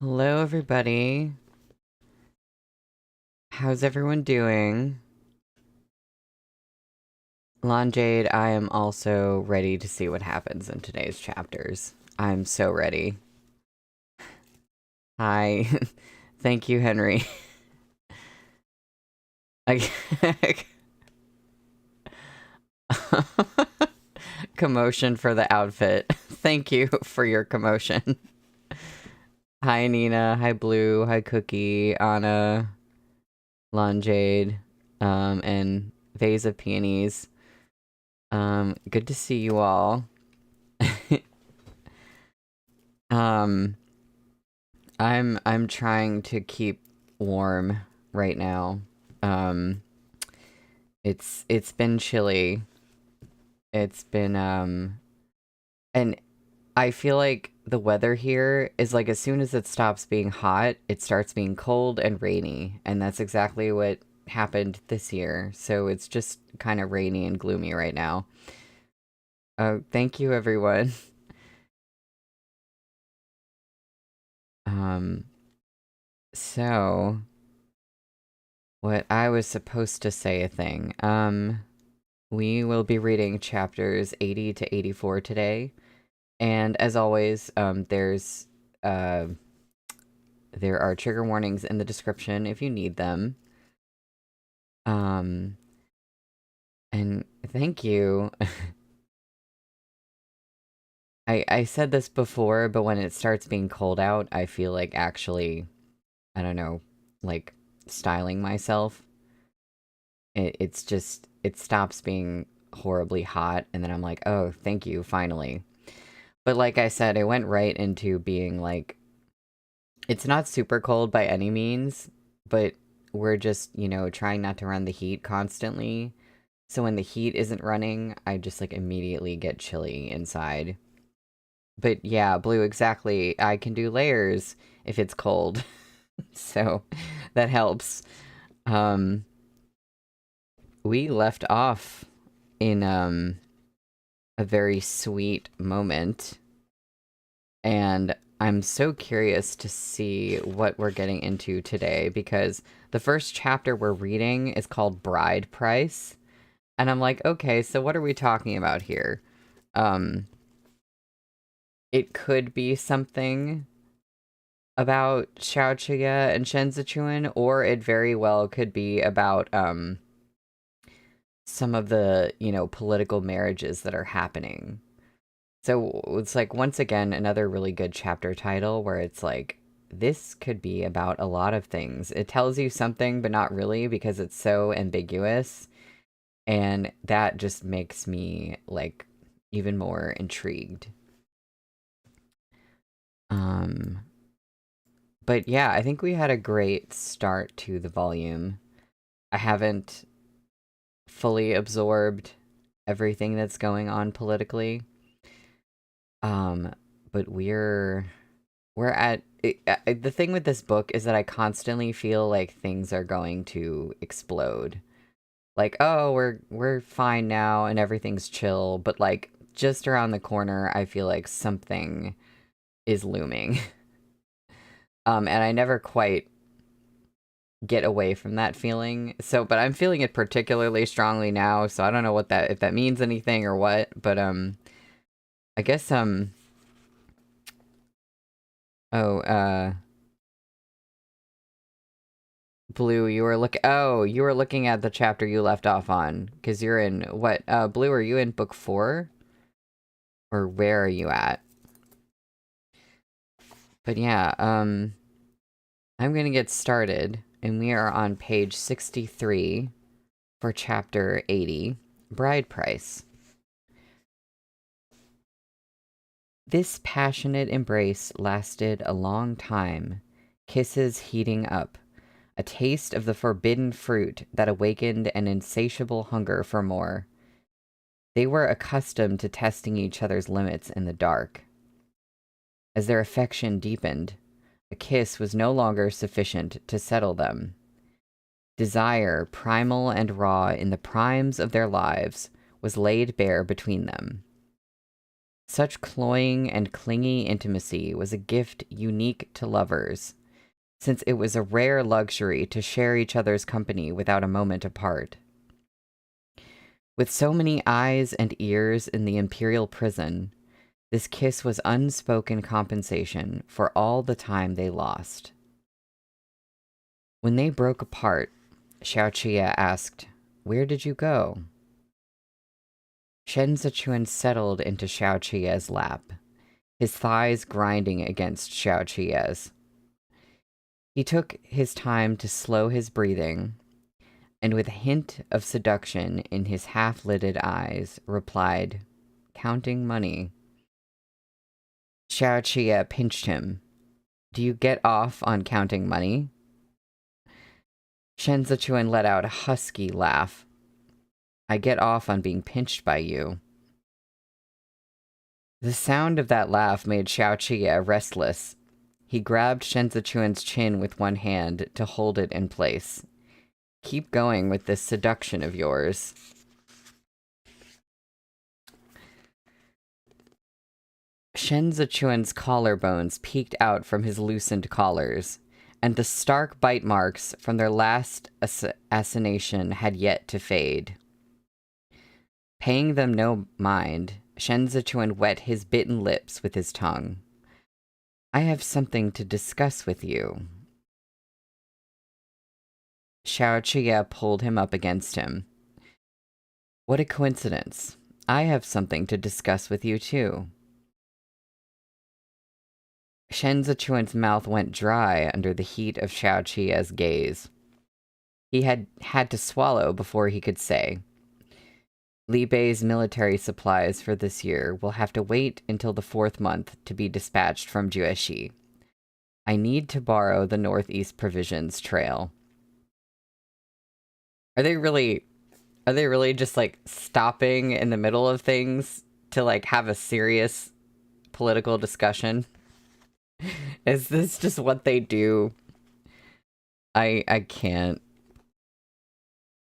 Hello, everybody. How's everyone doing? Jade, I am also ready to see what happens in today's chapters. I'm so ready. Hi. Thank you, Henry. I- Commotion for the outfit. Thank you for your commotion. Hi, Nina. Hi, Blue. Hi, Cookie. Anna. Jade. And Vase of Peonies. Good to see you all. Um, I'm trying to keep warm right now. Um, it's been chilly. It's been and I feel like the weather here is like as soon as it stops being hot, it starts being cold and rainy, and that's exactly what happened this year. So it's just kind of rainy and gloomy right now. Oh, thank you everyone. Um, so what I was supposed to say a thing. We will be reading chapters 80 to 84 today. And as always, uh there are trigger warnings in the description if you need them. Um and thank you. I said this before, but when it starts being cold out, I feel like actually, I don't know, like styling myself. It's just it stops being horribly hot and then I'm like, "Oh, thank you, finally." But like I said, it went right into being like it's not super cold by any means, but we're just, trying not to run the heat constantly. So when the heat isn't running, I just like immediately get chilly inside. But yeah, Blue, exactly. I can do layers if it's cold. So that helps. Um we left off in a very sweet moment, and I'm so curious to see what we're getting into today because the first chapter we're reading is called Bride Price. And I'm like, okay, so what are we talking about here? Um, it could be something about Xiaochuya and Shen Zichuan, or it very well could be about some of the, political marriages that are happening. So it's like, once again, another really good chapter title where it's like, this could be about a lot of things. It tells you something, but not really because it's so ambiguous. And that just makes me like even more intrigued. Um, but yeah, I think we had a great start to the volume. I haven't fully absorbed everything that's going on politically. Um, but we're at the thing with this book is that I constantly feel like things are going to explode. Like, oh, we're fine now and everything's chill, but like just around the corner, I feel like something is looming. And I never quite get away from that feeling. So, but I'm feeling it particularly strongly now, so I don't know what that if that means anything or what, but I guess oh, Blue, you were looking at the chapter you left off on cuz you're in what? Blue, are you in book 4 or where are you at? But yeah, I'm going to get started and we are on page 63 for chapter 80, Bride Price. This passionate embrace lasted a long time, kisses heating up, a taste of the forbidden fruit that awakened an insatiable hunger for more. They were accustomed to testing each other's limits in the dark. As their affection deepened, a kiss was no longer sufficient to settle them. Desire, primal and raw in the primes of their lives, was laid bare between them. Such cloying and clingy intimacy was a gift unique to lovers, since it was a rare luxury to share each other's company without a moment apart. With so many eyes and ears in the imperial prison, this kiss was unspoken compensation for all the time they lost. When they broke apart, Xiaoqia asked, "Where did you go?" Shen Zichuan settled into Xiaoqia's lap, his thighs grinding against Xiaoqia's. He took his time to slow his breathing, and with a hint of seduction in his half-lidded eyes, replied, "Counting money." Xiaoqia pinched him. "Do you get off on counting money?" Shen Zichuan let out a husky laugh. "I get off on being pinched by you." The sound of that laugh made Xiaoqia restless. He grabbed Shen Zichuan's chin with one hand to hold it in place. "Keep going with this seduction of yours." Shen Zichuan's collarbones peeked out from his loosened collars, and the stark bite marks from their last assignation had yet to fade. Paying them no mind, Shen Zichuan wet his bitten lips with his tongue. "I have something to discuss with you." Xiaoqia pulled him up against him. "What a coincidence. I have something to discuss with you, too." Shen Zichuan's mouth went dry under the heat of Xiaoqia's gaze. He had to swallow before he could say. "Li Bei's military supplies for this year will have to wait until the 4th month to be dispatched from Jueshi. I need to borrow the Northeast Provisions Trail." Are they really just, like, stopping in the middle of things to, like, have a serious political discussion? Is this just what they do? I can't.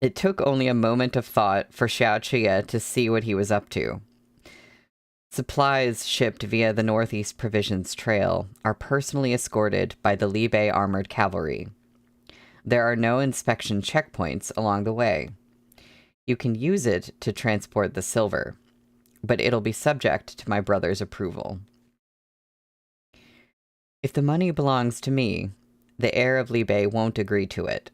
It took only a moment of thought for Xiaoqia to see what he was up to. Supplies shipped via the Northeast Provisions Trail are personally escorted by the Li Bei Armored Cavalry. There are no inspection checkpoints along the way. You can use it to transport the silver, but it'll be subject to my brother's approval. If the money belongs to me, the heir of Li Bei won't agree to it.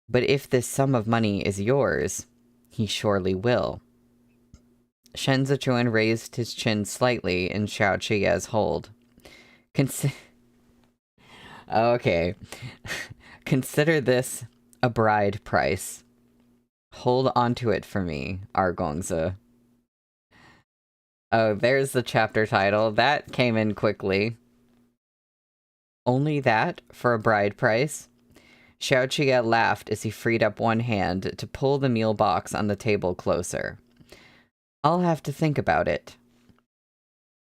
But if this sum of money is yours, he surely will. Shen Zichuan raised his chin slightly in Xiaoqia's hold. Okay. Consider this a bride price. Hold onto it for me, Argongza. Oh, there's the chapter title. That came in quickly. Only that for a bride price? Xiaoqia laughed as he freed up one hand to pull the meal box on the table closer. I'll have to think about it.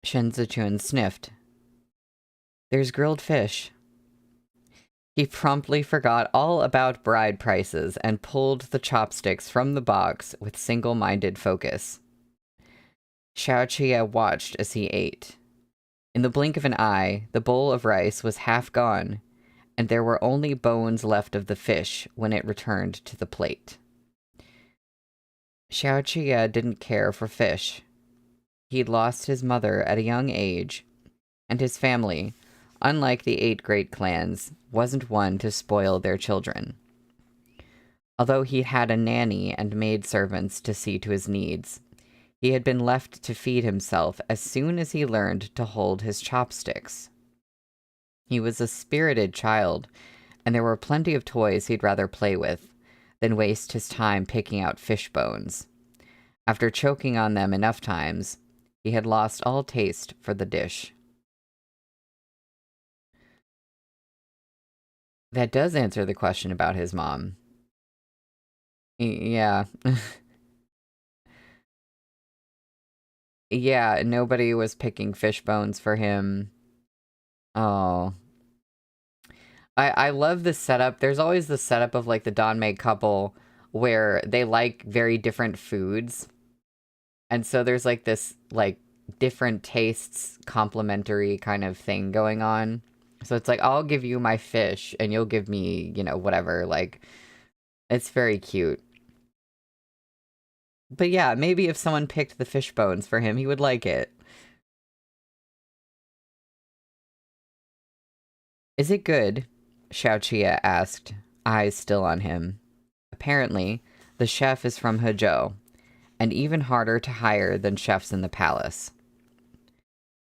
Shen Zichuan sniffed. There's grilled fish. He promptly forgot all about bride prices and pulled the chopsticks from the box with single-minded focus. Xiaoqia watched as he ate. In the blink of an eye, the bowl of rice was half gone, and there were only bones left of the fish when it returned to the plate. Xiaoqia didn't care for fish. He'd lost his mother at a young age, and his family, unlike the 8 great clans, wasn't one to spoil their children. Although he had a nanny and maidservants to see to his needs, he had been left to feed himself as soon as he learned to hold his chopsticks. He was a spirited child, and there were plenty of toys he'd rather play with than waste his time picking out fish bones. After choking on them enough times, he had lost all taste for the dish. That does answer the question about his mom. Yeah. Yeah, nobody was picking fish bones for him. Oh. I love this setup. There's always the setup of, like, the Danmei couple where they like very different foods. And so there's, like, this, like, different tastes, complementary kind of thing going on. So it's like, I'll give you my fish and you'll give me, you know, whatever. Like, it's very cute. But yeah, maybe if someone picked the fish bones for him, he would like it. Is it good? Xiaoqia asked, eyes still on him. Apparently, the chef is from Hezhou, and even harder to hire than chefs in the palace.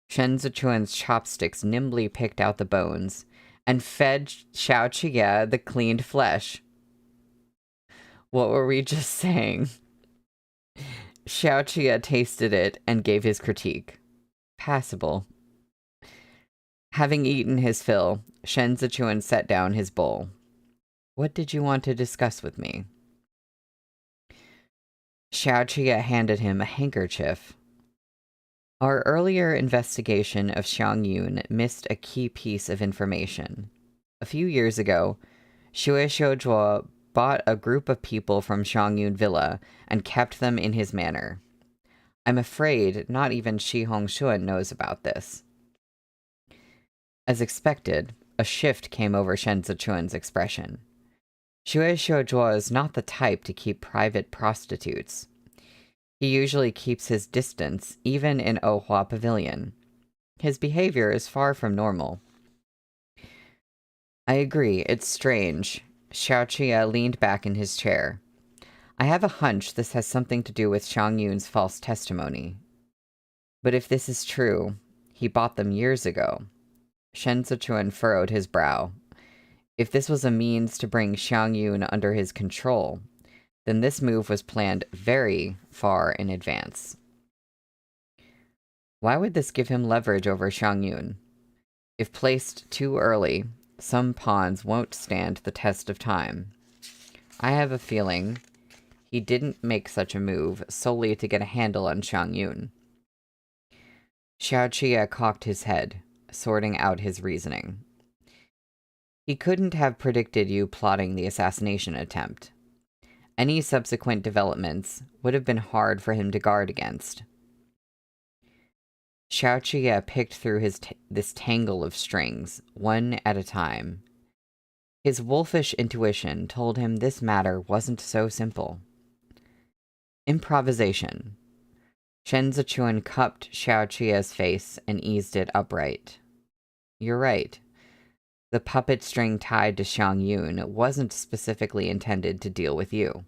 Shen Zichuan's chopsticks nimbly picked out the bones and fed Xiaoqia the cleaned flesh. What were we just saying? Xiaoqia tasted it and gave his critique. Passable. Having eaten his fill, Shen Zichuan set down his bowl. What did you want to discuss with me? Xiaoqia handed him a handkerchief. Our earlier investigation of Xiang Yun missed a key piece of information. A few years ago, Xue Xiuzhuo bought a group of people from Xiang Yun Villa and kept them in his manor. I'm afraid not even Shi Hongxuan knows about this. As expected, a shift came over Shen Zichuan's expression. Xue Xiuzhuo is not the type to keep private prostitutes. He usually keeps his distance, even in Ohua Pavilion. His behavior is far from normal. I agree, it's strange. Xiaoqia leaned back in his chair. I have a hunch this has something to do with Xiang Yun's false testimony. But if this is true, he bought them years ago. Shen Zichuan furrowed his brow. If this was a means to bring Xiang Yun under his control, then this move was planned very far in advance. Why would this give him leverage over Xiang Yun? If placed too early, some pawns won't stand the test of time. I have a feeling he didn't make such a move solely to get a handle on Xiang Yun. Xiaoqia cocked his head, sorting out his reasoning. He couldn't have predicted you plotting the assassination attempt. Any subsequent developments would have been hard for him to guard against. Xiaoqia picked through this tangle of strings, one at a time. His wolfish intuition told him this matter wasn't so simple. Improvisation. Shen Zichuan cupped Xiaoqia's face and eased it upright. You're right. The puppet string tied to Xiang Yun wasn't specifically intended to deal with you.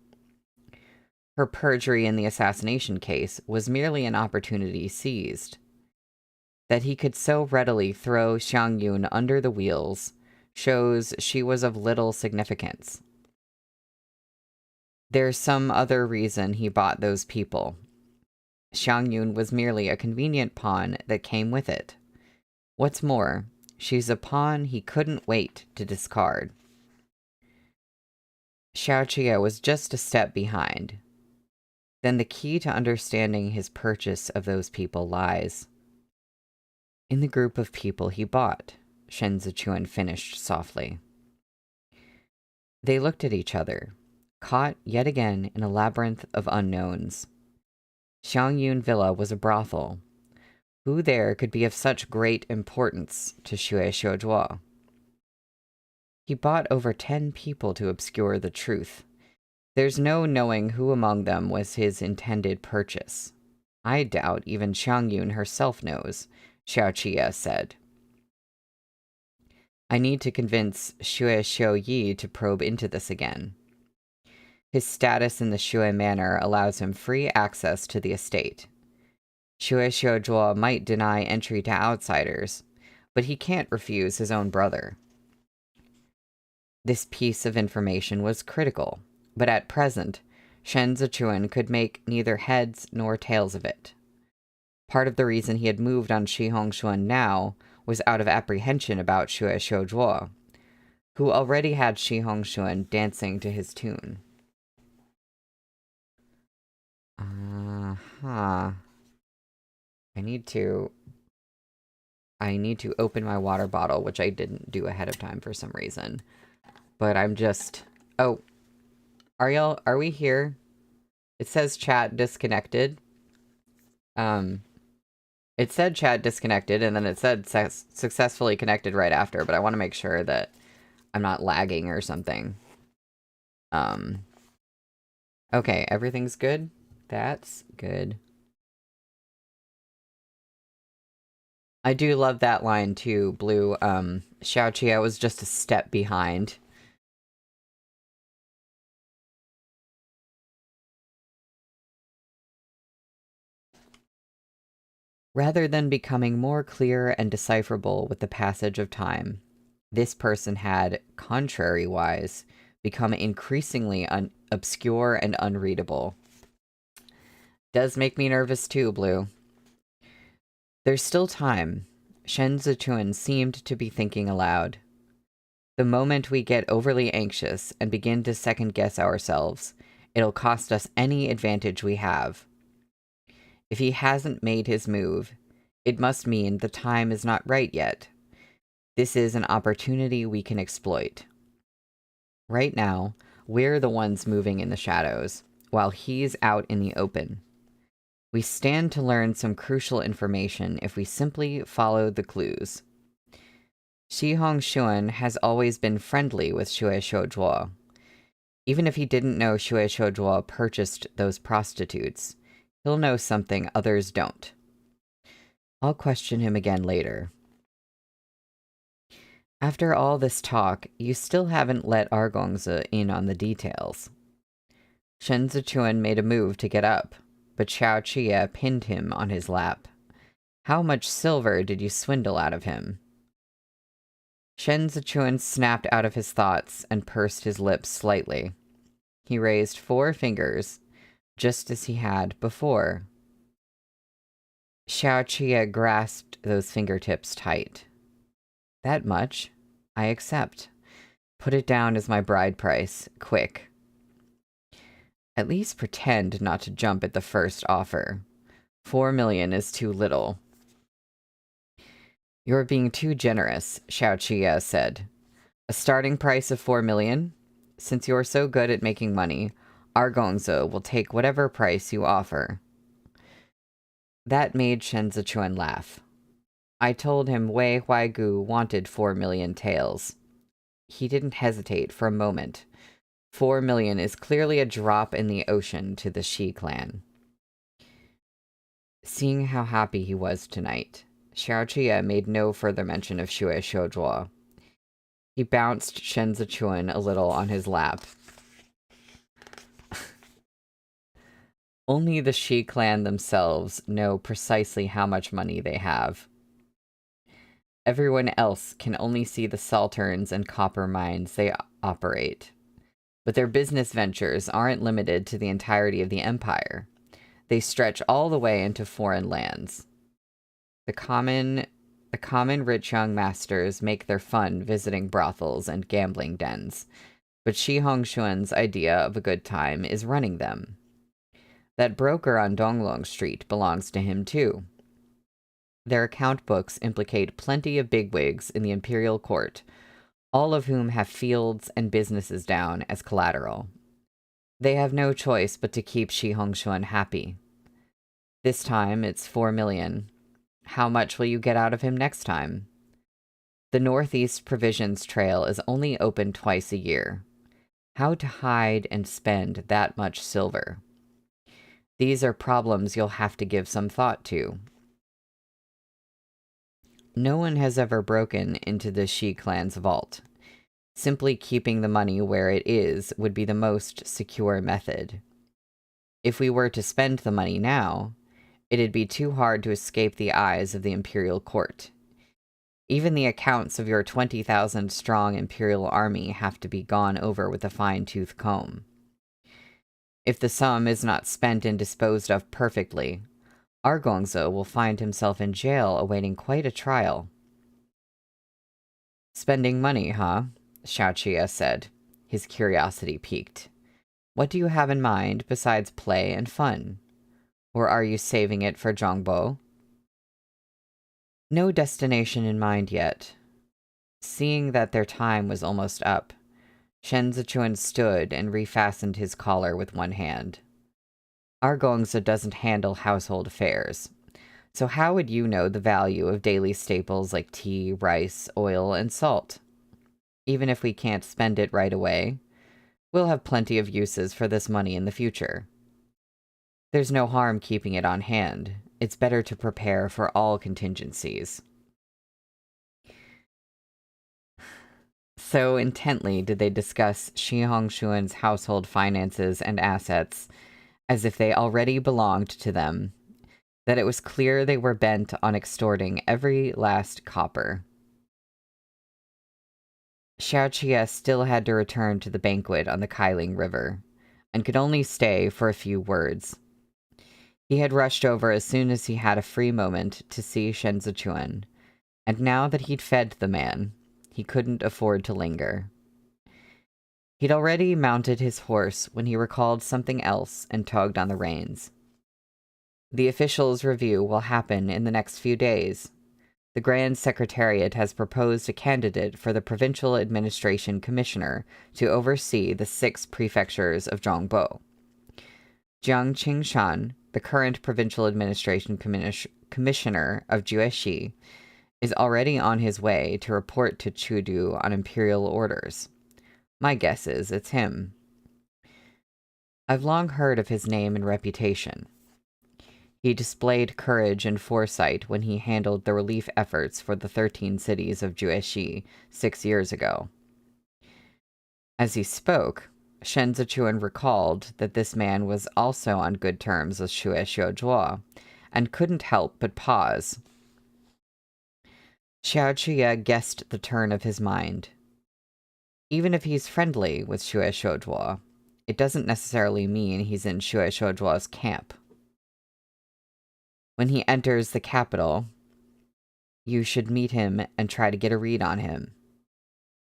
Her perjury in the assassination case was merely an opportunity seized. That he could so readily throw Xiang Yun under the wheels shows she was of little significance. There's some other reason he bought those people. Xiang Yun was merely a convenient pawn that came with it. What's more, she's a pawn he couldn't wait to discard. Xiaoqia was just a step behind. Then the key to understanding his purchase of those people lies in the group of people he bought, Shen Zichuan finished softly. They looked at each other, caught yet again in a labyrinth of unknowns. Xiang Yun Villa was a brothel. Who there could be of such great importance to Xue Xiuzhuo? He bought over 10 people to obscure the truth. There's no knowing who among them was his intended purchase. I doubt even Xiang Yun herself knows, Xiaoqia said. I need to convince Xue Xiuyi to probe into this again. His status in the Xue manor allows him free access to the estate. Xue Xiuzhuo might deny entry to outsiders, but he can't refuse his own brother. This piece of information was critical, but at present, Shen Zichuan could make neither heads nor tails of it. Part of the reason he had moved on Shi Hongxuan now was out of apprehension about Xue Xiuzhuo, who already had Shi Hongxuan dancing to his tune. I need to open my water bottle, which I didn't do ahead of time for some reason. But I'm just... Oh. Are we here? It says chat disconnected. It said chat disconnected, and then it said successfully connected right after, but I want to make sure that I'm not lagging or something. Okay, everything's good? That's good. I do love that line too, Blue. Xiaoqia was just a step behind. Rather than becoming more clear and decipherable with the passage of time, this person had, contrary-wise, become increasingly obscure and unreadable. Does make me nervous too, Blue. There's still time. Shen Zichuan seemed to be thinking aloud. The moment we get overly anxious and begin to second-guess ourselves, it'll cost us any advantage we have. If he hasn't made his move, it must mean the time is not right yet. This is an opportunity we can exploit. Right now, we're the ones moving in the shadows, while he's out in the open. We stand to learn some crucial information if we simply follow the clues. Shi Hongshuan has always been friendly with Xue Shoujuo. Even if he didn't know Xue Shoujuo purchased those prostitutes, he'll know something others don't. I'll question him again later. After all this talk, you still haven't let Argongze in on the details. Shen Zichuan made a move to get up, but Xiaoqia pinned him on his lap. How much silver did you swindle out of him? Shen Zichuan snapped out of his thoughts and pursed his lips slightly. He raised 4 fingers, just as he had before. Xiaoqia grasped those fingertips tight. That much? I accept. Put it down as my bride price, quick. At least pretend not to jump at the first offer. 4 million is too little. You're being too generous, Xiaoqia said. A starting price of 4 million? Since you're so good at making money, Argongze will take whatever price you offer. That made Shen Zichuan laugh. I told him Wei Huaigu wanted 4 million taels. He didn't hesitate for a moment. 4 million is clearly a drop in the ocean to the Shi clan. Seeing how happy he was tonight, Xiaoqia made no further mention of Xue Shoujuo. He bounced Shen Zichuan a little on his lap. Only the Shi clan themselves know precisely how much money they have. Everyone else can only see the salterns and copper mines they operate. But their business ventures aren't limited to the entirety of the empire. They stretch all the way into foreign lands. The common rich young masters make their fun visiting brothels and gambling dens, but Shi Hongshuan's idea of a good time is running them. That broker on Donglong Street belongs to him too. Their account books implicate plenty of bigwigs in the imperial court, all of whom have fields and businesses down as collateral. They have no choice but to keep Shi Hongshuan happy. This time it's 4 million. How much will you get out of him next time? The Northeast Provisions Trail is only open twice a year. How to hide and spend that much silver? These are problems you'll have to give some thought to. No one has ever broken into the Shi clan's vault. Simply keeping the money where it is would be the most secure method. If we were to spend the money now, it'd be too hard to escape the eyes of the imperial court. Even the accounts of your 20,000-strong imperial army have to be gone over with a fine-tooth comb. If the sum is not spent and disposed of perfectly, Argongze will find himself in jail awaiting quite a trial. Spending money, huh? Xiaoqia said, his curiosity piqued. What do you have in mind besides play and fun? Or are you saving it for Zhongbo? No destination in mind yet. Seeing that their time was almost up, Shen Zichuan stood and refastened his collar with one hand. Argongze doesn't handle household affairs, So how would you know the value of daily staples like tea, rice, oil, and salt? Even if we can't spend it right away, we'll have plenty of uses for this money in the future. There's no harm keeping it on hand. It's better to prepare for all contingencies. So intently did they discuss Shi Hongshuan's household finances and assets as if they already belonged to them, that it was clear they were bent on extorting every last copper. Xiaoqie still had to return to the banquet on the Kailing River, and could only stay for a few words. He had rushed over as soon as he had a free moment to see Shen Zichuan, and now that he'd fed the man, he couldn't afford to linger. He'd already mounted his horse when he recalled something else and tugged on the reins. The officials' review will happen in the next few days. The Grand Secretariat has proposed a candidate for the Provincial Administration Commissioner to oversee the 6 prefectures of Zhongbo. Jiang Qingshan, the current Provincial Administration Commissioner of Jueshi, is already on his way to report to Chudu on imperial orders. My guess is it's him. I've long heard of his name and reputation. He displayed courage and foresight when he handled the relief efforts for the 13 cities of Jueshi 6 years ago. As he spoke, Shen Zichuan recalled that this man was also on good terms with Xue Xiuzhuo, and couldn't help but pause. Xiaoqie guessed the turn of his mind. Even if he's friendly with Xue Xiuzhuo, it doesn't necessarily mean he's in Xue Xiuzhuo's camp. When he enters the capital, you should meet him and try to get a read on him.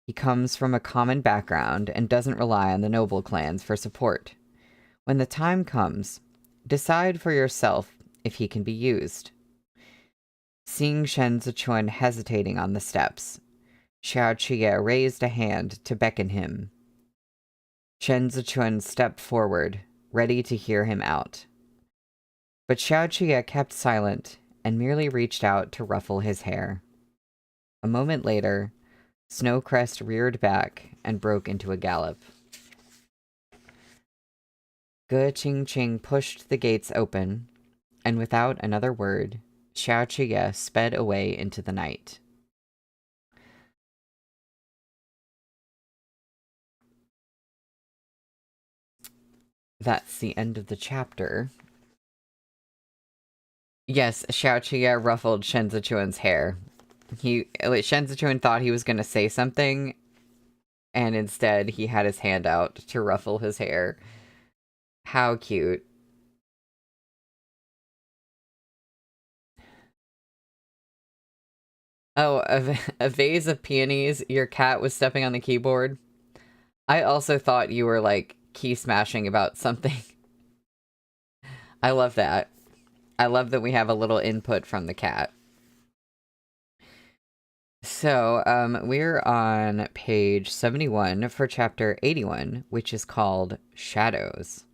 He comes from a common background and doesn't rely on the noble clans for support. When the time comes, decide for yourself if he can be used. Seeing Shen Zichuan hesitating on the steps, Xiaoqie raised a hand to beckon him. Shen Zichuan stepped forward, ready to hear him out. But Xiaoqie kept silent and merely reached out to ruffle his hair. A moment later, Snowcrest reared back and broke into a gallop. Ge Qingqing pushed the gates open, and without another word, Xiaoqie sped away into the night. That's the end of the chapter. Yes, Xiaoqie ruffled Shen Zichuan's hair. Shen Zichuan thought he was going to say something, and instead he had his hand out to ruffle his hair. How cute. Oh, a vase of peonies. Your cat was stepping on the keyboard. I also thought you were, like, key smashing about something. I love that. I love that we have a little input from the cat. So, we're on page 71 for chapter 81, which is called Shadows.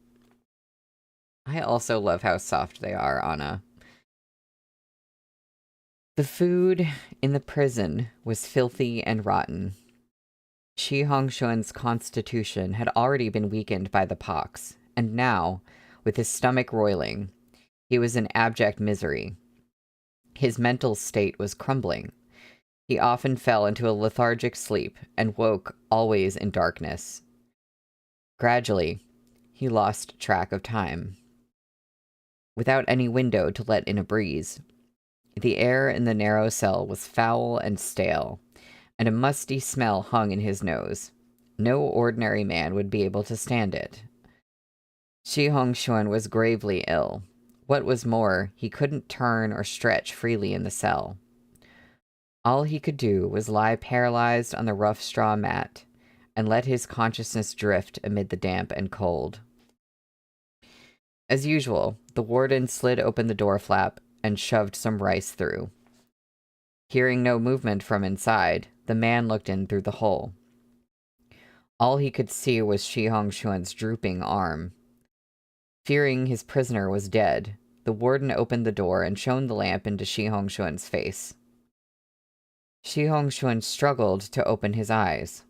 I also love how soft they are, Anna. The food in the prison was filthy and rotten. Shi Hongshuan's constitution had already been weakened by the pox, and now, with his stomach roiling, he was in abject misery. His mental state was crumbling. He often fell into a lethargic sleep and woke always in darkness. Gradually, he lost track of time. Without any window to let in a breeze, the air in the narrow cell was foul and stale, and a musty smell hung in his nose. No ordinary man would be able to stand it. Shi Hongshuan was gravely ill. What was more, he couldn't turn or stretch freely in the cell. All he could do was lie paralyzed on the rough straw mat and let his consciousness drift amid the damp and cold. As usual, the warden slid open the door flap and shoved some rice through. Hearing no movement from inside, the man looked in through the hole. All he could see was Shi Hongshuan's drooping arm. Fearing his prisoner was dead, the warden opened the door and shone the lamp into Shi Hongshuan's face. Shi Hongshuan struggled to open his eyes.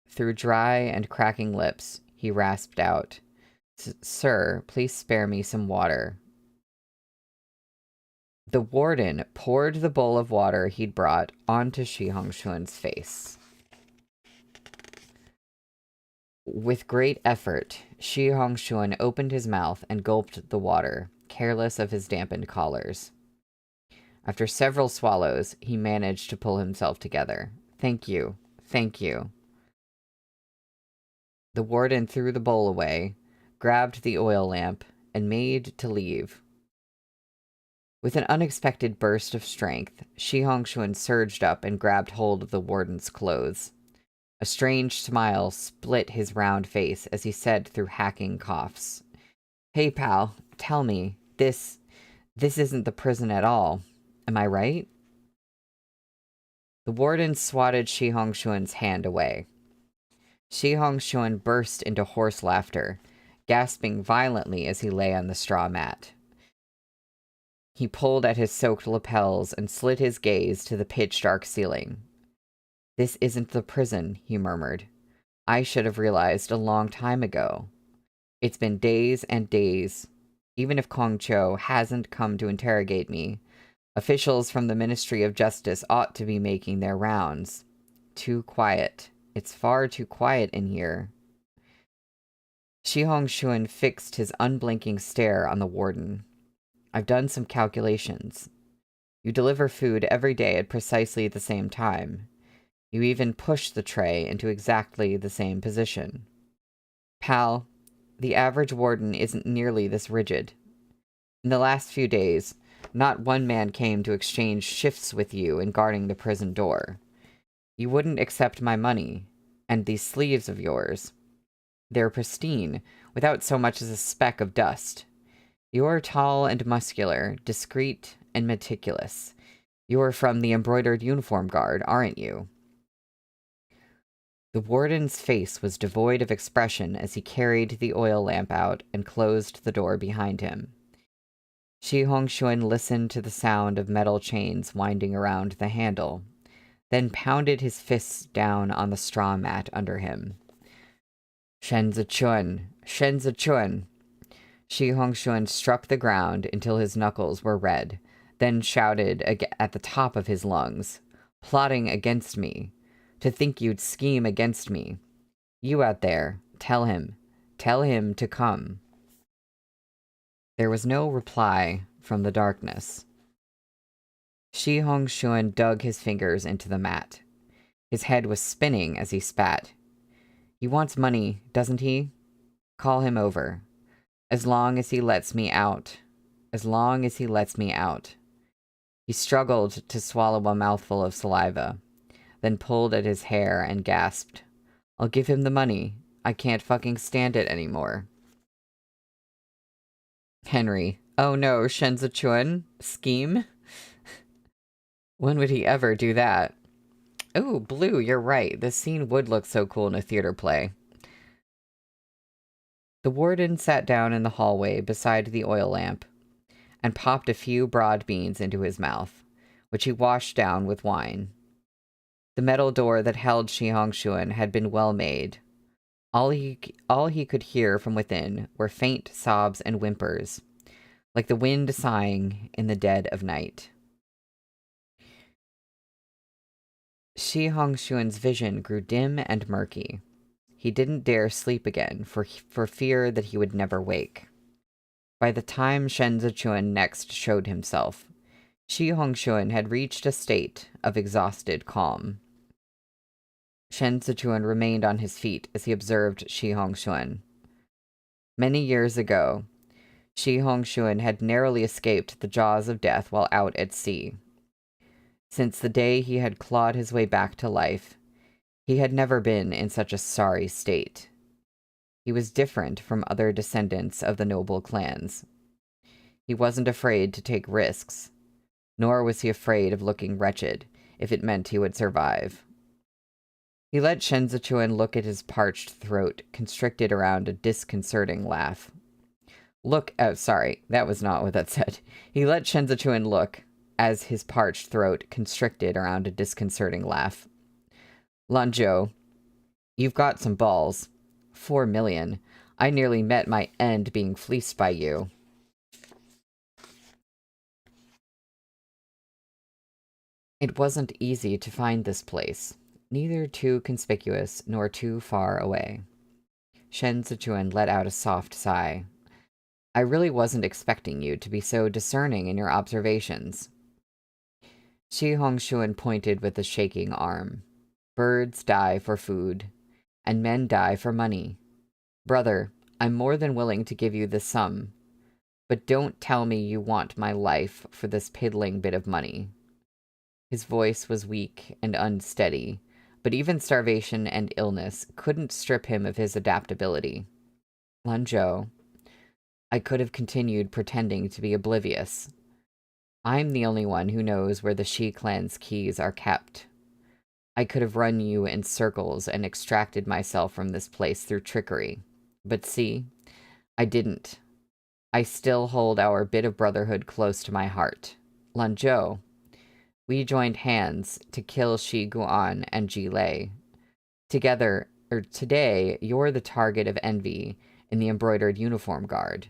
Through dry and cracking lips, he rasped out, "Sir, please spare me some water." The warden poured the bowl of water he'd brought onto Shi Hongshuan's face. With great effort, Shi Hongshuan opened his mouth and gulped the water, careless of his dampened collars. After several swallows, he managed to pull himself together. "Thank you. Thank you." The warden threw the bowl away, grabbed the oil lamp, and made to leave. With an unexpected burst of strength, Shi Hongshuan surged up and grabbed hold of the warden's clothes. A strange smile split his round face as he said through hacking coughs, "Hey, pal, tell me, this isn't the prison at all. Am I right?" The warden swatted Shi Hongshuan's hand away. Shi Hongshuan burst into hoarse laughter, gasping violently as he lay on the straw mat. He pulled at his soaked lapels and slid his gaze to the pitch-dark ceiling. "This isn't the prison," he murmured. "I should have realized a long time ago. It's been days and days. Even if Kong Cho hasn't come to interrogate me, officials from the Ministry of Justice ought to be making their rounds. Too quiet. It's far too quiet in here." Shi Hongshuan fixed his unblinking stare on the warden. "I've done some calculations. You deliver food every day at precisely the same time. You even push the tray into exactly the same position. Pal, the average warden isn't nearly this rigid. In the last few days, not one man came to exchange shifts with you in guarding the prison door. You wouldn't accept my money, and these sleeves of yours. They're pristine, without so much as a speck of dust. You're tall and muscular, discreet and meticulous. You're from the embroidered uniform guard, aren't you?" The warden's face was devoid of expression as he carried the oil lamp out and closed the door behind him. Shi Hongshuan listened to the sound of metal chains winding around the handle, then pounded his fists down on the straw mat under him. "Shenzi-chun! Shenzi-chun!" Shi Hongshuan struck the ground until his knuckles were red, then shouted at the top of his lungs, "Plotting against me! To think you'd scheme against me! You out there, tell him to come." There was no reply from the darkness. Shi Hongshuan dug his fingers into the mat. His head was spinning as he spat. "He wants money, doesn't he? Call him over. As long as he lets me out. As long as he lets me out." He struggled to swallow a mouthful of saliva, then pulled at his hair and gasped, "I'll give him the money. I can't fucking stand it anymore." Henry. "Oh no, Shenzi-chun? Scheme? When would he ever do that?" "Ooh, Blue, you're right. This scene would look so cool in a theater play." The warden sat down in the hallway beside the oil lamp and popped a few broad beans into his mouth, which he washed down with wine. The metal door that held Shi Hongshuan had been well made. All he could hear from within were faint sobs and whimpers, like the wind sighing in the dead of night. Shi Hongshuan's vision grew dim and murky. He didn't dare sleep again for fear that he would never wake. By the time Shenzi-chun next showed himself, Shi Hongshuan had reached a state of exhausted calm. Shenzi-chun remained on his feet as he observed Shi Hongshuan. Many years ago, Shi Hongshuan had narrowly escaped the jaws of death while out at sea. Since the day he had clawed his way back to life, he had never been in such a sorry state. He was different from other descendants of the noble clans. He wasn't afraid to take risks, nor was he afraid of looking wretched if it meant he would survive. He let Shenzi-chun look at his parched throat, constricted around a disconcerting laugh. Look, oh, sorry, that was not what that said. He let Shen Zichuan look, as his parched throat constricted around a disconcerting laugh. Lanzhou, you've got some balls. 4 million. I nearly met my end being fleeced by you. It wasn't easy to find this place, neither too conspicuous nor too far away. Shen Zichuan let out a soft sigh. I really wasn't expecting you to be so discerning in your observations. Shi Hongshuan pointed with a shaking arm. Birds die for food, and men die for money. Brother, I'm more than willing to give you the sum, but don't tell me you want my life for this piddling bit of money. His voice was weak and unsteady, but even starvation and illness couldn't strip him of his adaptability. Lanzhou, I could have continued pretending to be oblivious. I'm the only one who knows where the Shi clan's keys are kept. I could have run you in circles and extracted myself from this place through trickery. But see, I didn't. I still hold our bit of brotherhood close to my heart. Lanzhou, we joined hands to kill Shi Guan and Ji Lei. Today, you're the target of envy in the embroidered uniform guard.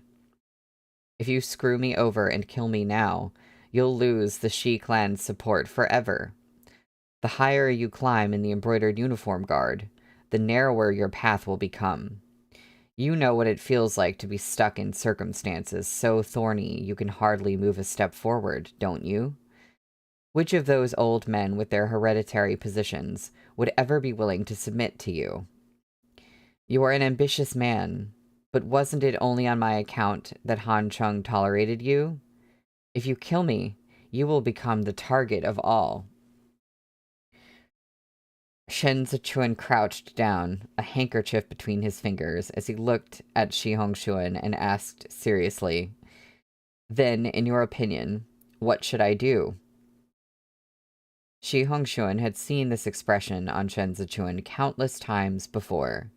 If you screw me over and kill me now, you'll lose the Shi clan's support forever. The higher you climb in the embroidered uniform guard, the narrower your path will become. You know what it feels like to be stuck in circumstances so thorny you can hardly move a step forward, don't you? Which of those old men with their hereditary positions would ever be willing to submit to you? You are an ambitious man, but wasn't it only on my account that Han Chung tolerated you? If you kill me, you will become the target of all. Shen Zichuan crouched down, a handkerchief between his fingers, as he looked at Shi Hongshuan and asked seriously, Then, in your opinion, what should I do? Shi Hongshuan had seen this expression on Shen Zichuan countless times before.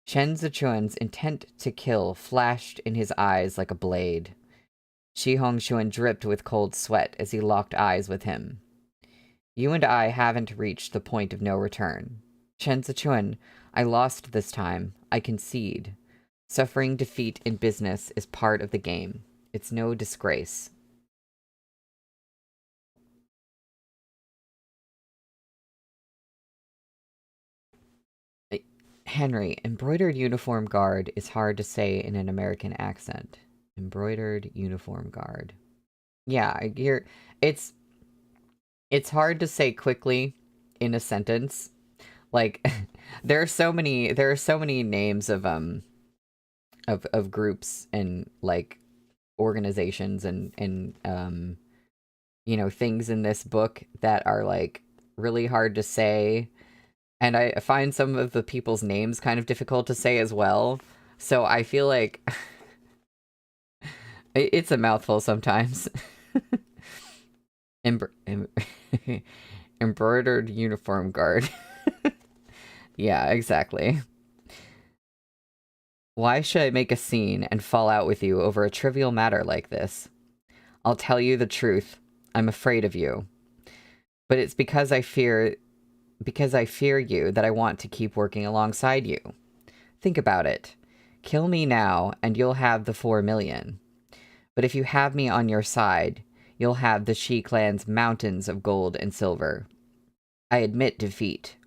Shen Zichuan's intent to kill flashed in his eyes like a blade. Shi Hongshuan dripped with cold sweat as he locked eyes with him. You and I haven't reached the point of no return. Shen Zichuan, I lost this time. I concede. Suffering defeat in business is part of the game. It's no disgrace. Henry, embroidered uniform guard is hard to say in an American accent. Embroidered uniform guard. Yeah, it's hard to say quickly in a sentence. Like there are so many names of groups and like organizations and things in this book that are like really hard to say, and I find some of the people's names kind of difficult to say as well, so I feel like it's a mouthful sometimes. Embroidered uniform guard. Yeah, exactly. Why should I make a scene and fall out with you over a trivial matter like this? I'll tell you the truth. I'm afraid of you. But it's because I fear you that I want to keep working alongside you. Think about it. Kill me now and you'll have the 4 million. But if you have me on your side, you'll have the Shi clan's mountains of gold and silver. I admit defeat.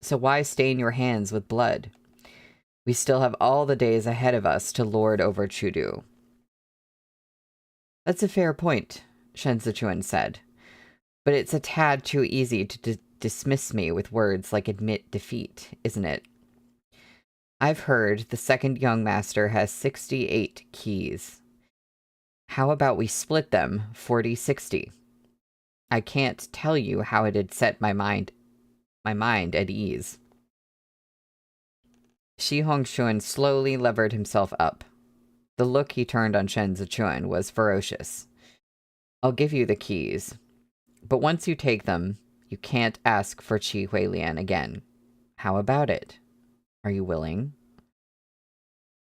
So why stain your hands with blood? We still have all the days ahead of us to lord over Chudu. That's a fair point, Shen Zichuan said. But it's a tad too easy to dismiss me with words like admit defeat, isn't it? I've heard the second young master has 68 keys. How about we split them 40-60? I can't tell you how it'd set my mind at ease. Shi Hongshuan slowly levered himself up. The look he turned on Shen Zichuan was ferocious. I'll give you the keys, but once you take them, you can't ask for Qi Huilian again. How about it? Are you willing?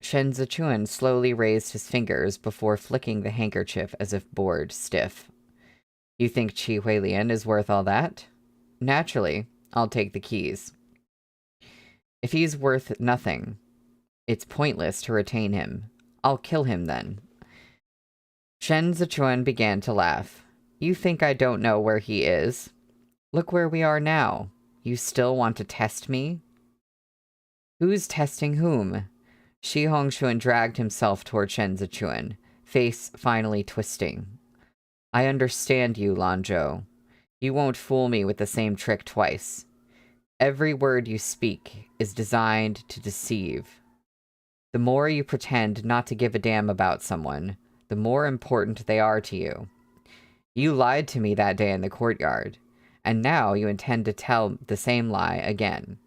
Shen Zichuan slowly raised his fingers before flicking the handkerchief as if bored stiff. You think Qi Huilian is worth all that? Naturally, I'll take the keys. If he's worth nothing, it's pointless to retain him. I'll kill him then. Shen Zichuan began to laugh. You think I don't know where he is? Look where we are now. You still want to test me? Who's testing whom? Shi Hongxuan dragged himself toward Shen Zichuan, face finally twisting. I understand you, Lanzhou. You won't fool me with the same trick twice. Every word you speak is designed to deceive. The more you pretend not to give a damn about someone, the more important they are to you. You lied to me that day in the courtyard, and now you intend to tell the same lie again.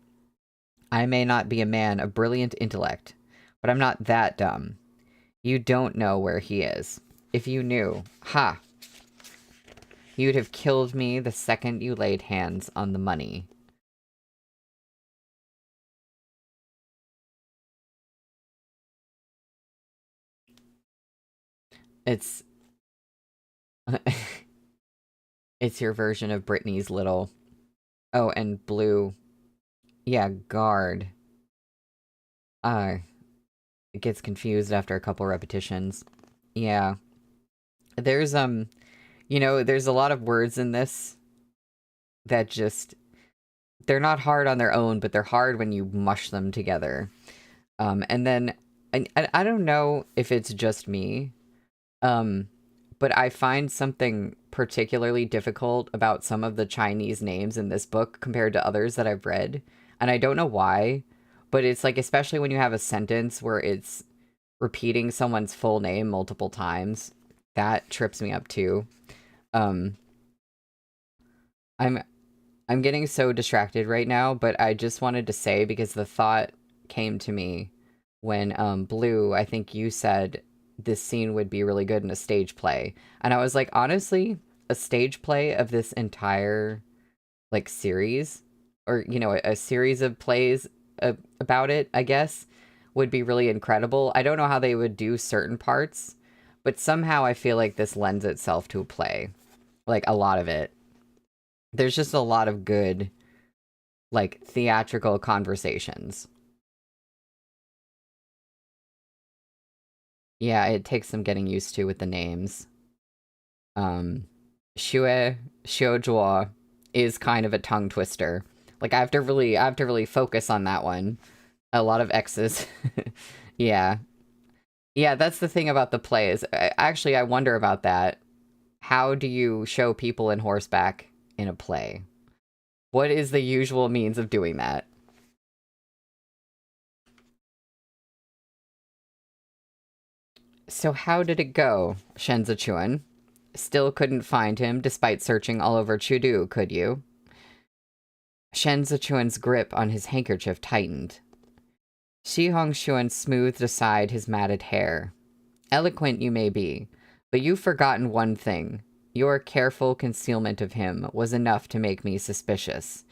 I may not be a man of brilliant intellect, but I'm not that dumb. You don't know where he is. If you knew, ha! You'd have killed me the second you laid hands on the money. It's... it's your version of Brittany's little... Oh, and blue... Yeah, guard. It gets confused after a couple repetitions. Yeah. There's, you know, there's a lot of words in this that just... They're not hard on their own, but they're hard when you mush them together. And then, I don't know if it's just me, but I find something particularly difficult about some of the Chinese names in this book compared to others that I've read. And I don't know why, but it's like, especially when you have a sentence where it's repeating someone's full name multiple times, that trips me up too. I'm getting so distracted right now, but I just wanted to say, because the thought came to me when, Blue, I think you said this scene would be really good in a stage play. And I was like, honestly, a stage play of this entire, like, series, or, you know, a series of plays about it, I guess, would be really incredible. I don't know how they would do certain parts, but somehow I feel like this lends itself to a play. Like, a lot of it. There's just a lot of good, like, theatrical conversations. Yeah, it takes some getting used to with the names. Xue Xiuzhuo is kind of a tongue twister. Like, I have to really focus on that one. A lot of X's. Yeah. Yeah, that's the thing about the plays. Actually, I wonder about that. How do you show people in horseback in a play? What is the usual means of doing that? So how did it go, Shen Zichuan? Still couldn't find him despite searching all over Chudu, could you? Shen Zichuan's grip on his handkerchief tightened. Shi Hongxuan smoothed aside his matted hair. Eloquent you may be, but you've forgotten one thing. Your careful concealment of him was enough to make me suspicious.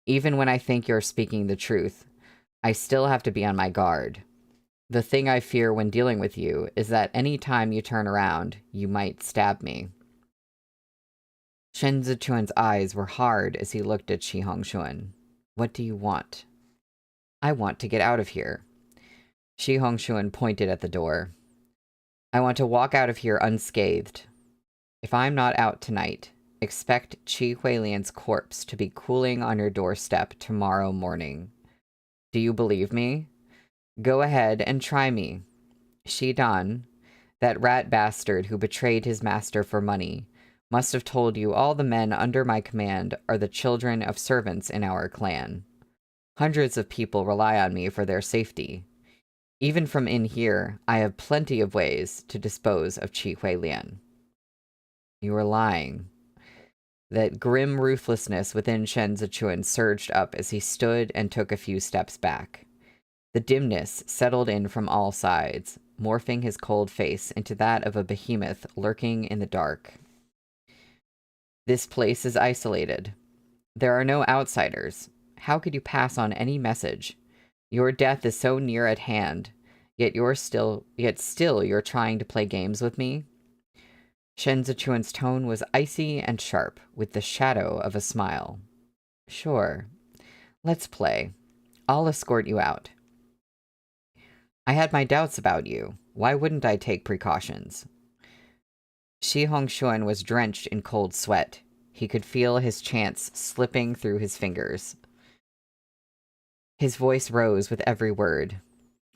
Even when I think you're speaking the truth, I still have to be on my guard. The thing I fear when dealing with you is that any time you turn around, you might stab me. Shen Zichuan's eyes were hard as he looked at Shi Hongxuan. What do you want? I want to get out of here. Shi Hongxuan pointed at the door. I want to walk out of here unscathed. If I'm not out tonight, expect Qi Huilian's corpse to be cooling on your doorstep tomorrow morning. Do you believe me? Go ahead and try me. Shi Dan, that rat bastard who betrayed his master for money, must have told you all the men under my command are the children of servants in our clan. Hundreds of people rely on me for their safety. Even from in here, I have plenty of ways to dispose of Qi Huilian. You are lying. That grim ruthlessness within Shen Zichuan surged up as he stood and took a few steps back. The dimness settled in from all sides, morphing his cold face into that of a behemoth lurking in the dark. This place is isolated. There are no outsiders. How could you pass on any message? Your death is so near at hand, Yet still you're trying to play games with me? Shen Zichuan's tone was icy and sharp, with the shadow of a smile. Sure. Let's play. I'll escort you out. I had my doubts about you. Why wouldn't I take precautions? Shi Hongshuan was drenched in cold sweat. He could feel his chance slipping through his fingers. His voice rose with every word.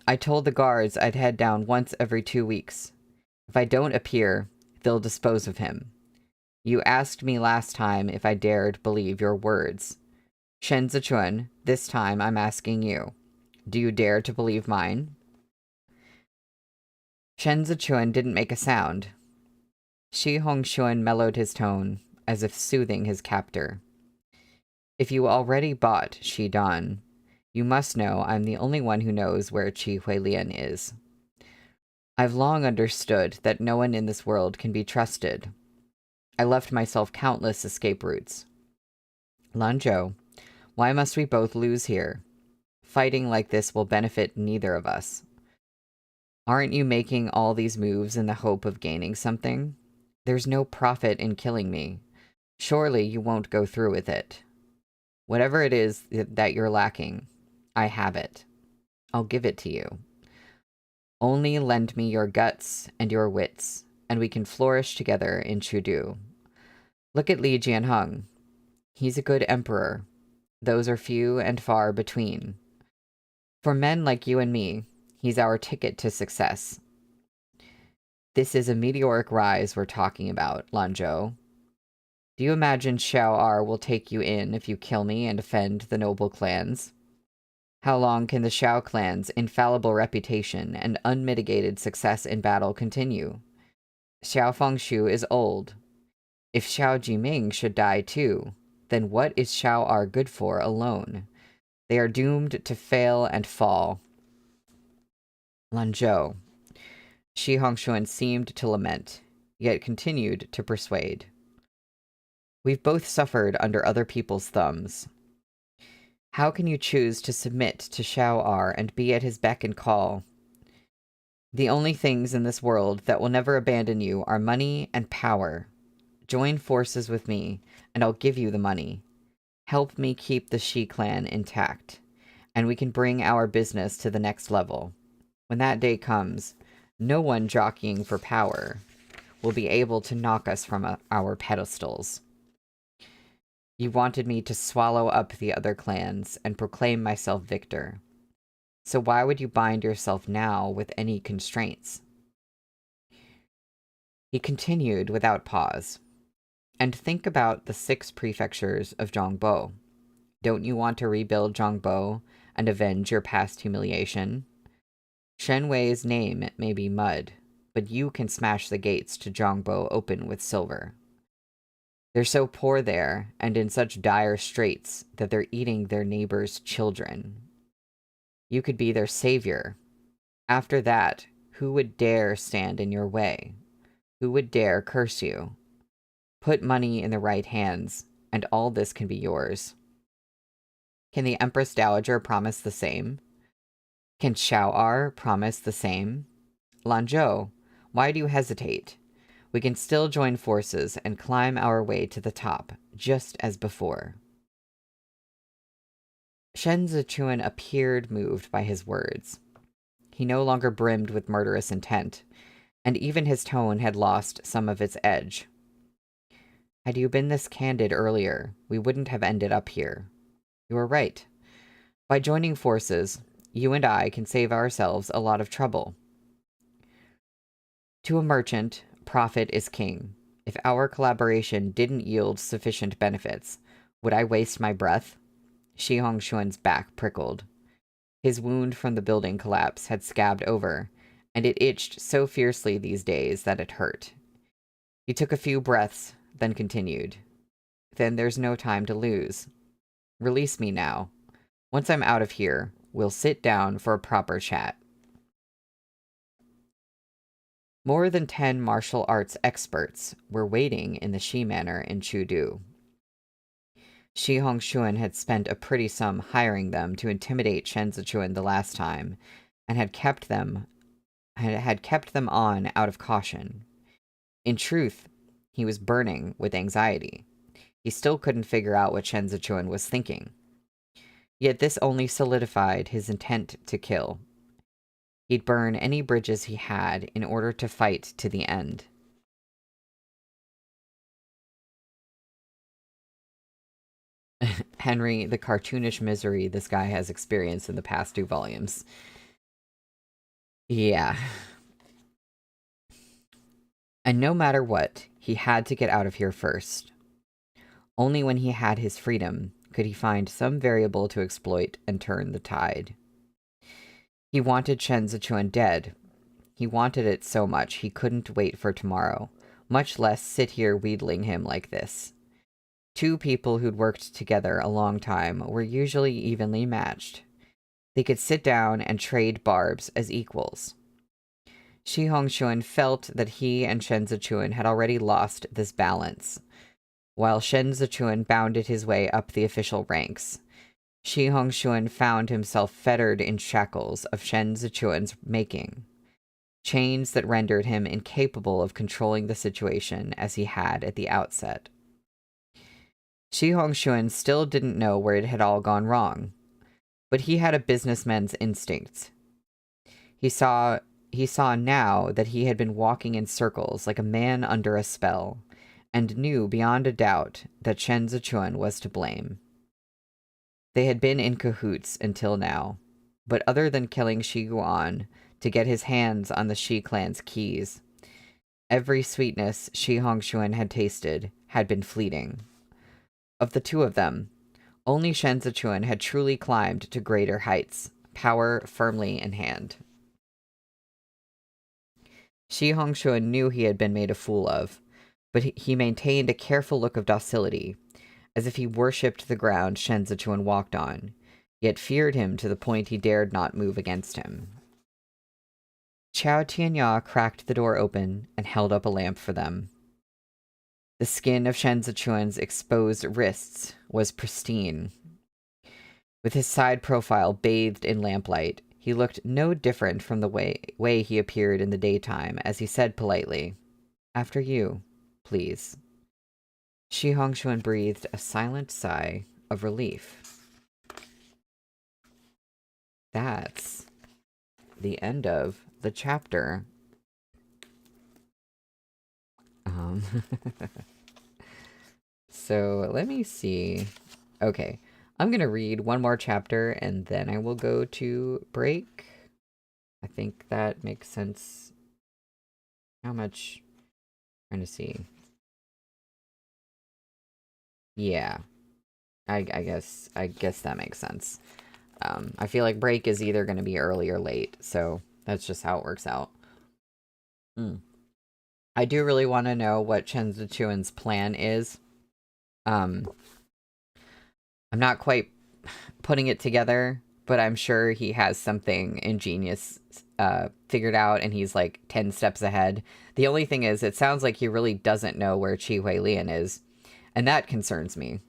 I told the guards I'd head down once every 2 weeks. If I don't appear, they'll dispose of him. You asked me last time if I dared believe your words. Shen Zichuan, this time I'm asking you. Do you dare to believe mine? Shen Zichuan didn't make a sound. Shi Hongshuan mellowed his tone, as if soothing his captor. If you already bought Shi Dan, you must know I'm the only one who knows where Qi Huilian is. I've long understood that no one in this world can be trusted. I left myself countless escape routes. Lanzhou, why must we both lose here? Fighting like this will benefit neither of us. Aren't you making all these moves in the hope of gaining something? There's no profit in killing me. Surely you won't go through with it. Whatever it is that you're lacking, I have it. I'll give it to you. Only lend me your guts and your wits, and we can flourish together in Chudu. Look at Li Jianheng. He's a good emperor. Those are few and far between. For men like you and me, he's our ticket to success. This is a meteoric rise we're talking about, Lanzhou. Do you imagine Xiao R will take you in if you kill me and offend the noble clans? How long can the Xiao clan's infallible reputation and unmitigated success in battle continue? Xiao Fengshu is old. If Xiao Jiming should die too, then what is Xiao R good for alone? They are doomed to fail and fall. Lanzhou. Shi Hongshuan seemed to lament, yet continued to persuade. We've both suffered under other people's thumbs. How can you choose to submit to Xiao R and be at his beck and call? The only things in this world that will never abandon you are money and power. Join forces with me, and I'll give you the money. Help me keep the Shi clan intact, and we can bring our business to the next level. When that day comes, no one jockeying for power will be able to knock us from our pedestals. You wanted me to swallow up the other clans and proclaim myself victor. So why would you bind yourself now with any constraints? He continued without pause. And think about the 6 prefectures of Zhongbo. Don't you want to rebuild Zhongbo and avenge your past humiliation? Shen Wei's name may be mud, but you can smash the gates to Zhongbo open with silver. They're so poor there, and in such dire straits, that they're eating their neighbors' children. You could be their savior. After that, who would dare stand in your way? Who would dare curse you? Put money in the right hands, and all this can be yours. Can the Empress Dowager promise the same? Can Xiao R promise the same? Lanzhou, why do you hesitate? We can still join forces and climb our way to the top, just as before. Shen Zichuan appeared moved by his words. He no longer brimmed with murderous intent, and even his tone had lost some of its edge. Had you been this candid earlier, we wouldn't have ended up here. You were right. By joining forces, you and I can save ourselves a lot of trouble. To a merchant, profit is king. If our collaboration didn't yield sufficient benefits, would I waste my breath? Shi Hongshuan's back prickled. His wound from the building collapse had scabbed over, and it itched so fiercely these days that it hurt. He took a few breaths, then continued. Then there's no time to lose. Release me now. Once I'm out of here, we'll sit down for a proper chat. More than 10 martial arts experts were waiting in the Shi Manor in Chudu. Shi Hongshuan had spent a pretty sum hiring them to intimidate Shen Zichuan the last time, and had kept them on out of caution. In truth, he was burning with anxiety. He still couldn't figure out what Shen Zichuan was thinking. Yet this only solidified his intent to kill. He'd burn any bridges he had in order to fight to the end. Henry, the cartoonish misery this guy has experienced in the past 2 volumes. Yeah. And no matter what, he had to get out of here first. Only when he had his freedom could he find some variable to exploit and turn the tide. He wanted Shen Zichuan dead. He wanted it so much he couldn't wait for tomorrow, much less sit here wheedling him like this. 2 people who'd worked together a long time were usually evenly matched. They could sit down and trade barbs as equals. Shi Hongxuan felt that he and Shen Zichuan had already lost this balance. While Shen Zichuan bounded his way up the official ranks, Shi Hongxuan found himself fettered in shackles of Shen Zichuan's making, chains that rendered him incapable of controlling the situation as he had at the outset. Shi Hongxuan still didn't know where it had all gone wrong, but he had a businessman's instincts. He saw now that he had been walking in circles like a man under a spell, and knew beyond a doubt that Shen Zichuan was to blame. They had been in cahoots until now, but other than killing Shi Guan to get his hands on the Shi clan's keys, every sweetness Shi Hongxuan had tasted had been fleeting. Of the 2 of them, only Shen Zichuan had truly climbed to greater heights, power firmly in hand. Shi Hongxuan knew he had been made a fool of, but he maintained a careful look of docility, as if he worshipped the ground Shen Zichuan walked on, yet feared him to the point he dared not move against him. Qiao Tianya cracked the door open and held up a lamp for them. The skin of Shen Zichuan's exposed wrists was pristine. With his side profile bathed in lamplight, he looked no different from the way he appeared in the daytime as he said politely, "After you, please." Shi Hongxuan breathed a silent sigh of relief. That's the end of the chapter. So let me see. Okay, I'm gonna read one more chapter and then I will go to break. I think that makes sense. How much? Trying to see. Yeah, I guess that makes sense. I feel like break is either going to be early or late, so that's just how it works out. I do really want to know what Shen Zichuan's plan is. I'm not quite putting it together, but I'm sure he has something ingenious figured out, and he's like 10 steps ahead. The only thing is, it sounds like he really doesn't know where Chi Hui Lian is, and that concerns me.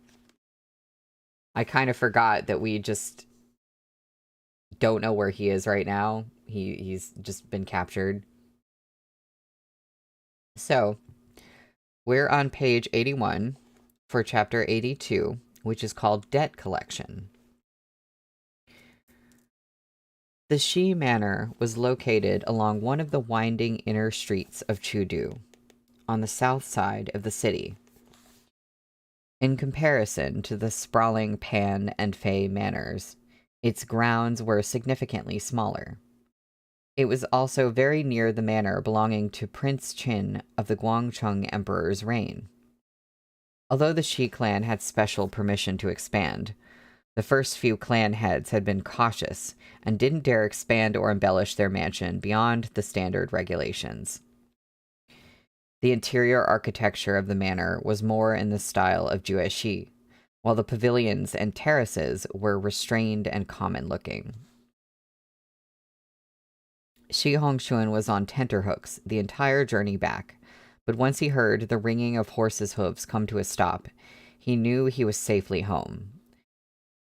I kind of forgot that we just don't know where he is right now. He's just been captured. So, we're on page 81 for chapter 82, which is called Debt Collection. The Shi Manor was located along one of the winding inner streets of Chudu, on the south side of the city. In comparison to the sprawling Pan and Fei manors, its grounds were significantly smaller. It was also very near the manor belonging to Prince Qin of the Guangcheng Emperor's reign. Although the Shi clan had special permission to expand, the first few clan heads had been cautious and didn't dare expand or embellish their mansion beyond the standard regulations. The interior architecture of the manor was more in the style of Jueshi, while the pavilions and terraces were restrained and common-looking. Shi Hongxuan was on tenterhooks the entire journey back, but once he heard the ringing of horses' hooves come to a stop, he knew he was safely home.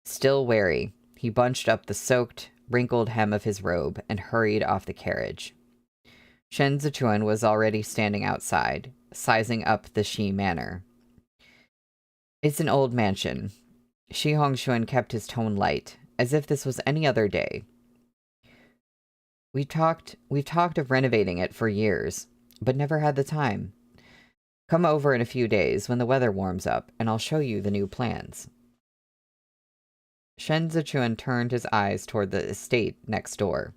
Still wary, he bunched up the soaked, wrinkled hem of his robe and hurried off the carriage. Shen Zichuan was already standing outside, sizing up the Shi manor. It's an old mansion. Shi Hongxuan kept his tone light, as if this was any other day. We've talked of renovating it for years, but never had the time. Come over in a few days when the weather warms up, and I'll show you the new plans. Shen Zichuan turned his eyes toward the estate next door.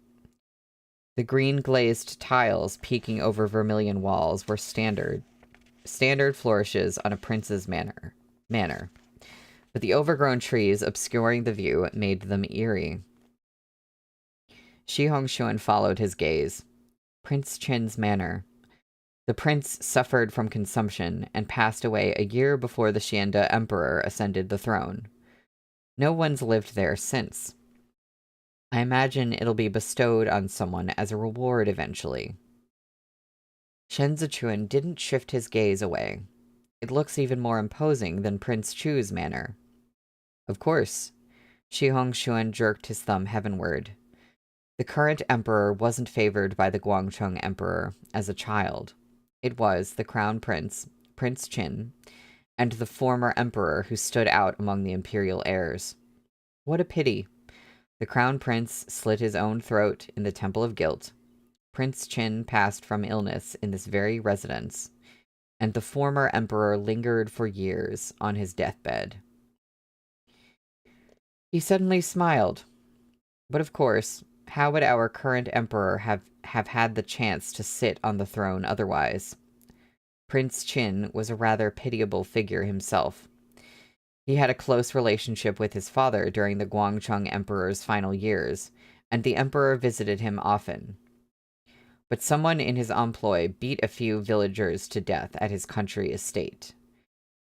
The green glazed tiles peeking over vermilion walls were standard flourishes on a prince's manor. But the overgrown trees obscuring the view made them eerie. Shi Hongxuan followed his gaze. Prince Qin's manor. The prince suffered from consumption and passed away a year before the Xianda emperor ascended the throne. No one's lived there since. I imagine it'll be bestowed on someone as a reward eventually. Shen Zichuan didn't shift his gaze away. It looks even more imposing than Prince Chu's manor. Of course. Shi Hongxuan jerked his thumb heavenward. The current emperor wasn't favored by the Guangcheng emperor as a child. It was the crown prince, Prince Qin, and the former emperor who stood out among the imperial heirs. What a pity. The crown prince slit his own throat in the Temple of Guilt. Prince Qin passed from illness in this very residence, and the former emperor lingered for years on his deathbed. He suddenly smiled. But of course, how would our current emperor have had the chance to sit on the throne otherwise? Prince Qin was a rather pitiable figure himself. He had a close relationship with his father during the Guangcheng emperor's final years, and the emperor visited him often. But someone in his employ beat a few villagers to death at his country estate.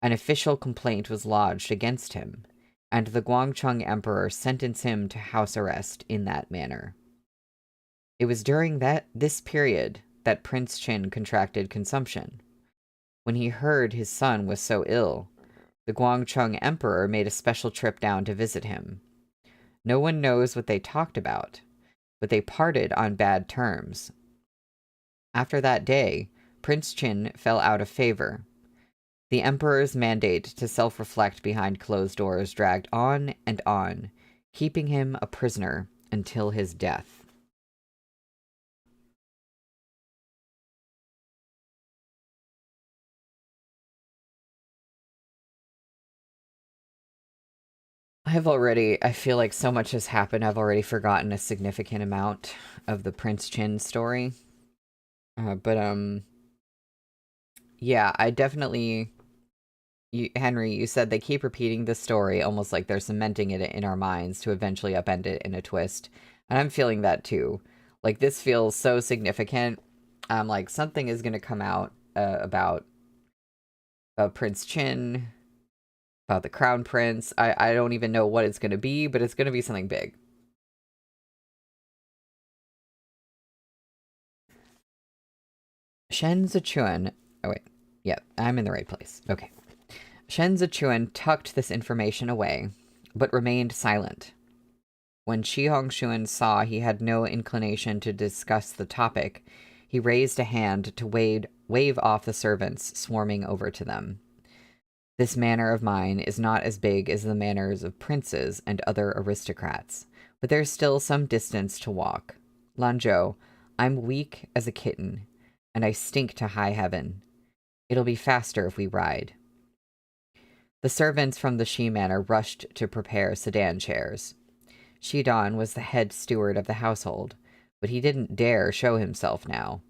An official complaint was lodged against him, and the Guangcheng emperor sentenced him to house arrest in that manner. It was during this period that Prince Qin contracted consumption. When he heard his son was so ill, the Guangcheng emperor made a special trip down to visit him. No one knows what they talked about, but they parted on bad terms. After that day, Prince Qin fell out of favor. The emperor's mandate to self-reflect behind closed doors dragged on and on, keeping him a prisoner until his death. I feel like so much has happened, I've already forgotten a significant amount of the Prince Qin story. Yeah, I definitely... Henry, you said they keep repeating this story almost like they're cementing it in our minds to eventually upend it in a twist. And I'm feeling that too. Like, this feels so significant. Like, something is going to come out about Prince Qin, about the Crown Prince. I don't even know what it's going to be, but it's going to be something big. Shen Zichuan... Oh, wait. Yeah, I'm in the right place. Okay. Shen Zichuan tucked this information away, but remained silent. When Shi Hongxuan saw he had no inclination to discuss the topic, he raised a hand to wave off the servants swarming over to them. This manor of mine is not as big as the manors of princes and other aristocrats, but there's still some distance to walk. Lanzhou, I'm weak as a kitten, and I stink to high heaven. It'll be faster if we ride. The servants from the Shi manor rushed to prepare sedan chairs. Shidan was the head steward of the household, but he didn't dare show himself now.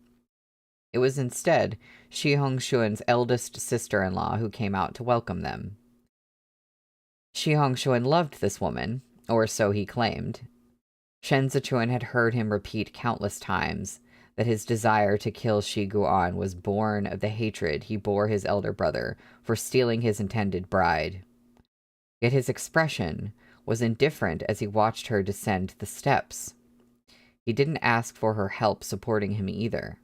It was instead Shi Hongxuan's eldest sister-in-law who came out to welcome them. Shi Hongxuan loved this woman, or so he claimed. Shen Zichuan had heard him repeat countless times that his desire to kill Shi Guan was born of the hatred he bore his elder brother for stealing his intended bride. Yet his expression was indifferent as he watched her descend the steps. He didn't ask for her help supporting him either,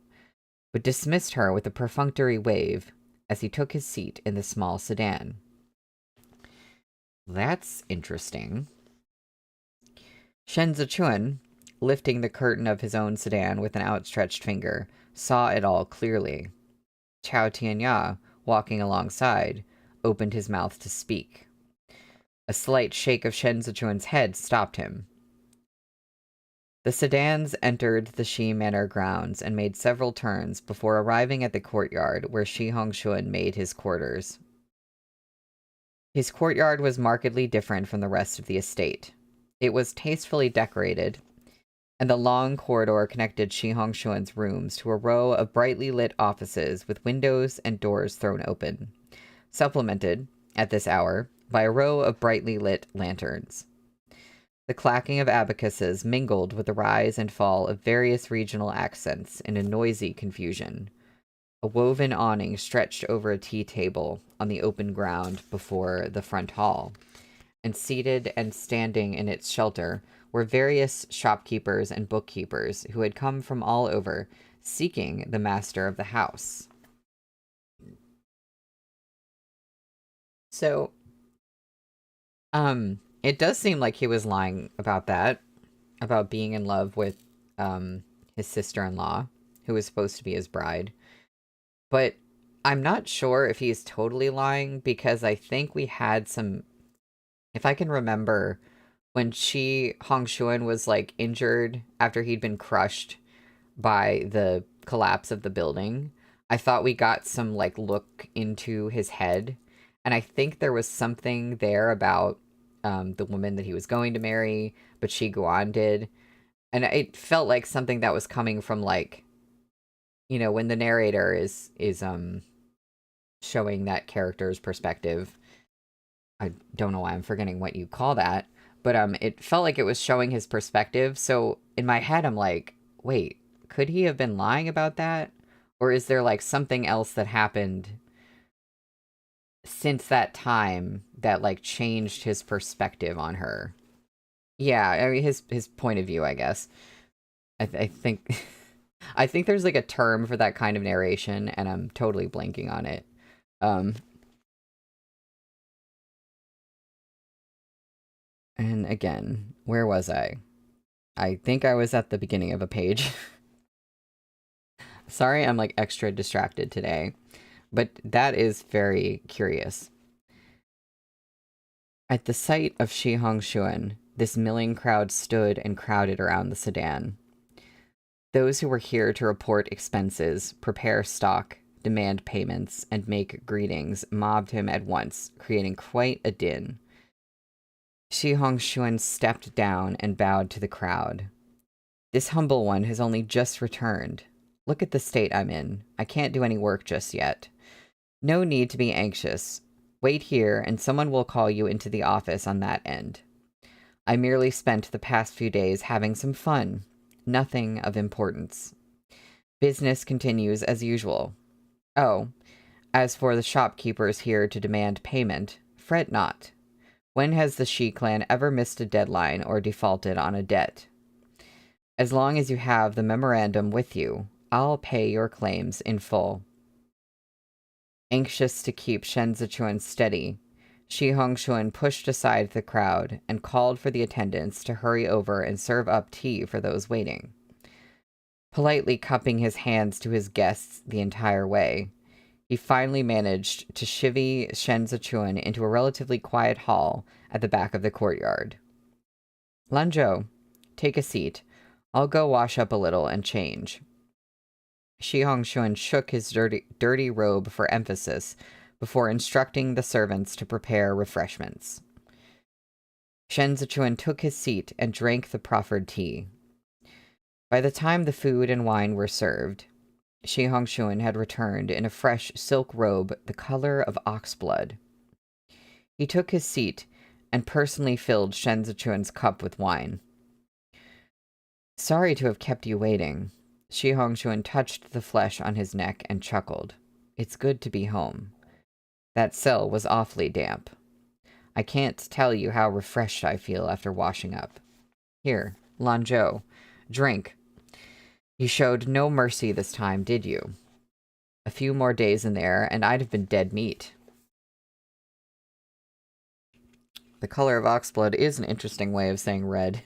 but dismissed her with a perfunctory wave as he took his seat in the small sedan. That's interesting. Shen Zichuan, lifting the curtain of his own sedan with an outstretched finger, saw it all clearly. Chao Tianya, walking alongside, opened his mouth to speak. A slight shake of Shen Zichuan's head stopped him. The sedans entered the Shi Manor grounds and made several turns before arriving at the courtyard where Shi Hongxuan made his quarters. His courtyard was markedly different from the rest of the estate. It was tastefully decorated, and the long corridor connected Shi Hongxuan's rooms to a row of brightly lit offices with windows and doors thrown open, supplemented, at this hour, by a row of brightly lit lanterns. The clacking of abacuses mingled with the rise and fall of various regional accents in a noisy confusion. A woven awning stretched over a tea table on the open ground before the front hall, and seated and standing in its shelter were various shopkeepers and bookkeepers who had come from all over, seeking the master of the house. So, it does seem like he was lying about that, about being in love with, his sister-in-law, who was supposed to be his bride. But I'm not sure if he's totally lying, because I think we had some, if I can remember, when Shi Hongxuan was, like, injured after he'd been crushed by the collapse of the building, I thought we got some, like, look into his head. And I think there was something there about the woman that he was going to marry, but Shi Guan did. And it felt like something that was coming from, like, you know, when the narrator is showing that character's perspective. I don't know why I'm forgetting what you call that, but it felt like it was showing his perspective. So in my head, I'm like, wait, could he have been lying about that? Or is there, like, something else that happened since that time that, like, changed his perspective on her? Yeah, I mean, his point of view, I guess. I think I think there's, like, a term for that kind of narration, and I'm totally blanking on it. And again, where was I? I think I was at the beginning of a page. Sorry, I'm, like, extra distracted today, but that is very curious. At the sight of Shi Hongxuan, this milling crowd stood and crowded around the sedan. Those who were here to report expenses, prepare stock, demand payments, and make greetings mobbed him at once, creating quite a din. Shi Hongxuan stepped down and bowed to the crowd. This humble one has only just returned. Look at the state I'm in. I can't do any work just yet. No need to be anxious. Wait here, and someone will call you into the office on that end. I merely spent the past few days having some fun. Nothing of importance. Business continues as usual. Oh, as for the shopkeepers here to demand payment, fret not. When has the Shi clan ever missed a deadline or defaulted on a debt? As long as you have the memorandum with you, I'll pay your claims in full. Anxious to keep Shen Zichuan steady, Shi Hongxuan pushed aside the crowd and called for the attendants to hurry over and serve up tea for those waiting. Politely cupping his hands to his guests the entire way, he finally managed to chivvy Shen Zichuan into a relatively quiet hall at the back of the courtyard. Lanzhou, take a seat. I'll go wash up a little and change. Shi Hongxuan shook his dirty robe for emphasis before instructing the servants to prepare refreshments. Shen Zichuan took his seat and drank the proffered tea. By the time the food and wine were served, Shi Hongxuan had returned in a fresh silk robe the color of oxblood. He took his seat and personally filled Shen Zichuan's cup with wine. Sorry to have kept you waiting. Shi Hongxuan touched the flesh on his neck and chuckled. It's good to be home. That cell was awfully damp. I can't tell you how refreshed I feel after washing up. Here, Lanzhou, drink. You showed no mercy this time, did you? A few more days in there, and I'd have been dead meat. The color of oxblood is an interesting way of saying red.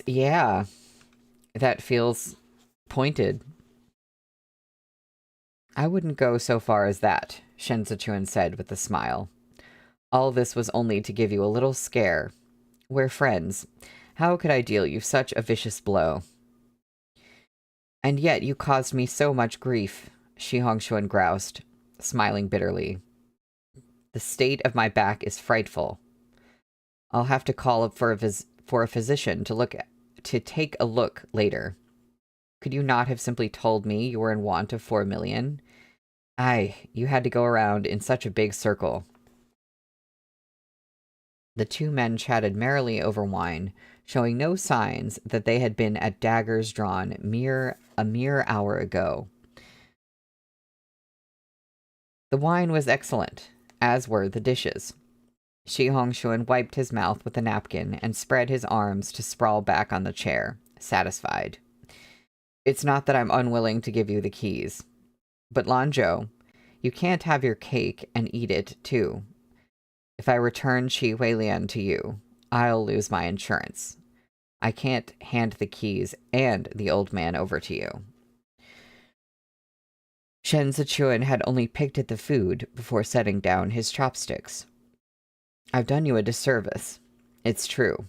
Yeah, that feels pointed. I wouldn't go so far as that, Shen Zichuan said with a smile. All this was only to give you a little scare. We're friends. How could I deal you such a vicious blow? And yet you caused me so much grief, Shi Hongshuan groused, smiling bitterly. The state of my back is frightful. I'll have to call up for a physician to take a look later. Could you not have simply told me you were in want of 4 million? Aye, you had to go around in such a big circle. The two men chatted merrily over wine, showing no signs that they had been at daggers drawn a mere hour ago. The wine was excellent, as were the dishes. Shi Hongshuan wiped his mouth with a napkin and spread his arms to sprawl back on the chair, satisfied. It's not that I'm unwilling to give you the keys. But Lanzhou, you can't have your cake and eat it, too. If I return Qi Huilian to you, I'll lose my insurance. I can't hand the keys and the old man over to you. Shen Zichuan had only picked at the food before setting down his chopsticks. I've done you a disservice. It's true.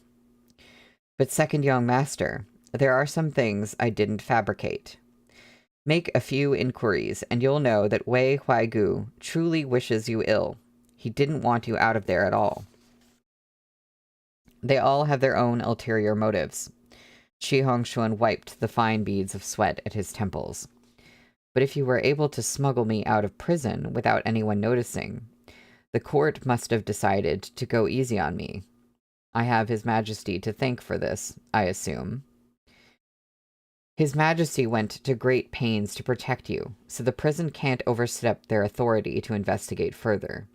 But second young master, there are some things I didn't fabricate. Make a few inquiries, and you'll know that Wei Huaigu truly wishes you ill. He didn't want you out of there at all. They all have their own ulterior motives. Shi Hongshuan wiped the fine beads of sweat at his temples. But if you were able to smuggle me out of prison without anyone noticing, the court must have decided to go easy on me. I have His Majesty to thank for this, I assume. His Majesty went to great pains to protect you, so the prison can't overstep their authority to investigate further.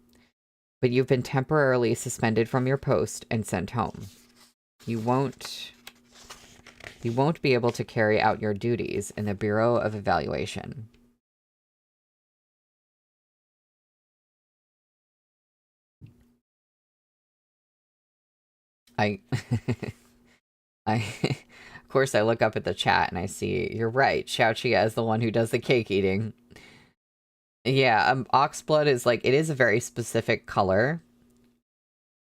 But you've been temporarily suspended from your post and sent home. You won't be able to carry out your duties in the Bureau of Evaluation. I of course, I look up at the chat and I see, you're right, Xiaoqia is the one who does the cake eating. Yeah, oxblood is like, it is a very specific color.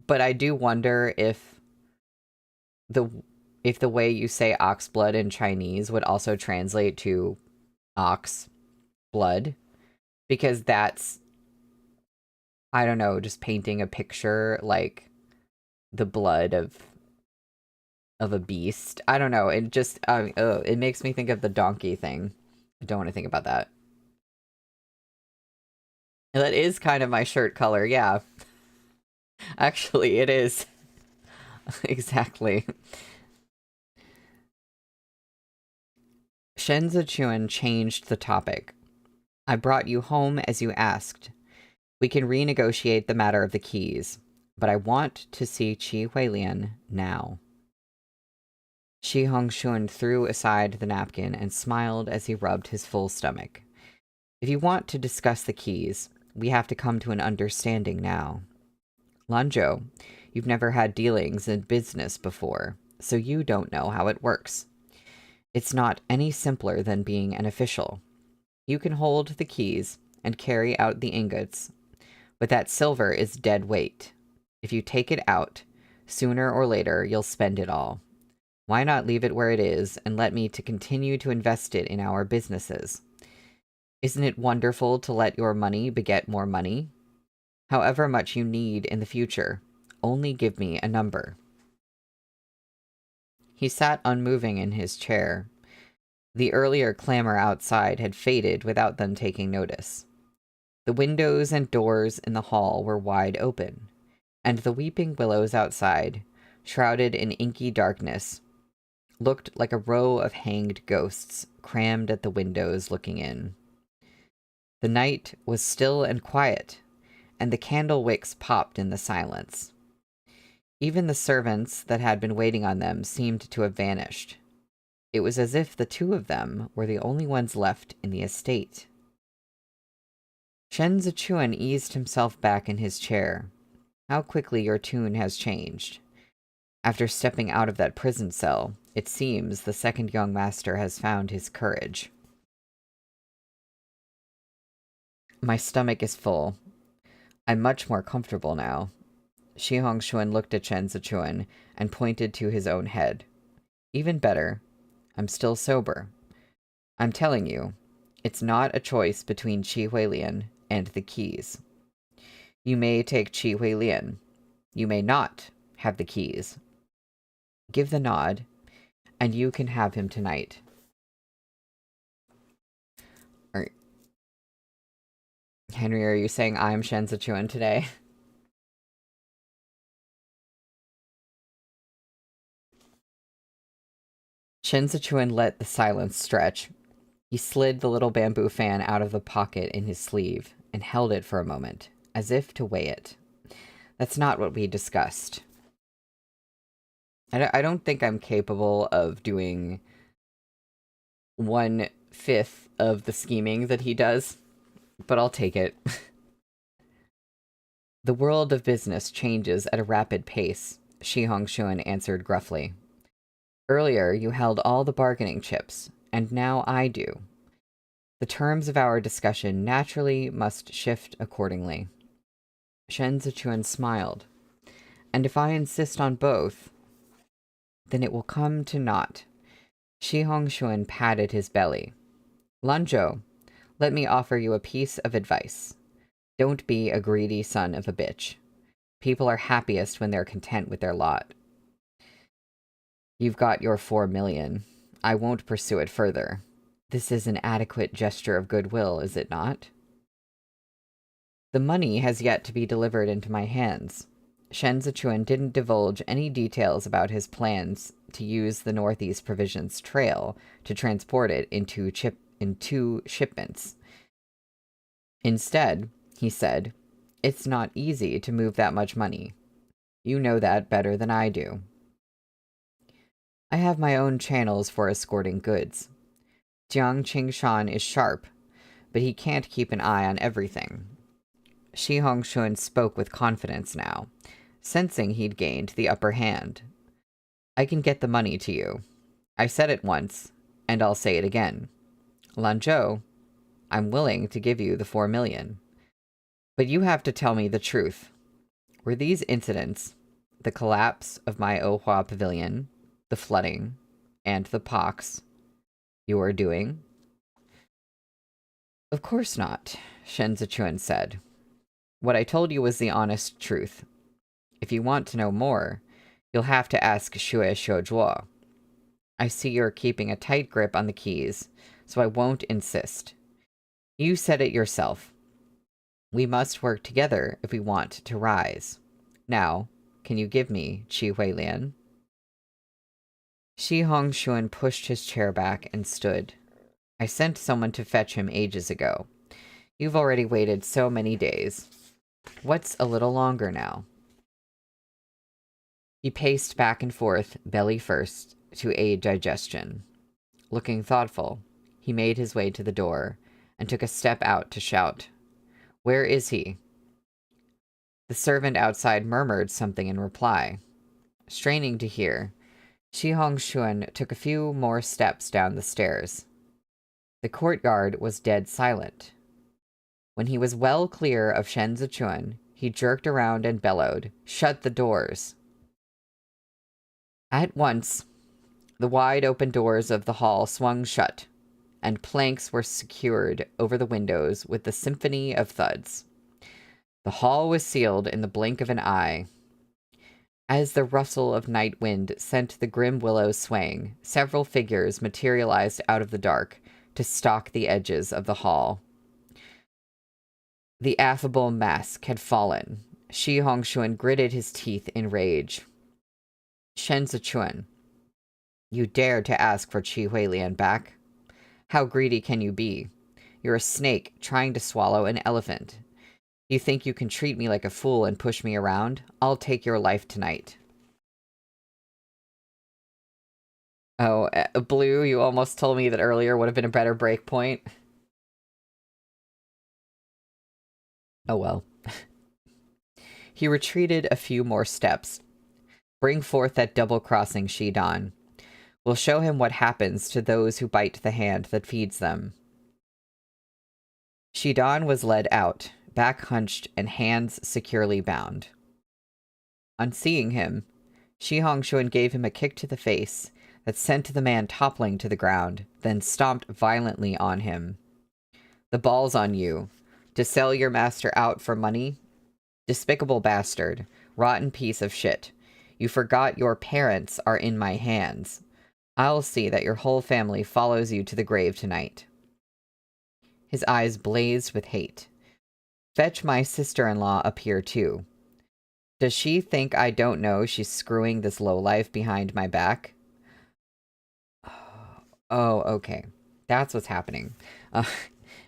But I do wonder if the way you say oxblood in Chinese would also translate to ox blood. Because that's, I don't know, just painting a picture like the blood of a beast. I don't know. It just, it makes me think of the donkey thing. I don't want to think about that. That is kind of my shirt color, yeah. Actually, it is. Exactly. Shen Zichuan changed the topic. I brought you home as you asked. We can renegotiate the matter of the keys, but I want to see Qi Huilian now. Shi Hongshuan threw aside the napkin and smiled as he rubbed his full stomach. If you want to discuss the keys, we have to come to an understanding now. Lanzhou, you've never had dealings in business before, so you don't know how it works. It's not any simpler than being an official. You can hold the keys and carry out the ingots, but that silver is dead weight. If you take it out, sooner or later you'll spend it all. Why not leave it where it is and let me to continue to invest it in our businesses? Isn't it wonderful to let your money beget more money? However much you need in the future, only give me a number. He sat unmoving in his chair. The earlier clamor outside had faded without them taking notice. The windows and doors in the hall were wide open, and the weeping willows outside, shrouded in inky darkness, looked like a row of hanged ghosts crammed at the windows looking in. The night was still and quiet, and the candle wicks popped in the silence. Even the servants that had been waiting on them seemed to have vanished. It was as if the two of them were the only ones left in the estate. Shen Zichuan eased himself back in his chair. How quickly your tune has changed. After stepping out of that prison cell, it seems the second young master has found his courage. My stomach is full. I'm much more comfortable now. Shi Hongxuan looked at Chen Zichuan and pointed to his own head. Even better, I'm still sober. I'm telling you, it's not a choice between Qi Huilian and the keys. You may take Qi Huilian. You may not have the keys. Give the nod, and you can have him tonight. Henry, are you saying I'm Shen Zichuan today? Shen Zichuan let the silence stretch. He slid the little bamboo fan out of the pocket in his sleeve and held it for a moment, as if to weigh it. That's not what we discussed. I don't think I'm capable of doing 1/5 of the scheming that he does, but I'll take it. The world of business changes at a rapid pace, Shi Hongxuan answered gruffly. Earlier, you held all the bargaining chips, and now I do. The terms of our discussion naturally must shift accordingly. Shen Zichuan smiled. And if I insist on both, then it will come to naught. Shi Hongxuan patted his belly. Lanzhou, let me offer you a piece of advice. Don't be a greedy son of a bitch. People are happiest when they're content with their lot. You've got your 4 million. I won't pursue it further. This is an adequate gesture of goodwill, is it not? The money has yet to be delivered into my hands. Shen Zichuan didn't divulge any details about his plans to use the Northeast Provisions Trail to transport it in two shipments. Instead, he said, it's not easy to move that much money. You know that better than I do. I have my own channels for escorting goods. Jiang Qingshan is sharp, but he can't keep an eye on everything. Shi Hongxuan spoke with confidence now, sensing he'd gained the upper hand. I can get the money to you. I said it once, and I'll say it again. Lanzhou, I'm willing to give you the 4 million. But you have to tell me the truth. Were these incidents, the collapse of my Ohua pavilion, the flooding, and the pox, your doing? Of course not, Shen Zichuan said. What I told you was the honest truth. If you want to know more, you'll have to ask Xue Xiuzhuo. I see you're keeping a tight grip on the keys, so I won't insist. You said it yourself. We must work together if we want to rise. Now, can you give me Qi Huilian? Shi Hongxuan pushed his chair back and stood. I sent someone to fetch him ages ago. You've already waited so many days. What's a little longer now? He paced back and forth, belly first, to aid digestion. Looking thoughtful, he made his way to the door and took a step out to shout, Where is he? The servant outside murmured something in reply. Straining to hear, Shi Hongxuan took a few more steps down the stairs. The courtyard was dead silent. When he was well clear of Shen Zichuan, he jerked around and bellowed, Shut the doors! At once, the wide-open doors of the hall swung shut, and planks were secured over the windows with the symphony of thuds. The hall was sealed in the blink of an eye. As the rustle of night wind sent the grim willows swaying, several figures materialized out of the dark to stalk the edges of the hall. The affable mask had fallen. Shi Hongxuan gritted his teeth in rage. Shen Zichuan, you dare to ask for Qi Huilian back? How greedy can you be? You're a snake trying to swallow an elephant. You think you can treat me like a fool and push me around? I'll take your life tonight. Oh, Blue, you almost told me that earlier would have been a better break point. Oh well. He retreated a few more steps. Bring forth that double-crossing Shidan. We'll show him what happens to those who bite the hand that feeds them. Shidan was led out, back hunched and hands securely bound. On seeing him, Shi Hongshuan gave him a kick to the face that sent the man toppling to the ground, then stomped violently on him. The ball's on you. To sell your master out for money? Despicable bastard. Rotten piece of shit. You forgot your parents are in my hands. I'll see that your whole family follows you to the grave tonight. His eyes blazed with hate. Fetch my sister-in-law up here, too. Does she think I don't know she's screwing this lowlife behind my back? Oh, okay. That's what's happening.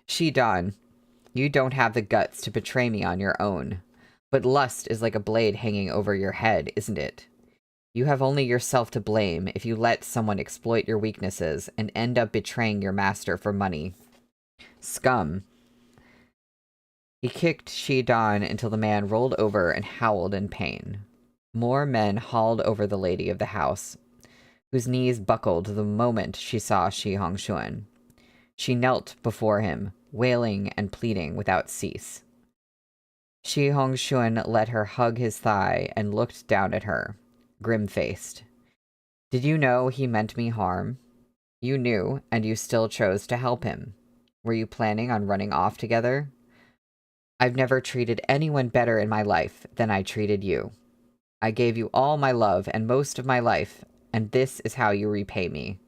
Shidan, you don't have the guts to betray me on your own. But lust is like a blade hanging over your head, isn't it? You have only yourself to blame if you let someone exploit your weaknesses and end up betraying your master for money. Scum. He kicked Shidan until the man rolled over and howled in pain. More men hauled over the lady of the house, whose knees buckled the moment she saw Shi Hongshuan. She knelt before him, wailing and pleading without cease. Shi Hongshuan let her hug his thigh and looked down at her, grim-faced. Did you know he meant me harm? You knew, and you still chose to help him. Were you planning on running off together? I've never treated anyone better in my life than I treated you. I gave you all my love and most of my life, and this is how you repay me.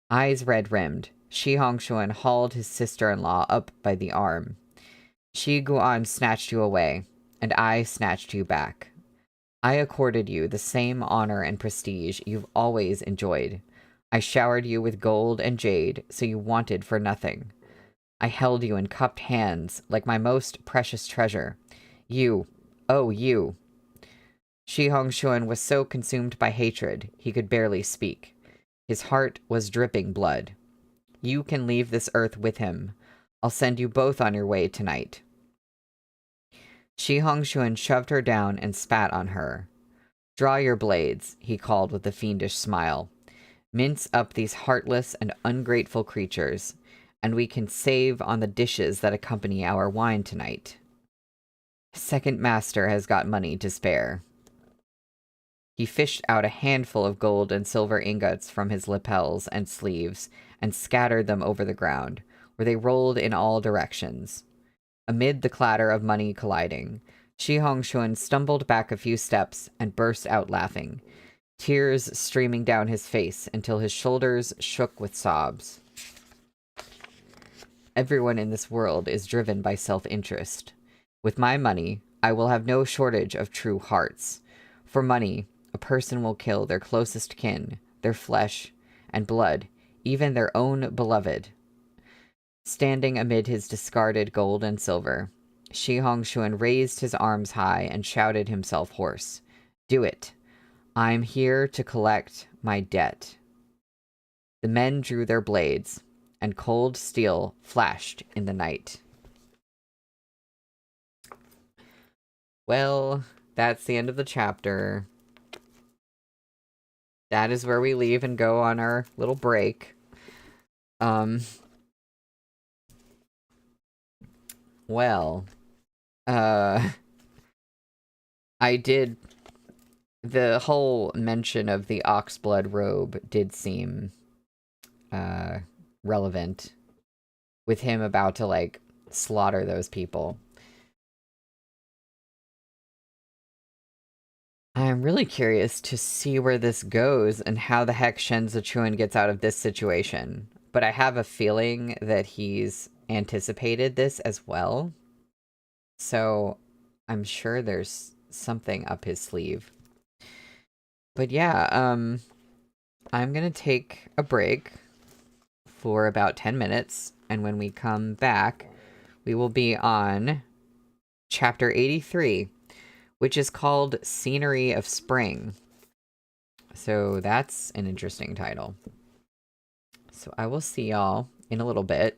Eyes red-rimmed, Shi Hongshuan hauled his sister-in-law up by the arm. Shi Guan snatched you away, and I snatched you back. I accorded you the same honor and prestige you've always enjoyed. I showered you with gold and jade, so you wanted for nothing. I held you in cupped hands like my most precious treasure. You, oh you. Shi Hongshuan was so consumed by hatred, he could barely speak. His heart was dripping blood. You can leave this earth with him. I'll send you both on your way tonight. Shi Hongshuan shoved her down and spat on her. Draw your blades, he called with a fiendish smile. Mince up these heartless and ungrateful creatures, and we can save on the dishes that accompany our wine tonight. Second master has got money to spare. He fished out a handful of gold and silver ingots from his lapels and sleeves and scattered them over the ground, where they rolled in all directions. Amid the clatter of money colliding, Shi Hongshuan stumbled back a few steps and burst out laughing, tears streaming down his face until his shoulders shook with sobs. Everyone in this world is driven by self-interest. With my money, I will have no shortage of true hearts. For money, a person will kill their closest kin, their flesh and blood, even their own beloved. Standing amid his discarded gold and silver, Shi Hongshuan raised his arms high and shouted himself hoarse. Do it. I'm here to collect my debt. The men drew their blades, and cold steel flashed in the night. Well, that's the end of the chapter. That is where we leave and go on our little break. Well, I did... The whole mention of the oxblood robe did seem, relevant. With him about to, like, slaughter those people. I'm really curious to see where this goes and how the heck Shen Zichuan gets out of this situation. But I have a feeling that he's anticipated this as well. So I'm sure there's something up his sleeve. But yeah, I'm gonna take a break for about 10 minutes. And when we come back, we will be on Chapter 83. Which is called Scenery of Spring. So that's an interesting title. So I will see y'all in a little bit.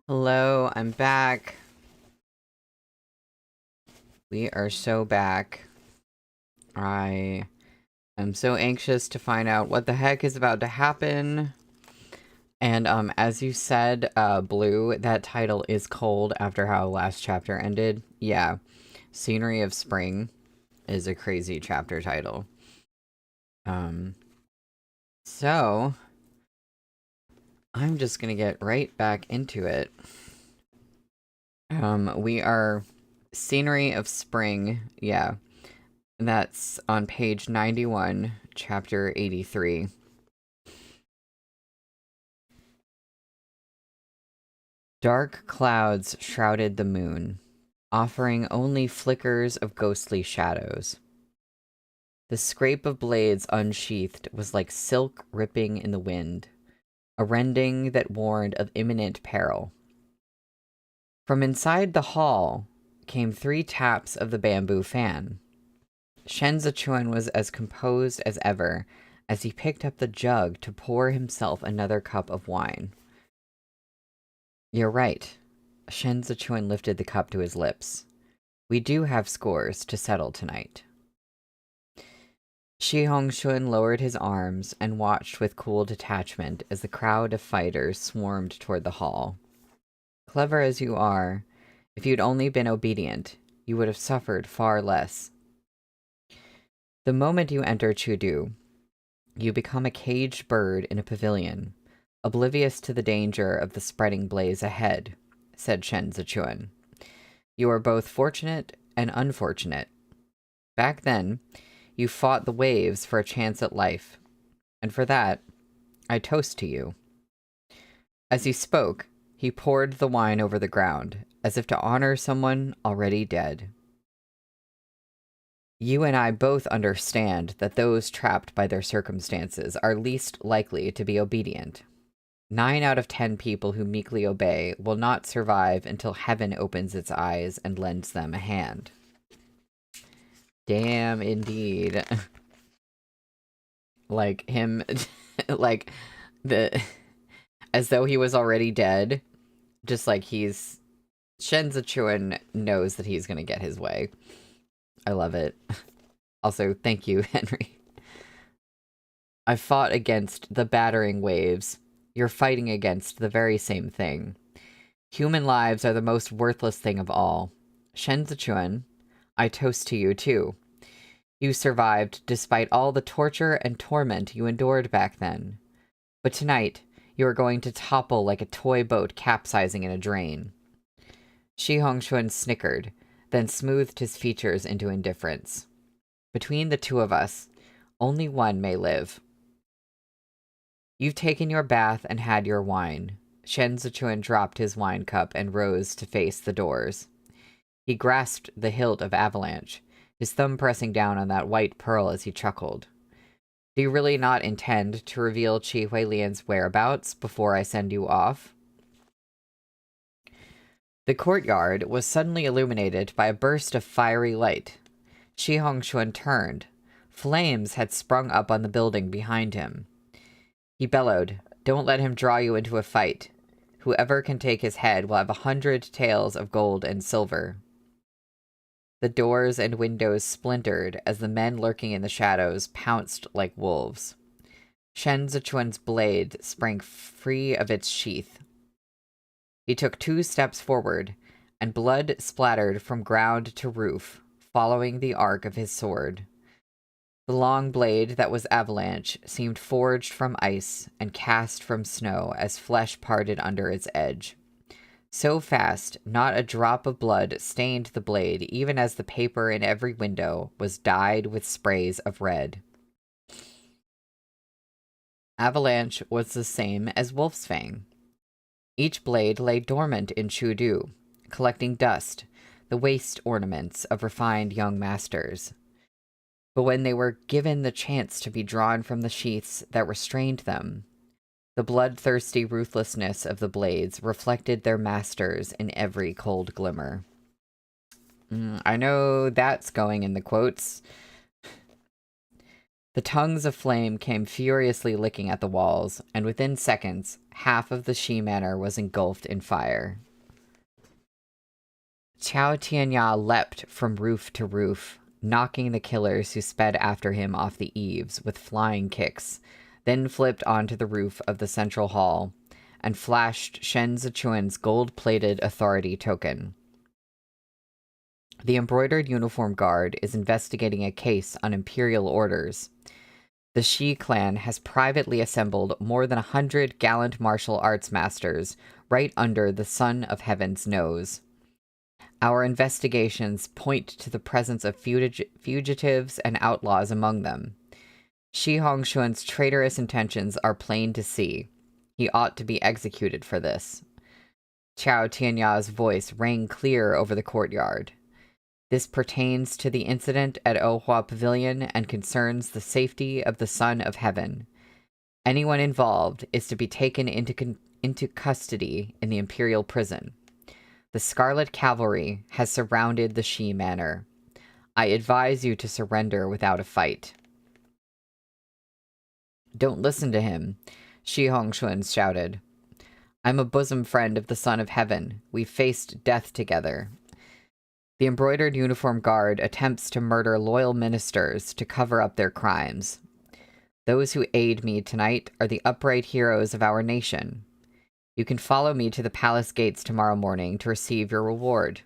Hello, I'm back. We are so back. I am so anxious to find out what the heck is about to happen. And as you said, Blue, that title is cold after how last chapter ended. Yeah, Scenery of Spring is a crazy chapter title. So I'm just gonna get right back into it. We are Scenery of Spring, yeah. That's on page 91, chapter 83. Dark clouds shrouded the moon, offering only flickers of ghostly shadows. The scrape of blades unsheathed was like silk ripping in the wind, a rending that warned of imminent peril. From inside the hall came 3 taps of the bamboo fan. Shen Zichuan was as composed as ever as he picked up the jug to pour himself another cup of wine. You're right. Shen Zichuan lifted the cup to his lips. We do have scores to settle tonight. Shi Hongxun lowered his arms and watched with cool detachment as the crowd of fighters swarmed toward the hall. Clever as you are, if you'd only been obedient, you would have suffered far less. The moment you enter Chudu, you become a caged bird in a pavilion, oblivious to the danger of the spreading blaze ahead, said Shen Zichuan. You are both fortunate and unfortunate. Back then, you fought the waves for a chance at life, and for that, I toast to you. As he spoke, he poured the wine over the ground, as if to honor someone already dead. You and I both understand that those trapped by their circumstances are least likely to be obedient. 9 out of 10 people who meekly obey will not survive until heaven opens its eyes and lends them a hand. Damn, indeed. Like, him, like, as though he was already dead. Just like he's... Shen Zichuan knows that he's gonna get his way. I love it. Also, thank you, Henry. I fought against the battering waves. You're fighting against the very same thing. Human lives are the most worthless thing of all. Shen Zichuan, I toast to you, too. You survived despite all the torture and torment you endured back then. But tonight, you are going to topple like a toy boat capsizing in a drain. Shi Hongxuan snickered, then smoothed his features into indifference. Between the two of us, only one may live. You've taken your bath and had your wine. Shen Zichuan dropped his wine cup and rose to face the doors. He grasped the hilt of Avalanche, his thumb pressing down on that white pearl as he chuckled. Do you really not intend to reveal Chi Huilian's whereabouts before I send you off? The courtyard was suddenly illuminated by a burst of fiery light. Shi Hongxuan turned. Flames had sprung up on the building behind him. He bellowed, "Don't let him draw you into a fight. Whoever can take his head will have 100 taels of gold and silver." The doors and windows splintered as the men lurking in the shadows pounced like wolves. Shen Zichuan's blade sprang free of its sheath. He took 2 steps forward, and blood splattered from ground to roof, following the arc of his sword. The long blade that was Avalanche seemed forged from ice and cast from snow as flesh parted under its edge. So fast, not a drop of blood stained the blade, even as the paper in every window was dyed with sprays of red. Avalanche was the same as Wolf's Fang. Each blade lay dormant in Chudu, collecting dust, the waist ornaments of refined young masters. But when they were given the chance to be drawn from the sheaths that restrained them, the bloodthirsty ruthlessness of the blades reflected their masters in every cold glimmer. I know that's going in the quotes. The tongues of flame came furiously licking at the walls, and within seconds, half of the Shi Manor was engulfed in fire. Qiao Tianya leapt from roof to roof, knocking the killers who sped after him off the eaves with flying kicks, then flipped onto the roof of the central hall, and flashed Shen Zichuan's gold-plated authority token. The embroidered uniform guard is investigating a case on imperial orders. The Shi clan has privately assembled more than 100 gallant martial arts masters right under the Son of Heaven's nose. Our investigations point to the presence of fugitives and outlaws among them. Shi Hongxuan's traitorous intentions are plain to see. He ought to be executed for this. Qiao Tianya's voice rang clear over the courtyard. This pertains to the incident at Ohua Pavilion and concerns the safety of the Son of Heaven. Anyone involved is to be taken into custody in the Imperial prison. The Scarlet Cavalry has surrounded the Shi Manor. I advise you to surrender without a fight. Don't listen to him, Shi Hongxuan shouted. I'm a bosom friend of the Son of Heaven. We faced death together. The embroidered uniform guard attempts to murder loyal ministers to cover up their crimes. Those who aid me tonight are the upright heroes of our nation. You can follow me to the palace gates tomorrow morning to receive your reward.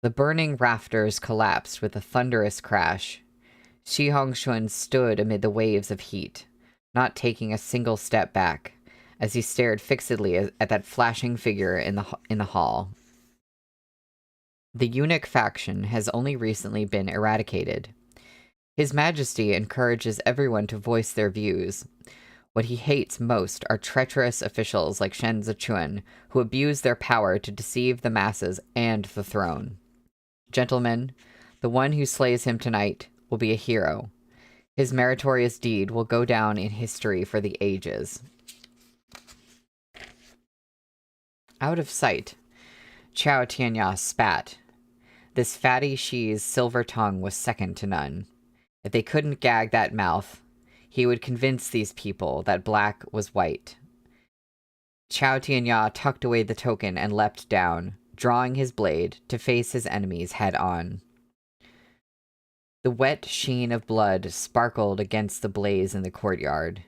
The burning rafters collapsed with a thunderous crash. Shi Hongxuan stood amid the waves of heat, not taking a single step back, as he stared fixedly at that flashing figure in the hall. The eunuch faction has only recently been eradicated. His Majesty encourages everyone to voice their views. What he hates most are treacherous officials like Shen Zichuan, who abuse their power to deceive the masses and the throne. Gentlemen, the one who slays him tonight will be a hero. His meritorious deed will go down in history for the ages. Out of sight, Qiao Tianya spat. This fatty Shi's silver tongue was second to none. If they couldn't gag that mouth, he would convince these people that black was white. Qiao Tianya tucked away the token and leapt down, drawing his blade to face his enemies head-on. The wet sheen of blood sparkled against the blaze in the courtyard.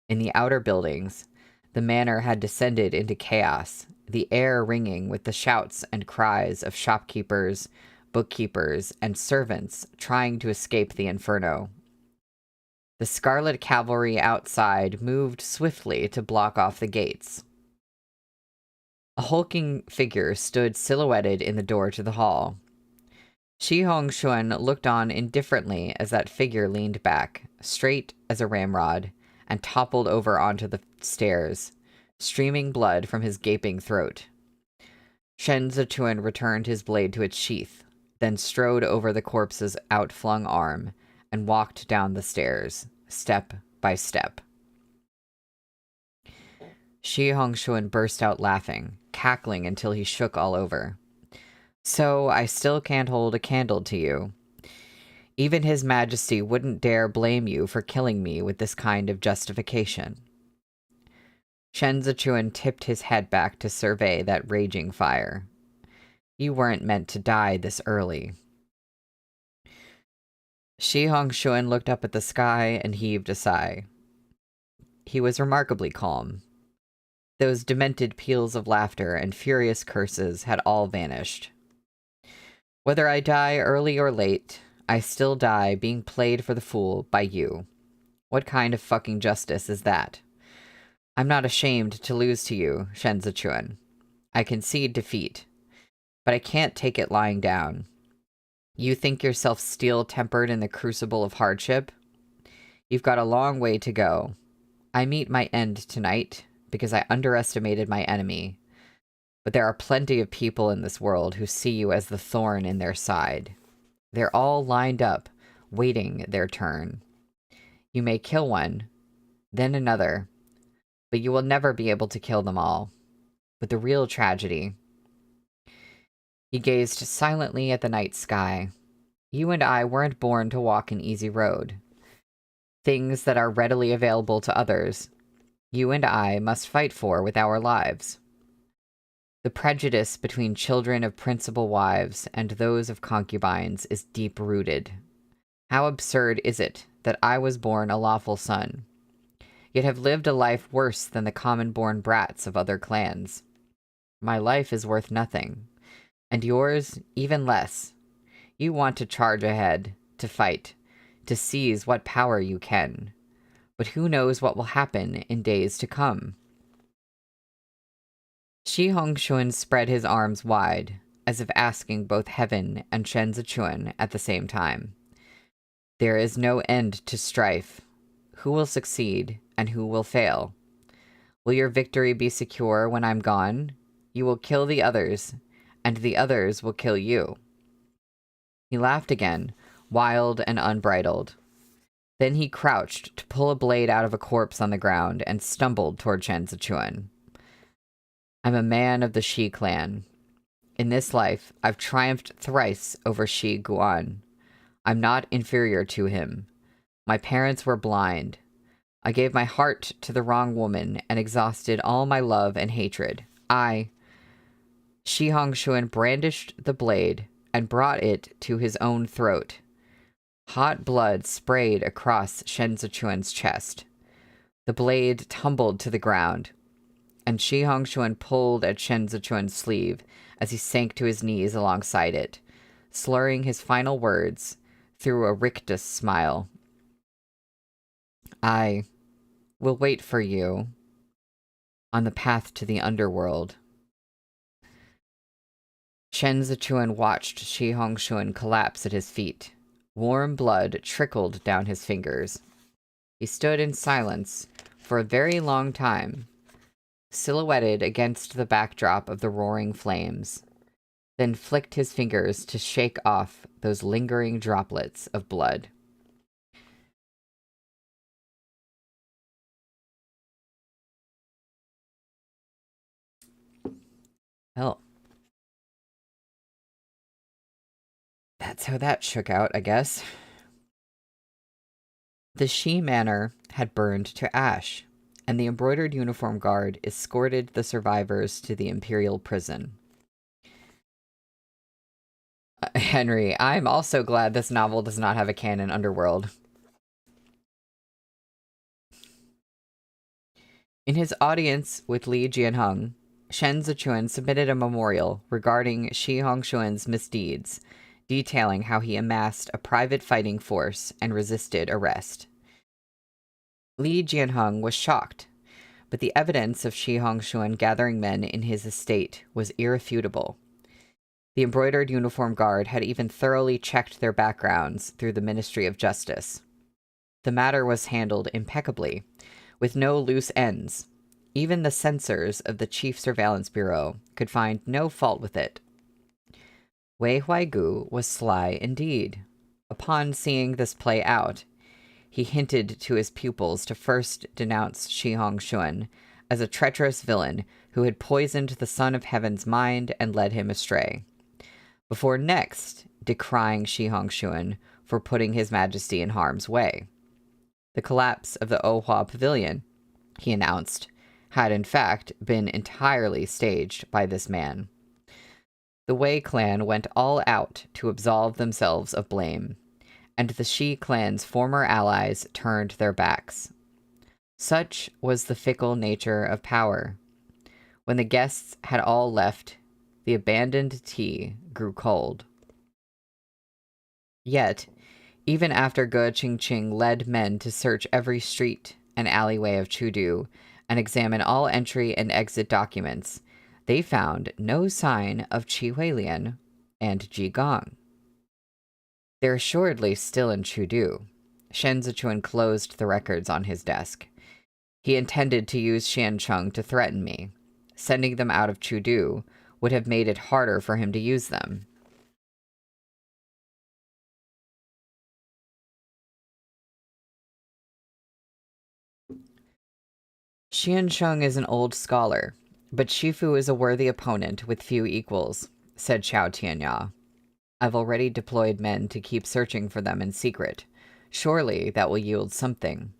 In the outer buildings, the manor had descended into chaos, the air ringing with the shouts and cries of shopkeepers, bookkeepers, and servants trying to escape the inferno. The Scarlet Cavalry outside moved swiftly to block off the gates. A hulking figure stood silhouetted in the door to the hall. Shi Hongxuan looked on indifferently as that figure leaned back, straight as a ramrod, and toppled over onto the stairs, streaming blood from his gaping throat. Shen Zichuan returned his blade to its sheath, then strode over the corpse's outflung arm and walked down the stairs, step by step. Shi Hongshuan burst out laughing, cackling until he shook all over. So I still can't hold a candle to you. Even His Majesty wouldn't dare blame you for killing me with this kind of justification. Shen Zichuan tipped his head back to survey that raging fire. You weren't meant to die this early. Shi Hongshuan looked up at the sky and heaved a sigh. He was remarkably calm. Those demented peals of laughter and furious curses had all vanished. Whether I die early or late, I still die being played for the fool by you. What kind of fucking justice is that? I'm not ashamed to lose to you, Shen Zichuan. I concede defeat, but I can't take it lying down. You think yourself steel-tempered in the crucible of hardship? You've got a long way to go. I meet my end tonight because I underestimated my enemy, but there are plenty of people in this world who see you as the thorn in their side. They're all lined up, waiting their turn. You may kill one, then another, but you will never be able to kill them all. But the real tragedy... He gazed silently at the night sky. You and I weren't born to walk an easy road. Things that are readily available to others, you and I must fight for with our lives. The prejudice between children of principal wives and those of concubines is deep-rooted. How absurd is it that I was born a lawful son, yet have lived a life worse than the common-born brats of other clans. My life is worth nothing, and yours even less. You want to charge ahead, to fight, to seize what power you can. But who knows what will happen in days to come? Shi Hongshuan spread his arms wide, as if asking both heaven and Shen Zichuan at the same time. There is no end to strife. Who will succeed, and who will fail? Will your victory be secure when I'm gone? You will kill the others, and the others will kill you. He laughed again, wild and unbridled. Then he crouched to pull a blade out of a corpse on the ground and stumbled toward Shen Zichuan. I'm a man of the Shi clan. In this life, I've triumphed thrice over Shi Guan. I'm not inferior to him. My parents were blind. I gave my heart to the wrong woman and exhausted all my love and hatred. Shi Hongshuan brandished the blade and brought it to his own throat. Hot blood sprayed across Shen Zichuan's chest. The blade tumbled to the ground, and Shi Hongshuan pulled at Shen Zichuan's sleeve as he sank to his knees alongside it, slurring his final words through a rictus smile. I will wait for you on the path to the underworld. Shen Zichuan watched Shi Hongshuan collapse at his feet. Warm blood trickled down his fingers. He stood in silence for a very long time, silhouetted against the backdrop of the roaring flames, then flicked his fingers to shake off those lingering droplets of blood. Well, that's how that shook out, I guess. The Shi Manor had burned to ash, and the embroidered uniform guard escorted the survivors to the Imperial prison. Henry, I'm also glad this novel does not have a canon underworld. In his audience with Li Jianheng, Shen Zichuan submitted a memorial regarding Shi Hongshuan's misdeeds, detailing how he amassed a private fighting force and resisted arrest. Li Jianheng was shocked, but the evidence of Shi Hongshuan gathering men in his estate was irrefutable. The embroidered uniform guard had even thoroughly checked their backgrounds through the Ministry of Justice. The matter was handled impeccably, with no loose ends. Even the censors of the Chief Surveillance Bureau could find no fault with it. Wei Huaigu was sly indeed. Upon seeing this play out, he hinted to his pupils to first denounce Shi Hongxuan as a treacherous villain who had poisoned the Son of Heaven's mind and led him astray, before next decrying Shi Hongxuan for putting His Majesty in harm's way. The collapse of the Ohua Pavilion, he announced, had in fact been entirely staged by this man. The Wei clan went all out to absolve themselves of blame, and the Shi clan's former allies turned their backs. Such was the fickle nature of power. When the guests had all left, the abandoned tea grew cold. Yet, even after Ge Qingqing led men to search every street and alleyway of Chudu and examine all entry and exit documents, they found no sign of Qi Huilian and Ji Gong. They're assuredly still in Chudu. Shen Zichuan closed the records on his desk. He intended to use Xiancheng to threaten me. Sending them out of Chudu would have made it harder for him to use them. Xiancheng is an old scholar, but Shifu is a worthy opponent with few equals, said Xiao Tianya. I've already deployed men to keep searching for them in secret. Surely that will yield something.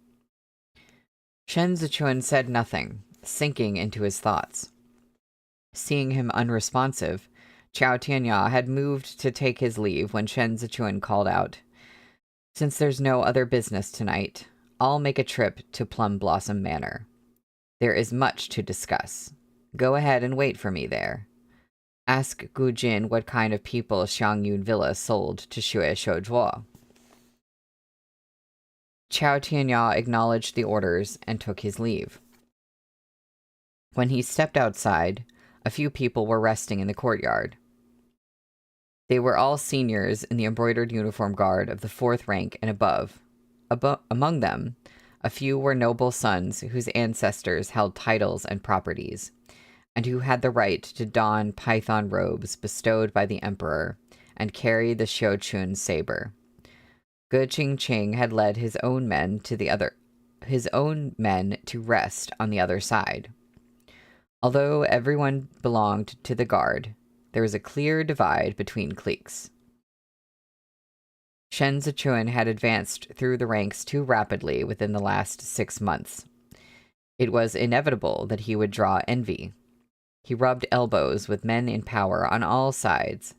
Shen Zichuan said nothing, sinking into his thoughts. Seeing him unresponsive, Xiao Tianya had moved to take his leave when Shen Zichuan called out, "Since there's no other business tonight, I'll make a trip to Plum Blossom Manor. There is much to discuss. Go ahead and wait for me there. Ask Gu Jin what kind of people Xiangyun Villa sold to Xue Shoujuo." Qiao Tianya acknowledged the orders and took his leave. When he stepped outside, a few people were resting in the courtyard. They were all seniors in the embroidered uniform guard of the 4th rank and above. Among them, a few were noble sons whose ancestors held titles and properties, and who had the right to don python robes bestowed by the emperor and carry the Xiuchun saber. Ge Qingqing had led his own men to rest on the other side. Although everyone belonged to the guard, there was a clear divide between cliques. Shen Zichuan had advanced through the ranks too rapidly within the last 6 months. It was inevitable that he would draw envy. He rubbed elbows with men in power on all sides,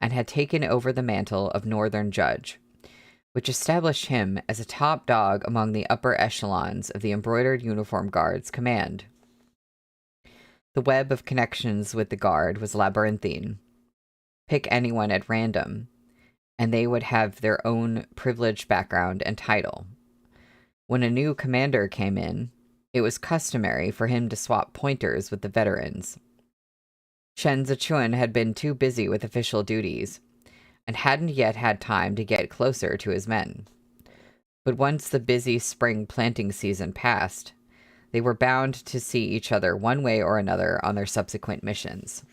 and had taken over the mantle of Northern Judge, which established him as a top dog among the upper echelons of the embroidered uniform guard's command. The web of connections with the guard was labyrinthine. Pick anyone at random, and they would have their own privileged background and title. When a new commander came in, it was customary for him to swap pointers with the veterans. Shen Zichuan had been too busy with official duties, and hadn't yet had time to get closer to his men. But once the busy spring planting season passed, they were bound to see each other one way or another on their subsequent missions.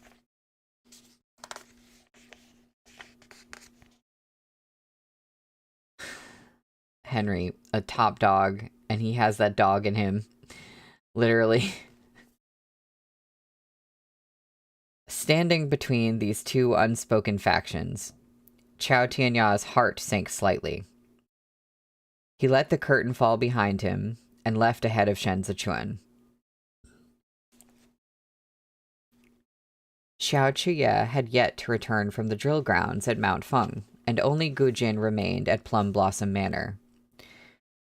Henry, a top dog, and he has that dog in him. Literally. Standing between these two unspoken factions, Qiao Tianya's heart sank slightly. He let the curtain fall behind him and left ahead of Shen Zichuan. Xiao Chuye had yet to return from the drill grounds at Mount Feng, and only Gu Jin remained at Plum Blossom Manor.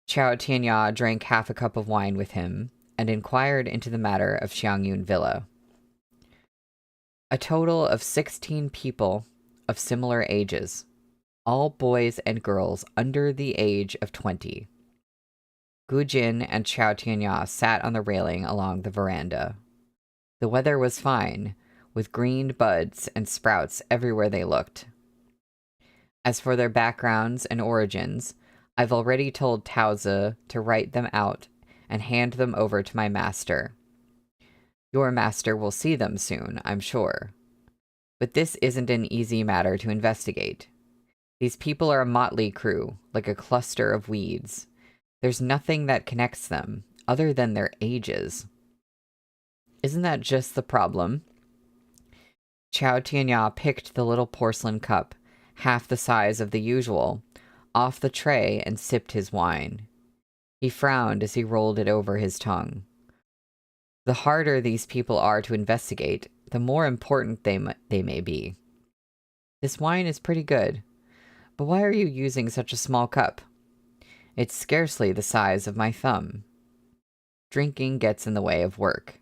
Qiao Tianya drank half a cup of wine with him and inquired into the matter of Xiangyun Villa. A total of 16 people of similar ages, all boys and girls under the age of 20. Gu Jin and Qiao Tianya sat on the railing along the veranda. The weather was fine, with green buds and sprouts everywhere they looked. As for their backgrounds and origins, I've already told Taozi to write them out and hand them over to my master. Your master will see them soon, I'm sure. But this isn't an easy matter to investigate. These people are a motley crew, like a cluster of weeds. There's nothing that connects them, other than their ages. Isn't that just the problem? Chao Tianya picked the little porcelain cup, half the size of the usual, off the tray and sipped his wine. He frowned as he rolled it over his tongue. The harder these people are to investigate, the more important they may be. This wine is pretty good, but why are you using such a small cup? It's scarcely the size of my thumb. Drinking gets in the way of work.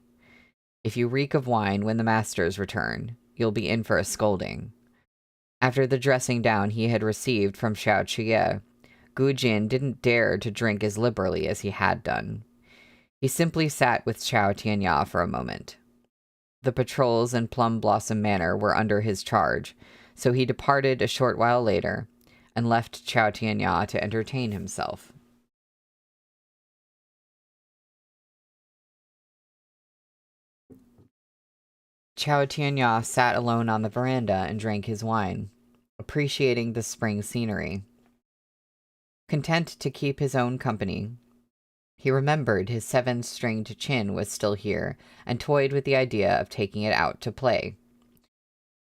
If you reek of wine when the masters return, you'll be in for a scolding. After the dressing down he had received from Xiao Chie, Gu Jin didn't dare to drink as liberally as he had done. He simply sat with Xiao Tianya for a moment. The patrols in Plum Blossom Manor were under his charge, so he departed a short while later and left Xiao Tianya to entertain himself. Xiao Tianya sat alone on the veranda and drank his wine, appreciating the spring scenery. Content to keep his own company, he remembered his 7-stringed chin was still here and toyed with the idea of taking it out to play.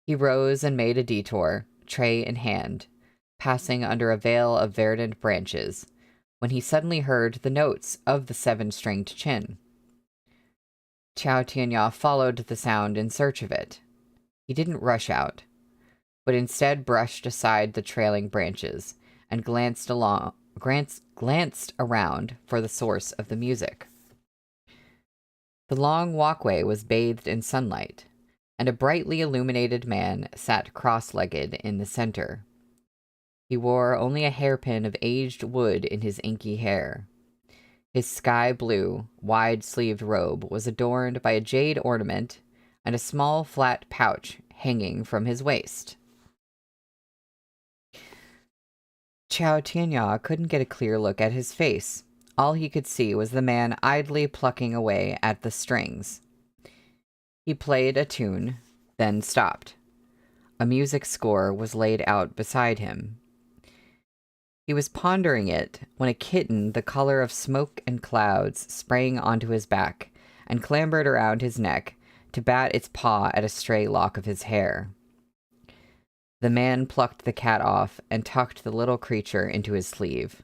He rose and made a detour, tray in hand, passing under a veil of verdant branches, when he suddenly heard the notes of the 7-stringed chin. Xiao Tianya followed the sound in search of it. He didn't rush out, but instead brushed aside the trailing branches and glanced around for the source of the music. The long walkway was bathed in sunlight, and a brightly illuminated man sat cross-legged in the center. He wore only a hairpin of aged wood in his inky hair. His sky-blue, wide-sleeved robe was adorned by a jade ornament and a small flat pouch hanging from his waist. Xiao Tianya couldn't get a clear look at his face. All he could see was the man idly plucking away at the strings. He played a tune, then stopped. A music score was laid out beside him. He was pondering it when a kitten the color of smoke and clouds sprang onto his back and clambered around his neck to bat its paw at a stray lock of his hair. The man plucked the cat off and tucked the little creature into his sleeve,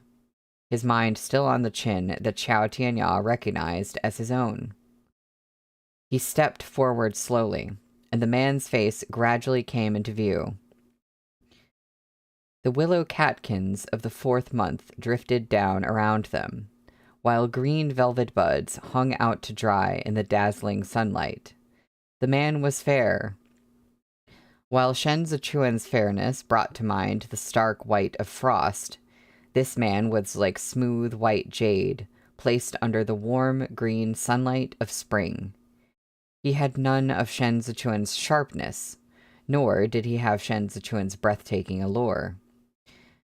his mind still on the chin that Xiao Tianya recognized as his own. He stepped forward slowly, and the man's face gradually came into view. The willow catkins of the 4th month drifted down around them, while green velvet buds hung out to dry in the dazzling sunlight. The man was fair. While Shen Zichuan's fairness brought to mind the stark white of frost, this man was like smooth white jade, placed under the warm green sunlight of spring. He had none of Shen Zichuan's sharpness, nor did he have Shen Zichuan's breathtaking allure.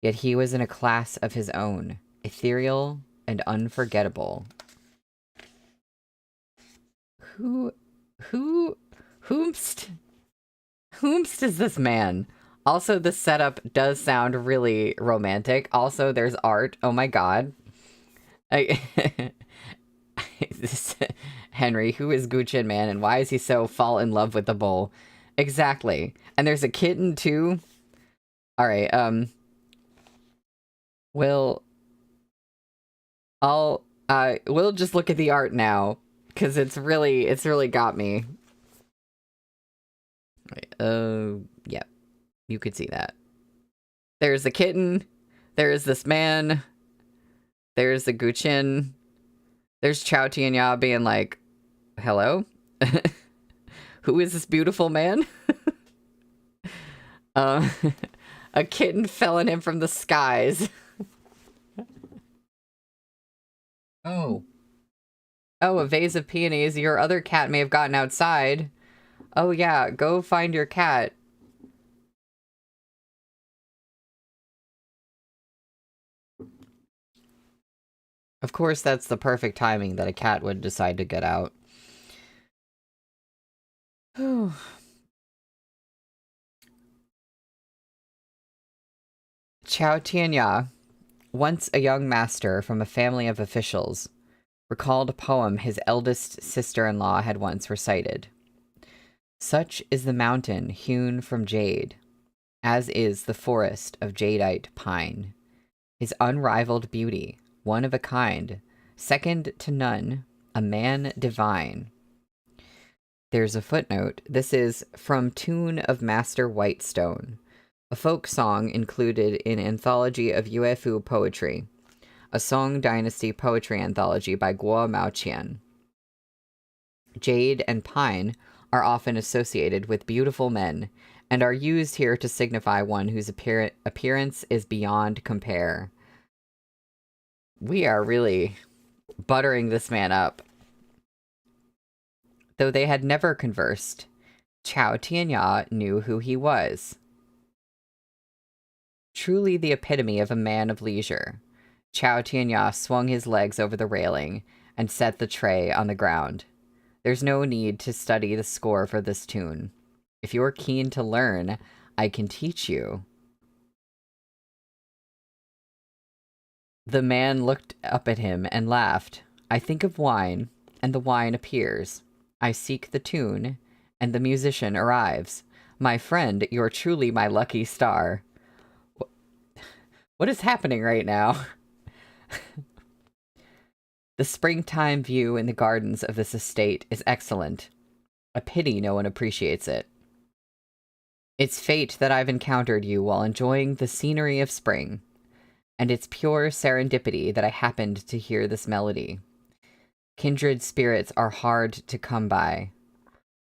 Yet he was in a class of his own, ethereal and unforgettable. Whomst is this man? Also, the setup does sound really romantic. Also, there's art. Oh my god. This Henry, who is Guchin Man, and why is he so fall in love with the bowl? Exactly. And there's a kitten, too. Alright, we'll just look at the art now, because it's really got me. Yeah, you could see that. There's the kitten, there's this man, there's the Guchin, there's Chao Tianya being like, hello? Who is this beautiful man? A kitten fell on him from the skies. Oh, a vase of peonies. Your other cat may have gotten outside. Oh yeah, go find your cat. Of course, that's the perfect timing that a cat would decide to get out. Chao Tianya, once a young master from a family of officials, recalled a poem his eldest sister-in-law had once recited. Such is the mountain hewn from jade, as is the forest of jadeite pine. His unrivaled beauty, one of a kind, second to none, a man divine. There's a footnote. This is from Tune of Master Whitestone, a folk song included in Anthology of UFU Poetry, a Song Dynasty poetry anthology by Guo Maoqian. Jade and pine are often associated with beautiful men, and are used here to signify one whose appearance is beyond compare. We are really buttering this man up. Though they had never conversed, Chao Tianya knew who he was. Truly the epitome of a man of leisure, Chao Tianya swung his legs over the railing and set the tray on the ground. There's no need to study the score for this tune. If you're keen to learn, I can teach you. The man looked up at him and laughed. I think of wine, and the wine appears. I seek the tune, and the musician arrives. My friend, you're truly my lucky star. What is happening right now? The springtime view in the gardens of this estate is excellent. A pity no one appreciates it. It's fate that I've encountered you while enjoying the scenery of spring, and it's pure serendipity that I happened to hear this melody. Kindred spirits are hard to come by.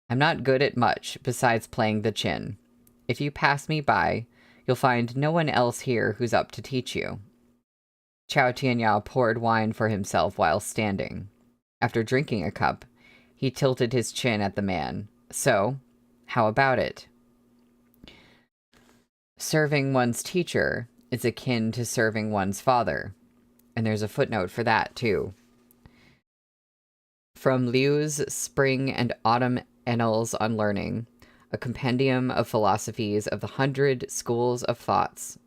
I'm not good at much besides playing the chin. If you pass me by, you'll find no one else here who's up to teach you. Chao Tianya poured wine for himself while standing. After drinking a cup, he tilted his chin at the man. So, how about it? Serving one's teacher is akin to serving one's father. And there's a footnote for that, too. From Liu's Spring and Autumn Annals on Learning, a compendium of philosophies of the 100 schools of thoughts,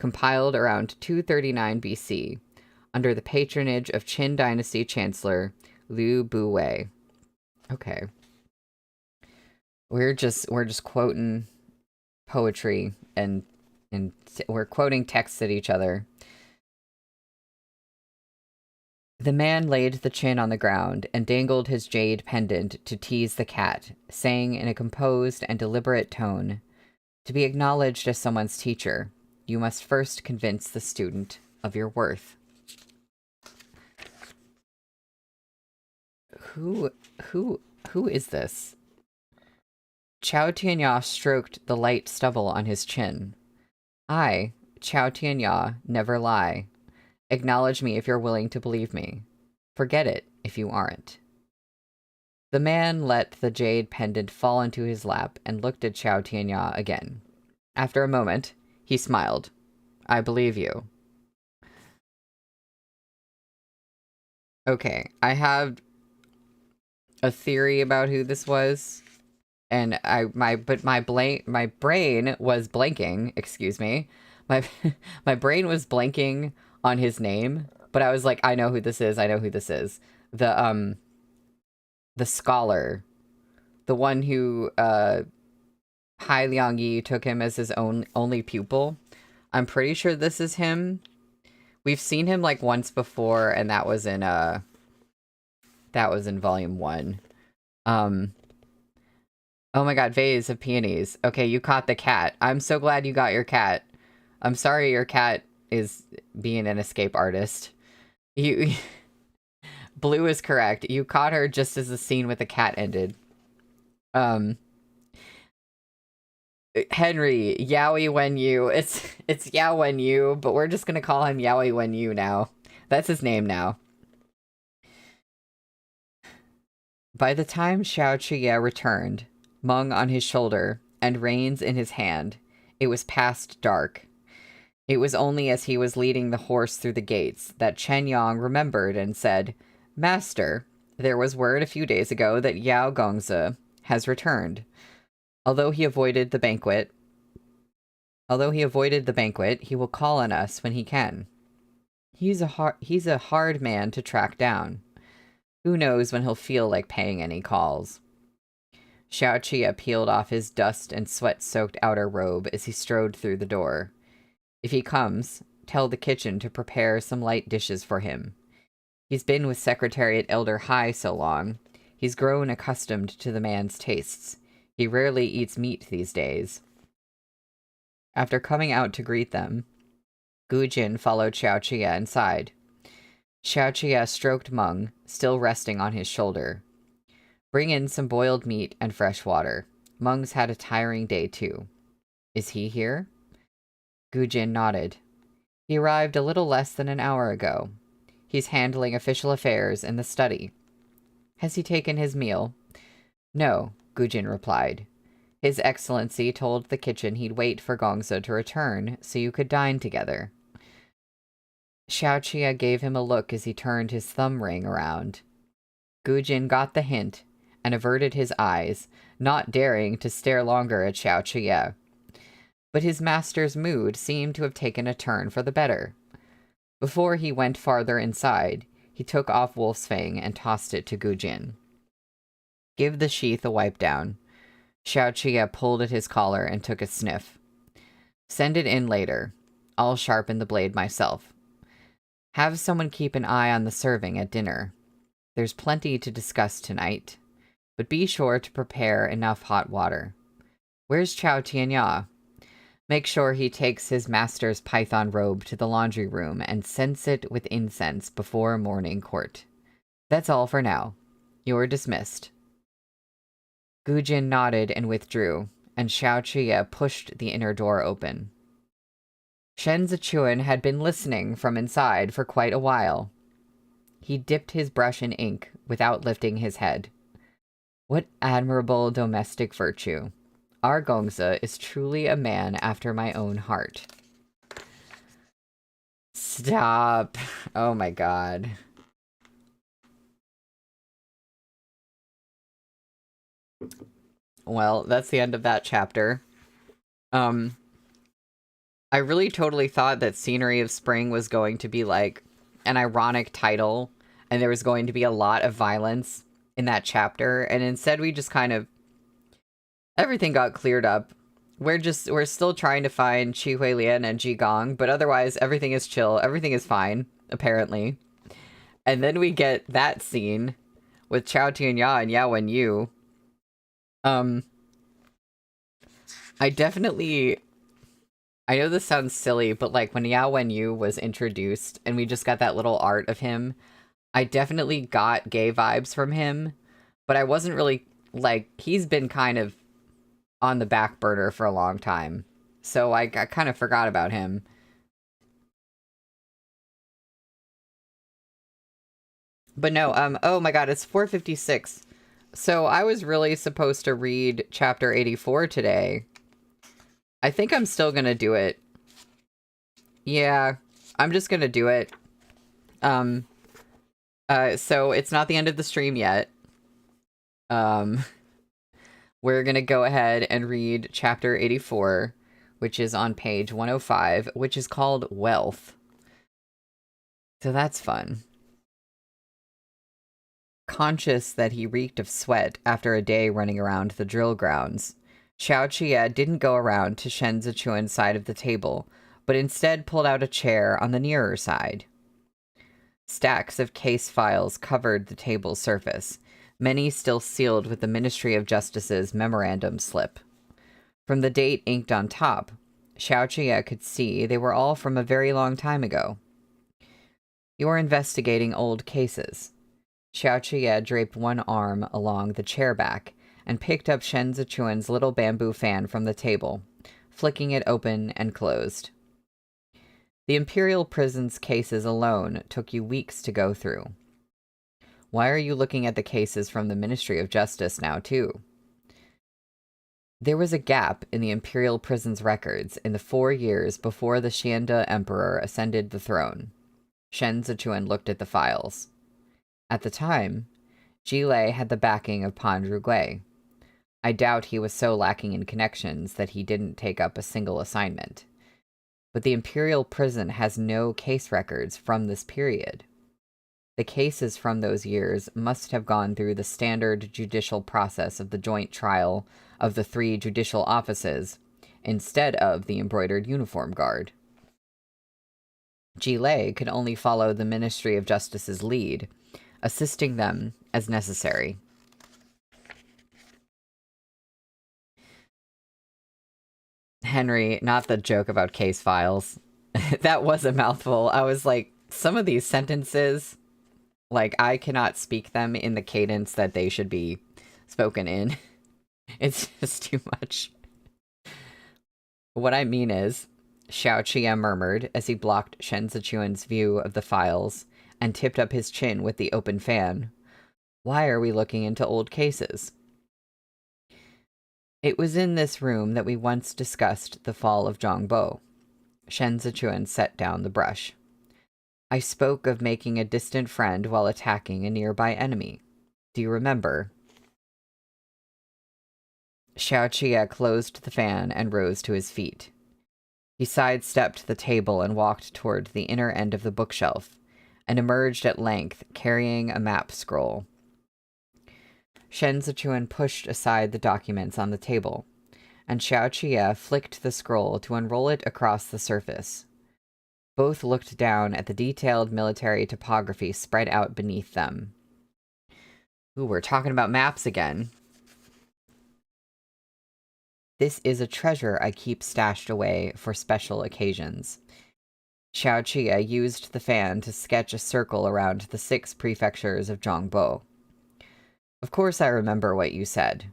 compiled around 239 BC, under the patronage of Qin Dynasty Chancellor Liu Buwei. Okay. We're just quoting poetry and we're quoting texts at each other. The man laid the chin on the ground and dangled his jade pendant to tease the cat, saying in a composed and deliberate tone, "To be acknowledged as someone's teacher, you must first convince the student of your worth." Who is this? Chao Tianya stroked the light stubble on his chin. I, Chao Tianya, never lie. Acknowledge me if you're willing to believe me. Forget it if you aren't. The man let the jade pendant fall into his lap and looked at Chao Tianya again. After a moment, he smiled. I believe you. Okay, I have a theory about who this was, and my brain was blanking. Excuse me, my brain was blanking on his name, but I was like, I know who this is. I know who this is. The scholar, the one who Hai Liang Yi took him as his only pupil. I'm pretty sure this is him. We've seen him like once before, and that was in volume 1. Oh my god, vase of peonies. Okay, you caught the cat. I'm so glad you got your cat. I'm sorry your cat is being an escape artist. Blue is correct. You caught her just as the scene with the cat ended. Henry, Yaoi Wen Yu. It's Yao Wen Yu, but we're just gonna call him Yaoi Wen Yu now. That's his name now. By the time Xiao Chiye returned, Meng on his shoulder and reins in his hand, it was past dark. It was only as he was leading the horse through the gates that Chen Yang remembered and said, "Master, there was word a few days ago that Yao Gongzi has returned. Although he avoided the banquet, he will call on us when he can. He's a hard man to track down. Who knows when he'll feel like paying any calls. Xiaoqia peeled off his dust and sweat-soaked outer robe as he strode through the door. If he comes, tell the kitchen to prepare some light dishes for him. He's been with Secretariat Elder Hai so long, he's grown accustomed to the man's tastes. He rarely eats meat these days. After coming out to greet them, Gu Jin followed Xiaoqia inside. Xiaoqia stroked Meng, still resting on his shoulder. Bring in some boiled meat and fresh water. Meng's had a tiring day too. Is he here? Gu Jin nodded. He arrived a little less than an hour ago. He's handling official affairs in the study. Has he taken his meal? No, Gu Jin replied. His Excellency told the kitchen he'd wait for Gongza to return so you could dine together. Xiaoqia gave him a look as he turned his thumb ring around. Gu Jin got the hint and averted his eyes, not daring to stare longer at Xiaoqia. But his master's mood seemed to have taken a turn for the better. Before he went farther inside, he took off Wolf's Fang and tossed it to Gu Jin. Give the sheath a wipe down. Xiaoqia pulled at his collar and took a sniff. Send it in later. I'll sharpen the blade myself. Have someone keep an eye on the serving at dinner. There's plenty to discuss tonight, but be sure to prepare enough hot water. Where's Chao Tianya? Make sure he takes his master's python robe to the laundry room and scents it with incense before morning court. That's all for now. You're dismissed. Gu Jin nodded and withdrew, and Xiaoqia pushed the inner door open. Shen Zichuan had been listening from inside for quite a while. He dipped his brush in ink without lifting his head. What admirable domestic virtue. Our Gongza is truly a man after my own heart. Stop. Oh my god. Well, that's the end of that chapter. I really totally thought that Scenery of Spring was going to be like an ironic title and there was going to be a lot of violence in that chapter, and instead we just kind of everything got cleared up. We're still trying to find Qi Huilian and Ji Gong, but otherwise everything is chill. Everything is fine, apparently. And then we get that scene with Chao Tianya and Yao Wenyu. I know this sounds silly, but like when Yao Wenyu was introduced and we just got that little art of him, I definitely got gay vibes from him, but I wasn't really, like, he's been kind of on the back burner for a long time, so I kind of forgot about him. But no, oh my god, it's 4:56. So I was really supposed to read chapter 84 today. I think I'm still gonna do it. Yeah, I'm just gonna do it. So it's not the end of the stream yet. We're gonna go ahead and read chapter 84, which is on page 105, which is called Wealth. So that's fun. Conscious that he reeked of sweat after a day running around the drill grounds, Xiaoqia didn't go around to Shen Zichuan's side of the table, but instead pulled out a chair on the nearer side. Stacks of case files covered the table's surface, many still sealed with the Ministry of Justice's memorandum slip. From the date inked on top, Xiaoqia could see they were all from a very long time ago. You're investigating old cases. Xiaoqia draped one arm along the chair back and picked up Shen Zichuan's little bamboo fan from the table, flicking it open and closed. The Imperial Prison's cases alone took you weeks to go through. Why are you looking at the cases from the Ministry of Justice now, too? There was a gap in the Imperial Prison's records in the 4 years before the Xianda Emperor ascended the throne. Shen Zichuan looked at the files. At the time, Jilei had the backing of Pan Zhugui. I doubt he was so lacking in connections that he didn't take up a single assignment. But the Imperial Prison has no case records from this period. The cases from those years must have gone through the standard judicial process of the joint trial of the 3 judicial offices instead of the embroidered uniform guard. Gillet could only follow the Ministry of Justice's lead, assisting them as necessary. Henry, not the joke about case files. That was a mouthful. I was like, some of these sentences, like, I cannot speak them in the cadence that they should be spoken in. It's just too much. What I mean is, Xiao Qia murmured as he blocked Shen Zichuan's view of the files and tipped up his chin with the open fan. Why are we looking into old cases? It was in this room that we once discussed the fall of Zhongbo. Shen Zichuan set down the brush. I spoke of making a distant friend while attacking a nearby enemy. Do you remember? Xiao Qia closed the fan and rose to his feet. He sidestepped the table and walked toward the inner end of the bookshelf, and emerged at length, carrying a map scroll. Shen Zichuan pushed aside the documents on the table, and Xiao Qia flicked the scroll to unroll it across the surface. Both looked down at the detailed military topography spread out beneath them. Ooh, we're talking about maps again. This is a treasure I keep stashed away for special occasions. Xiao Qia used the fan to sketch a circle around the 6 prefectures of Zhongbo. Of course I remember what you said.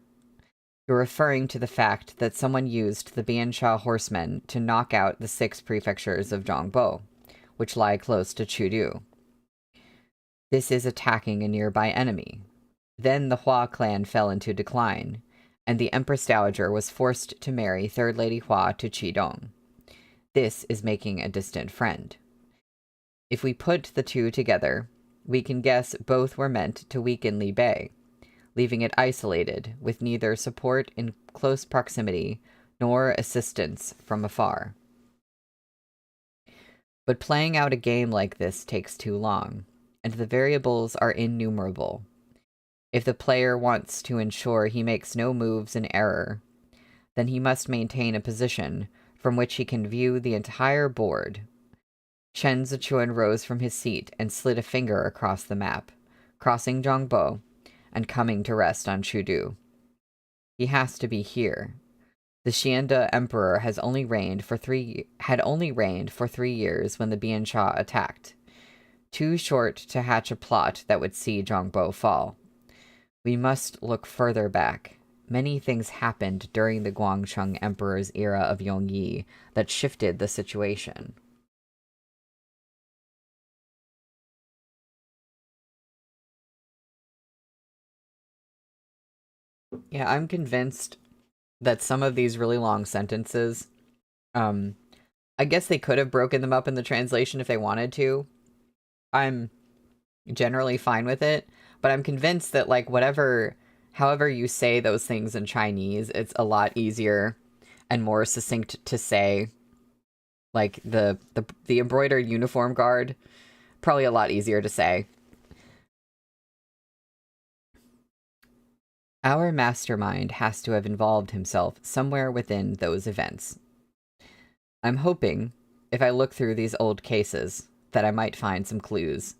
You're referring to the fact that someone used the Biansha horsemen to knock out the 6 prefectures of Zhongbo, which lie close to Chudu. This is attacking a nearby enemy. Then the Hua clan fell into decline, and the Empress Dowager was forced to marry Third Lady Hua to Qidong. This is making a distant friend. If we put the 2 together, we can guess both were meant to weaken Li Bei, leaving it isolated, with neither support in close proximity nor assistance from afar. But playing out a game like this takes too long, and the variables are innumerable. If the player wants to ensure he makes no moves in error, then he must maintain a position from which he can view the entire board. Shen Zichuan rose from his seat and slid a finger across the map, crossing Zhongbo and coming to rest on Chudu. He has to be here. The Xianda Emperor had only reigned for 3 years when the Biansha attacked. Too short to hatch a plot that would see Zhongbo fall. We must look further back. Many things happened during the Guangsheng Emperor's era of Yongyi that shifted the situation. Yeah, I'm convinced that some of these really long sentences, I guess they could have broken them up in the translation if they wanted to. I'm generally fine with it, but I'm convinced that, like, however you say those things in Chinese, it's a lot easier and more succinct to say. Like, the embroidered uniform guard, probably a lot easier to say. Our mastermind has to have involved himself somewhere within those events. I'm hoping, if I look through these old cases, that I might find some clues.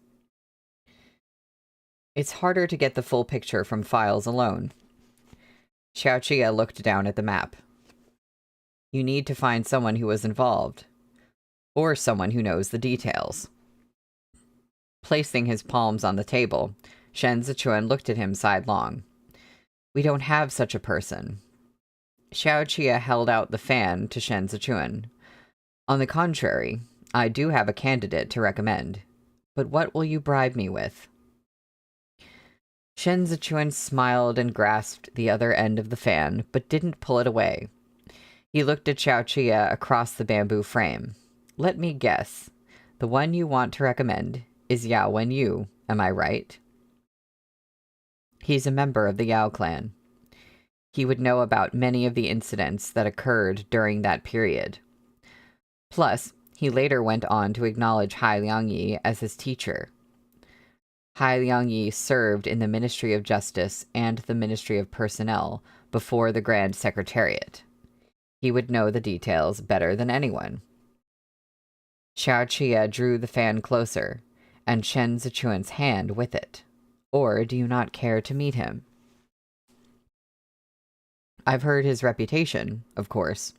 It's harder to get the full picture from files alone. Xiao Qia looked down at the map. You need to find someone who was involved, or someone who knows the details. Placing his palms on the table, Shen Zichuan looked at him sidelong. We don't have such a person. Xiao Qia held out the fan to Shen Zichuan. On the contrary, I do have a candidate to recommend. But what will you bribe me with? Shen Zichuan smiled and grasped the other end of the fan, but didn't pull it away. He looked at Xiao Qia across the bamboo frame. Let me guess. The one you want to recommend is Yao Wenyu, am I right? He's a member of the Yao clan. He would know about many of the incidents that occurred during that period. Plus, he later went on to acknowledge Hai Liangyi as his teacher. Hai Liangyi served in the Ministry of Justice and the Ministry of Personnel before the Grand Secretariat. He would know the details better than anyone. Xiao Qie drew the fan closer, and Shen Zichuan's hand with it. Or do you not care to meet him? I've heard his reputation, of course.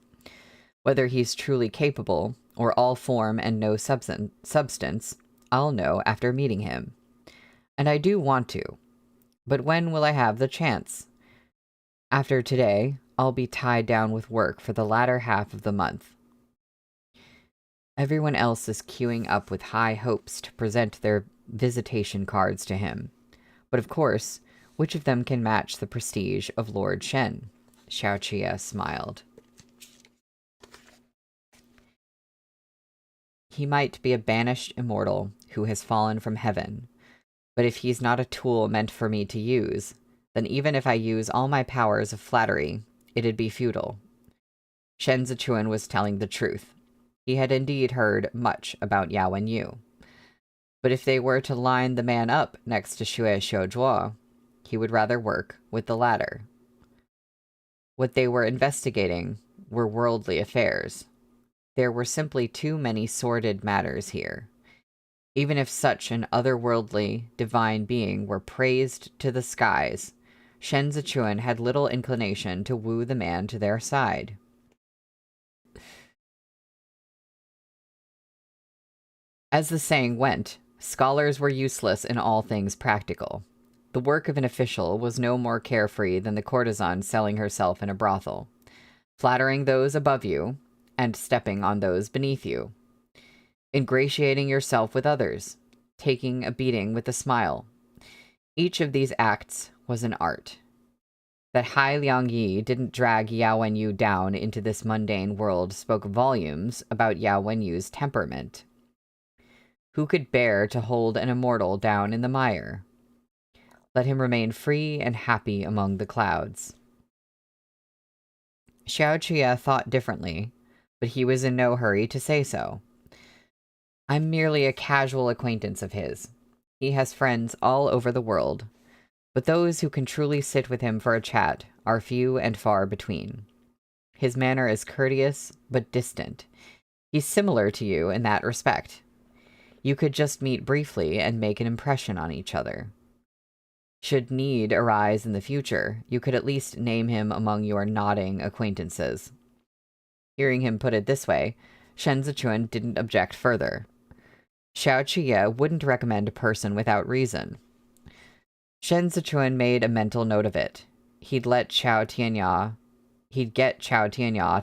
Whether he's truly capable, or all form and no substance, I'll know after meeting him. And I do want to. But when will I have the chance? After today, I'll be tied down with work for the latter half of the month. Everyone else is queuing up with high hopes to present their visitation cards to him. But of course, which of them can match the prestige of Lord Shen? Xiao Qie smiled. He might be a banished immortal who has fallen from heaven, but if he's not a tool meant for me to use, then even if I use all my powers of flattery, it'd be futile. Shen Zichuan was telling the truth. He had indeed heard much about Yao Wenyu. But if they were to line the man up next to Xue Xiuzhuo, he would rather work with the latter. What they were investigating were worldly affairs. There were simply too many sordid matters here. Even if such an otherworldly, divine being were praised to the skies, Shen Zichuan had little inclination to woo the man to their side. As the saying went, scholars were useless in all things practical. The work of an official was no more carefree than the courtesan selling herself in a brothel, flattering those above you and stepping on those beneath you, ingratiating yourself with others, taking a beating with a smile. Each of these acts was an art. That Hai Liangyi didn't drag Yao Wenyu down into this mundane world spoke volumes about Yao Wenyu's temperament. Who could bear to hold an immortal down in the mire? Let him remain free and happy among the clouds. Xiao Qie thought differently, but he was in no hurry to say so. I'm merely a casual acquaintance of his. He has friends all over the world, but those who can truly sit with him for a chat are few and far between. His manner is courteous, but distant. He's similar to you in that respect. You could just meet briefly and make an impression on each other. Should need arise in the future, you could at least name him among your nodding acquaintances. Hearing him put it this way, Shen Zichuan didn't object further. Xiao Qie wouldn't recommend a person without reason. Shen Zichuan made a mental note of it. He'd get Chao Tianya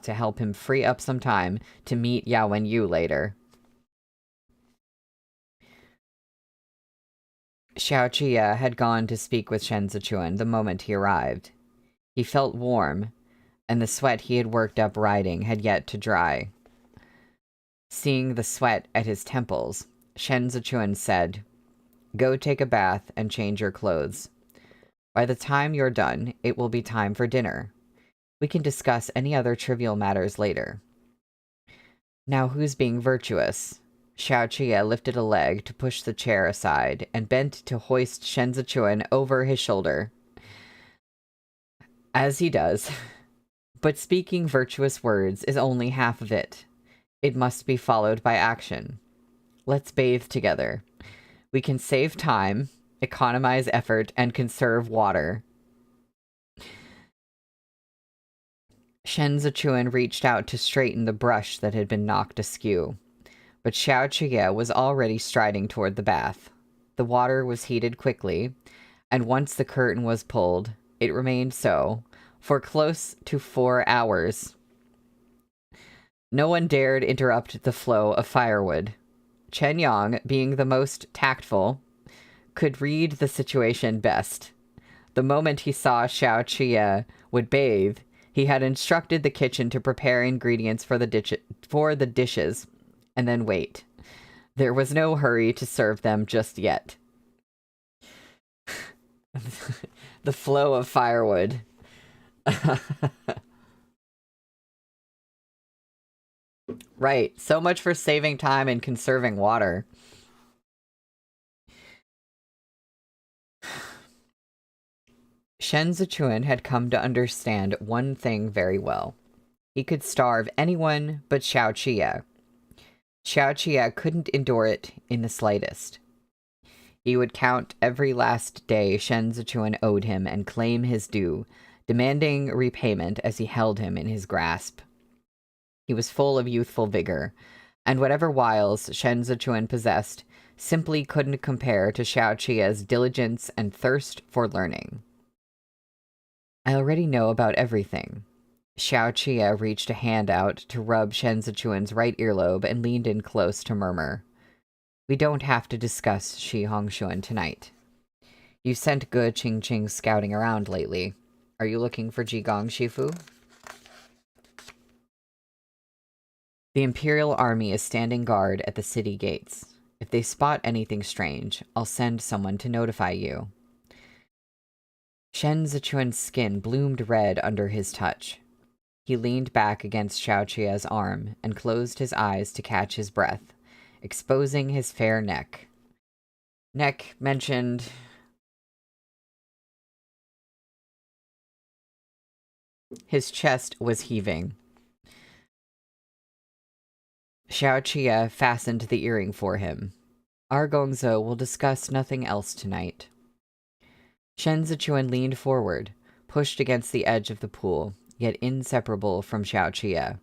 to help him free up some time to meet Yao Wenyu later. Xiao Qie had gone to speak with Shen Zichuan the moment he arrived. He felt warm, and the sweat he had worked up riding had yet to dry. Seeing the sweat at his temples, Shen Zichuan said, "Go take a bath and change your clothes. By the time you're done, it will be time for dinner. We can discuss any other trivial matters later." Now who's being virtuous? Xiao Qie lifted a leg to push the chair aside and bent to hoist Shen Zichuan over his shoulder. As he does. But speaking virtuous words is only half of it. It must be followed by action. Let's bathe together. We can save time, economize effort, and conserve water. Shen Zichuan reached out to straighten the brush that had been knocked askew. But Xiao Qie was already striding toward the bath. The water was heated quickly, and once the curtain was pulled, it remained so for close to 4 hours. No one dared interrupt the flow of firewood. Chen Yang, being the most tactful, could read the situation best. The moment he saw Xiao Qie would bathe, he had instructed the kitchen to prepare ingredients for the dishes, and then wait. There was no hurry to serve them just yet. The flow of firewood. Right. So much for saving time and conserving water. Shen Zichuan had come to understand one thing very well. He could starve anyone but Xiao Qie. Xiao Qie couldn't endure it in the slightest. He would count every last day Shen Zichuan owed him and claim his due, demanding repayment as he held him in his grasp. He was full of youthful vigor, and whatever wiles Shen Zichuan possessed simply couldn't compare to Xiao Qie's diligence and thirst for learning. I already know about everything. Xiao Qie reached a hand out to rub Shen Zichuan's right earlobe and leaned in close to murmur. We don't have to discuss Shi Hongxuan tonight. You sent Ge Qingqing scouting around lately. Are you looking for Jigong Shifu? The Imperial Army is standing guard at the city gates. If they spot anything strange, I'll send someone to notify you. Shen Zichuan's skin bloomed red under his touch. He leaned back against Xiao Qie's arm and closed his eyes to catch his breath, exposing his fair neck. Neck mentioned... His chest was heaving. Xiao Qie fastened the earring for him. Our Gongzo will discuss nothing else tonight. Shen Zichuan leaned forward, pushed against the edge of the pool, yet inseparable from Xiao Qie.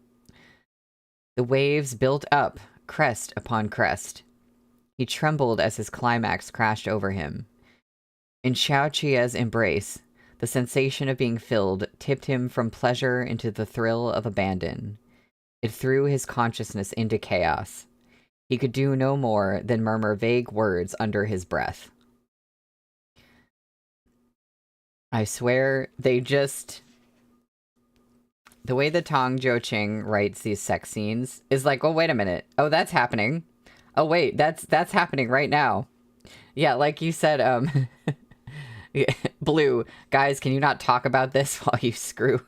The waves built up, crest upon crest. He trembled as his climax crashed over him. In Xiao Qie's embrace, the sensation of being filled tipped him from pleasure into the thrill of abandon. It threw his consciousness into chaos. He could do no more than murmur vague words under his breath. I swear, they just... The way that Tong Jiuqing writes these sex scenes is like, oh, wait a minute. Oh, that's happening. Oh, wait, that's happening right now. Yeah, like you said, Blue, guys, can you not talk about this while you screw?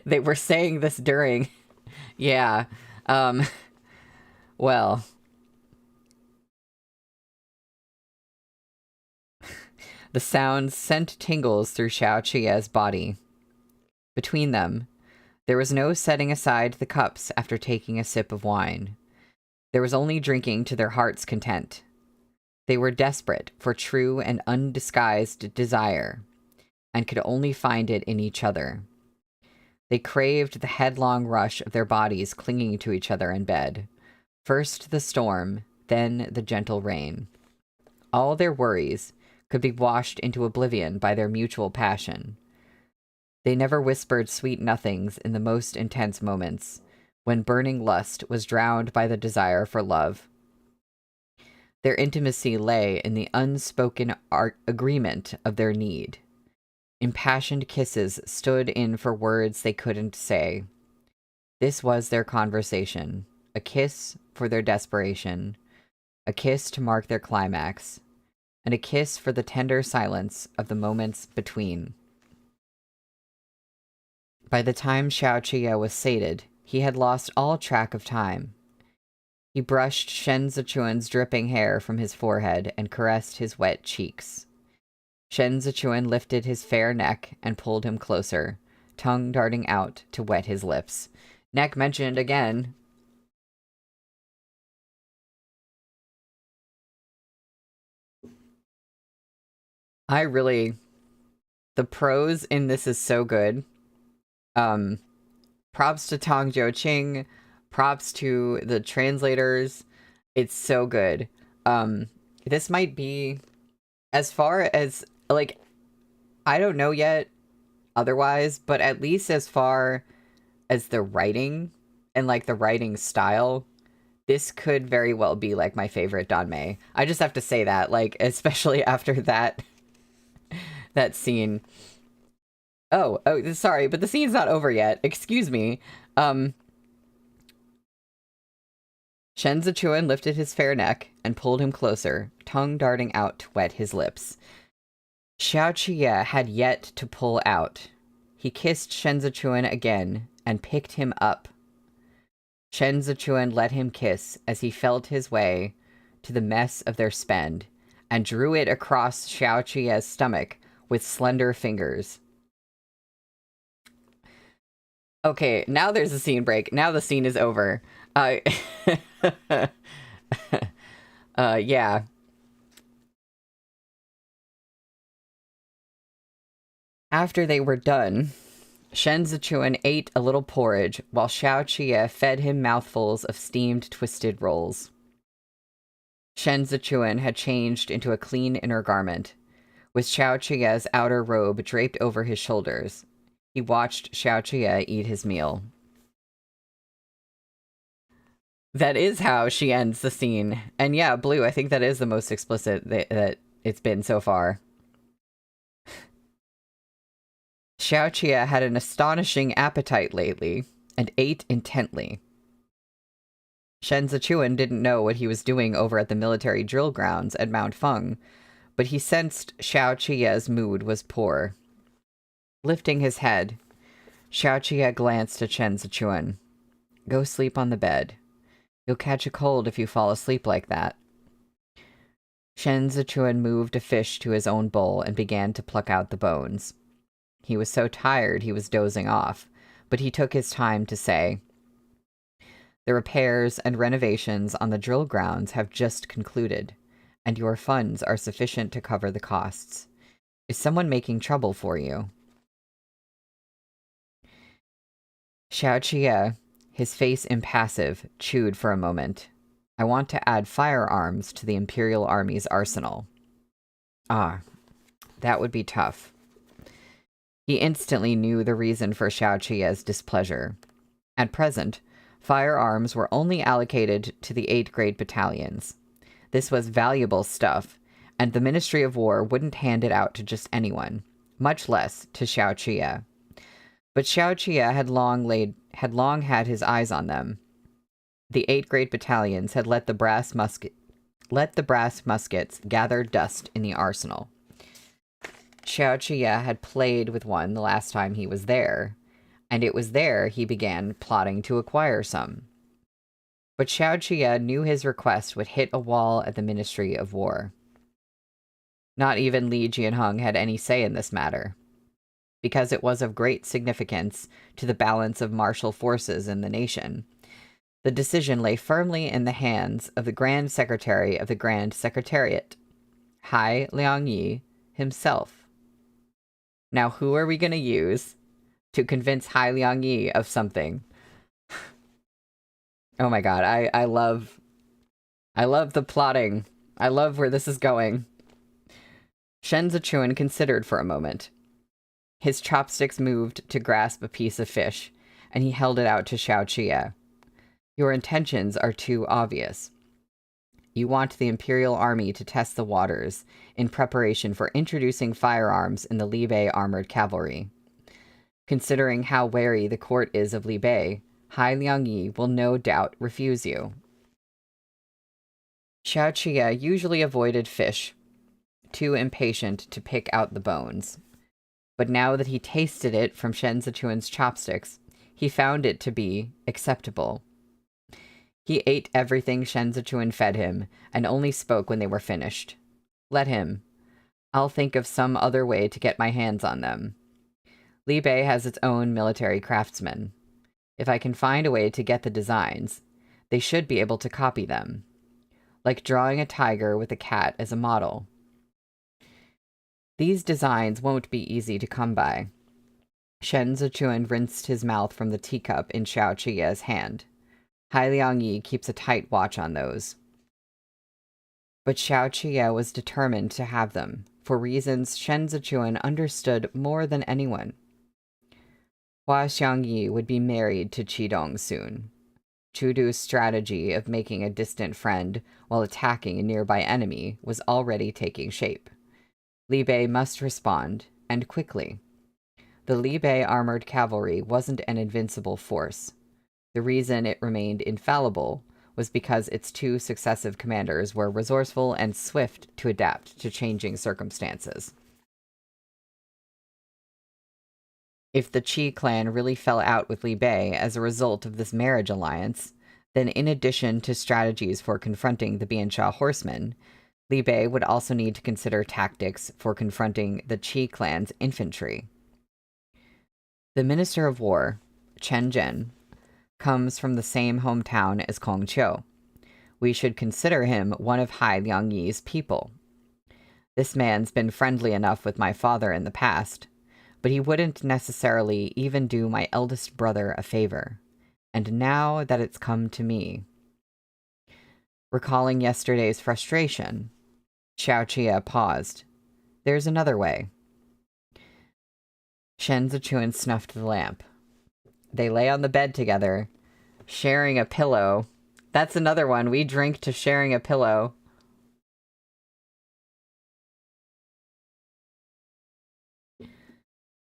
They were saying this during... Yeah, well... The sounds sent tingles through Xiao Qie's body. Between them, there was no setting aside the cups after taking a sip of wine. There was only drinking to their heart's content. They were desperate for true and undisguised desire, and could only find it in each other. They craved the headlong rush of their bodies clinging to each other in bed. First the storm, then the gentle rain. All their worries could be washed into oblivion by their mutual passion. They never whispered sweet nothings in the most intense moments, when burning lust was drowned by the desire for love. Their intimacy lay in the unspoken agreement of their need. Impassioned kisses stood in for words they couldn't say. This was their conversation, a kiss for their desperation, a kiss to mark their climax, and a kiss for the tender silence of the moments between. By the time Xiao Qie was sated, he had lost all track of time. He brushed Shen Zichuan's dripping hair from his forehead and caressed his wet cheeks. Shen Zichuan lifted his fair neck and pulled him closer, tongue darting out to wet his lips. Neck mentioned again. The prose in this is so good. Props to Tong Jiuqing, props to the translators. It's so good. This might be, as far as, like, I don't know yet otherwise, but at least as far as the writing and, like, the writing style, this could very well be, like, my favorite Danmei. I just have to say that, like, especially after that scene. Oh, sorry, but the scene's not over yet. Excuse me. Shen Zichuan lifted his fair neck and pulled him closer, tongue darting out to wet his lips. Xiao Qie had yet to pull out. he kissed Shen Zichuan again and picked him up. Shen Zichuan let him kiss as he felt his way to the mess of their spend and drew it across Xiao Qi's stomach with slender fingers. Okay, now there's a scene break. Now the scene is over. Yeah. After they were done, Shen Zichuan ate a little porridge while Xiao Qie fed him mouthfuls of steamed twisted rolls. Shen Zichuan had changed into a clean inner garment, with Xiao Qie's outer robe draped over his shoulders. He watched Xiao Qie eat his meal. That is how she ends the scene. And yeah, Blue, I think that is the most explicit that it's been so far. Xiao Qie had an astonishing appetite lately, and ate intently. Shen Zichuan didn't know what he was doing over at the military drill grounds at Mount Feng, but he sensed Xiao Qie's mood was poor. Lifting his head, Xiao Qie glanced at Shen Zichuan. Go sleep on the bed. You'll catch a cold if you fall asleep like that. Shen Zichuan moved a fish to his own bowl and began to pluck out the bones. He was so tired he was dozing off, but he took his time to say, the repairs and renovations on the drill grounds have just concluded, and your funds are sufficient to cover the costs. Is someone making trouble for you? Xiao Qie, his face impassive, chewed for a moment. I want to add firearms to the Imperial Army's arsenal. Ah, that would be tough. He instantly knew the reason for Xiao Qie's displeasure. At present, firearms were only allocated to the 8th grade battalions. This was valuable stuff, and the Ministry of War wouldn't hand it out to just anyone, much less to Xiao Qie. But Xiao Qie had long had his eyes on them. The 8th grade battalions had let the brass muskets gather dust in the arsenal. Xiao Qie had played with one the last time he was there, and it was there he began plotting to acquire some. But Xiao Qie knew his request would hit a wall at the Ministry of War. Not even Li Jianheng had any say in this matter, because it was of great significance to the balance of martial forces in the nation. The decision lay firmly in the hands of the Grand Secretary of the Grand Secretariat, Hai Liangyi himself. Now, who are we going to use to convince Hai Liangyi of something? Oh my god, I love the plotting. I love where this is going. Shen Zichuan considered for a moment. His chopsticks moved to grasp a piece of fish, and he held it out to Xiao Qie. Your intentions are too obvious. You want the Imperial Army to test the waters in preparation for introducing firearms in the Li Bei armored cavalry. Considering how wary the court is of Li Bei, Hai Liangyi will no doubt refuse you. Xiao Qie usually avoided fish, too impatient to pick out the bones. But now that he tasted it from Shen Zichuan's chopsticks, he found it to be acceptable. He ate everything Shen Zichuan fed him, and only spoke when they were finished. Let him. I'll think of some other way to get my hands on them. Li Bei has its own military craftsmen. If I can find a way to get the designs, they should be able to copy them. Like drawing a tiger with a cat as a model. These designs won't be easy to come by. Shen Zichuan rinsed his mouth from the teacup in Xiao Qie's hand. Hai Liangyi keeps a tight watch on those. But Xiao Qie was determined to have them, for reasons Shen Zichuan understood more than anyone. Hua Xiangyi would be married to Qidong soon. Chudu's strategy of making a distant friend while attacking a nearby enemy was already taking shape. Li Bei must respond, and quickly. The Li Bei armored cavalry wasn't an invincible force. The reason it remained infallible was because its 2 successive commanders were resourceful and swift to adapt to changing circumstances. If the Qi clan really fell out with Li Bei as a result of this marriage alliance, then in addition to strategies for confronting the Biansha horsemen, Li Bei would also need to consider tactics for confronting the Qi clan's infantry. The Minister of War, Chen Zhen, comes from the same hometown as Kong Qiu. We should consider him one of Hai Liangyi's people. This man's been friendly enough with my father in the past, but he wouldn't necessarily even do my eldest brother a favor. And now that it's come to me. Recalling yesterday's frustration, Xiao Qia paused. There's another way. Shen Zichuan snuffed the lamp. They lay on the bed together, sharing a pillow. That's another one. We drink to sharing a pillow.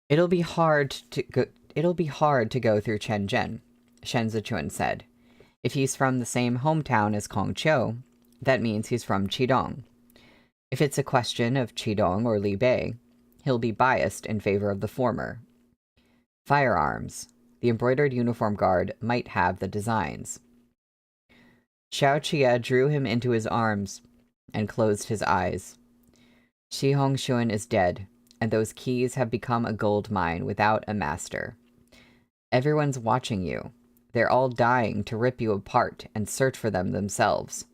It'll be hard to go through Chen Zhen, Shen Zichuan said. If he's from the same hometown as Kong Qiu, that means he's from Qidong. If it's a question of Qidong or Li Bei, he'll be biased in favor of the former. Firearms. The embroidered uniform guard might have the designs. Xiao Qia drew him into his arms and closed his eyes. Shi Hongxuan is dead, and those keys have become a gold mine without a master. Everyone's watching you. They're all dying to rip you apart and search for them themselves.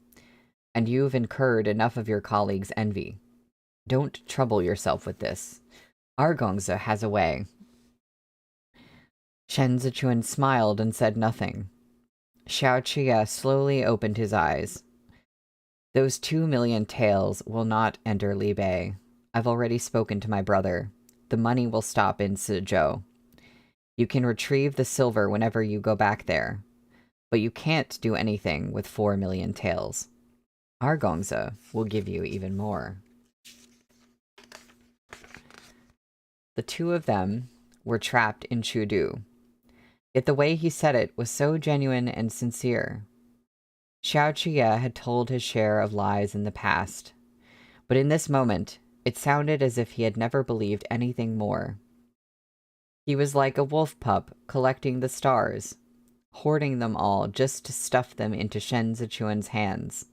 And you've incurred enough of your colleagues' envy. Don't trouble yourself with this. Our Gongzi has a way. Shen Zichuan smiled and said nothing. Xiao Qia slowly opened his eyes. Those 2 million taels will not enter Li Bei. I've already spoken to my brother. The money will stop in Suzhou. You can retrieve the silver whenever you go back there, but you can't do anything with 4 million taels. Our Gongzi will give you even more. The two of them were trapped in Chudu. Yet the way he said it was so genuine and sincere. Xiao Qia had told his share of lies in the past, but in this moment, it sounded as if he had never believed anything more. He was like a wolf pup collecting the stars, hoarding them all just to stuff them into Shen Zichuan's hands,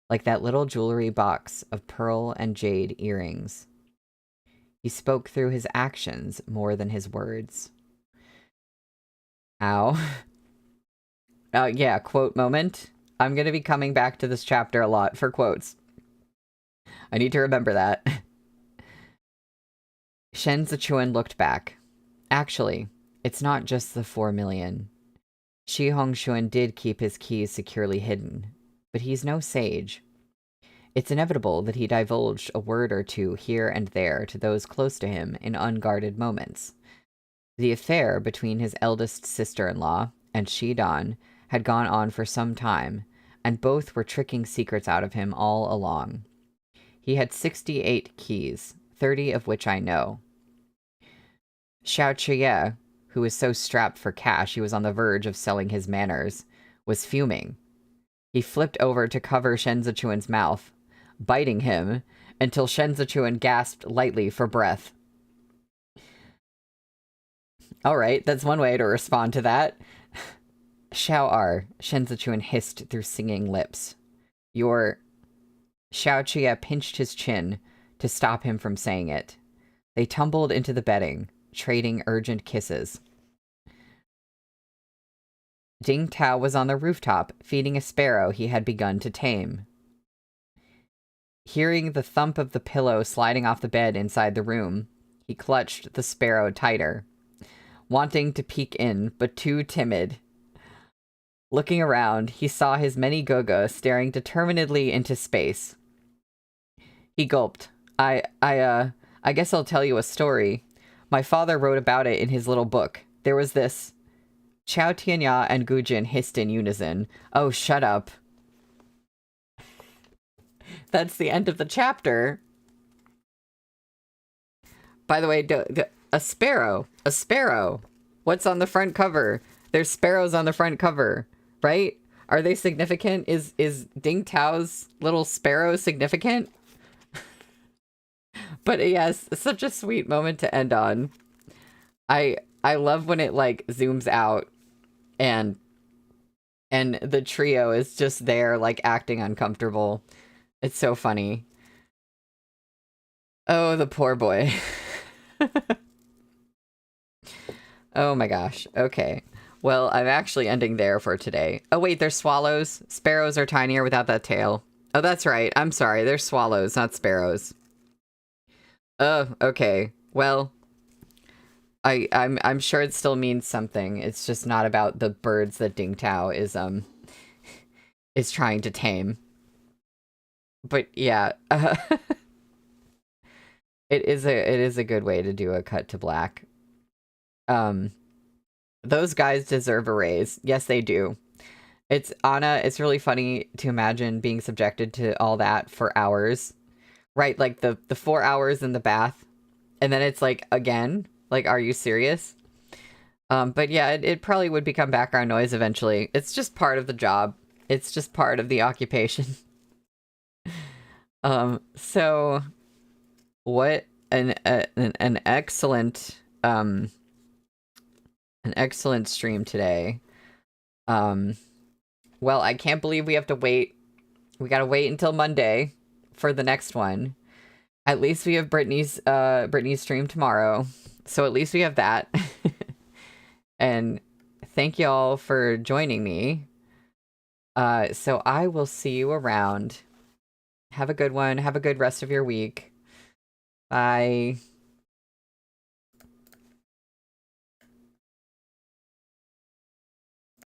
like that little jewelry box of pearl and jade earrings. He spoke through his actions more than his words. Ow. Yeah, quote moment. I'm going to be coming back to this chapter a lot for quotes. I need to remember that. Shen Zichuan looked back. Actually, it's not just the 4 million. Shi Hongxuan did keep his keys securely hidden, but he's no sage. It's inevitable that he divulged a word or two here and there to those close to him in unguarded moments. The affair between his eldest sister-in-law and Shi Dan had gone on for some time, and both were tricking secrets out of him all along. He had 68 keys, 30 of which I know. Xiao Qia, who was so strapped for cash he was on the verge of selling his manners, was fuming. He flipped over to cover Shen Zichuan's mouth, biting him until Shen Zichuan gasped lightly for breath. Alright, that's one way to respond to that. Xiao R, Shen Zichuan hissed through singing lips. Xiao Qia pinched his chin to stop him from saying it. They tumbled into the bedding, trading urgent kisses. Jing Tao was on the rooftop, feeding a sparrow he had begun to tame. Hearing the thump of the pillow sliding off the bed inside the room, he clutched the sparrow tighter, wanting to peek in, but too timid. Looking around, he saw his many Goga staring determinedly into space. He gulped. I guess I'll tell you a story. My father wrote about it in his little book. There was this... Chao Tianya and Gujin hissed in unison. Oh, shut up. That's the end of the chapter. By the way, a sparrow. A sparrow. What's on the front cover? There's sparrows on the front cover, right? Are they significant? Is Ding Tao's little sparrow significant? But yes, such a sweet moment to end on. I love when it like zooms out and the trio is just there like acting uncomfortable. It's so funny. Oh, the poor boy. Oh my gosh. Okay. Well, I'm actually ending there for today. Oh wait, there's swallows. Sparrows are tinier without that tail. Oh, that's right. I'm sorry. There's swallows, not sparrows. Oh, okay. Well, I'm sure it still means something. It's just not about the birds that Ding Tao is trying to tame. But yeah, it is a good way to do a cut to black. Those guys deserve a raise. Yes, they do. It's Anna, it's really funny to imagine being subjected to all that for hours. Right, like the 4 hours in the bath. And then it's like, again? Like, are you serious? But yeah, it probably would become background noise eventually. It's just part of the job. It's just part of the occupation. So what an excellent an excellent stream today. Well, I can't believe we have to wait. We gotta wait until Monday for the next one. At least we have Brittany's stream tomorrow. So at least we have that. And thank y'all for joining me. So I will see you around. Have a good one. Have a good rest of your week. Bye.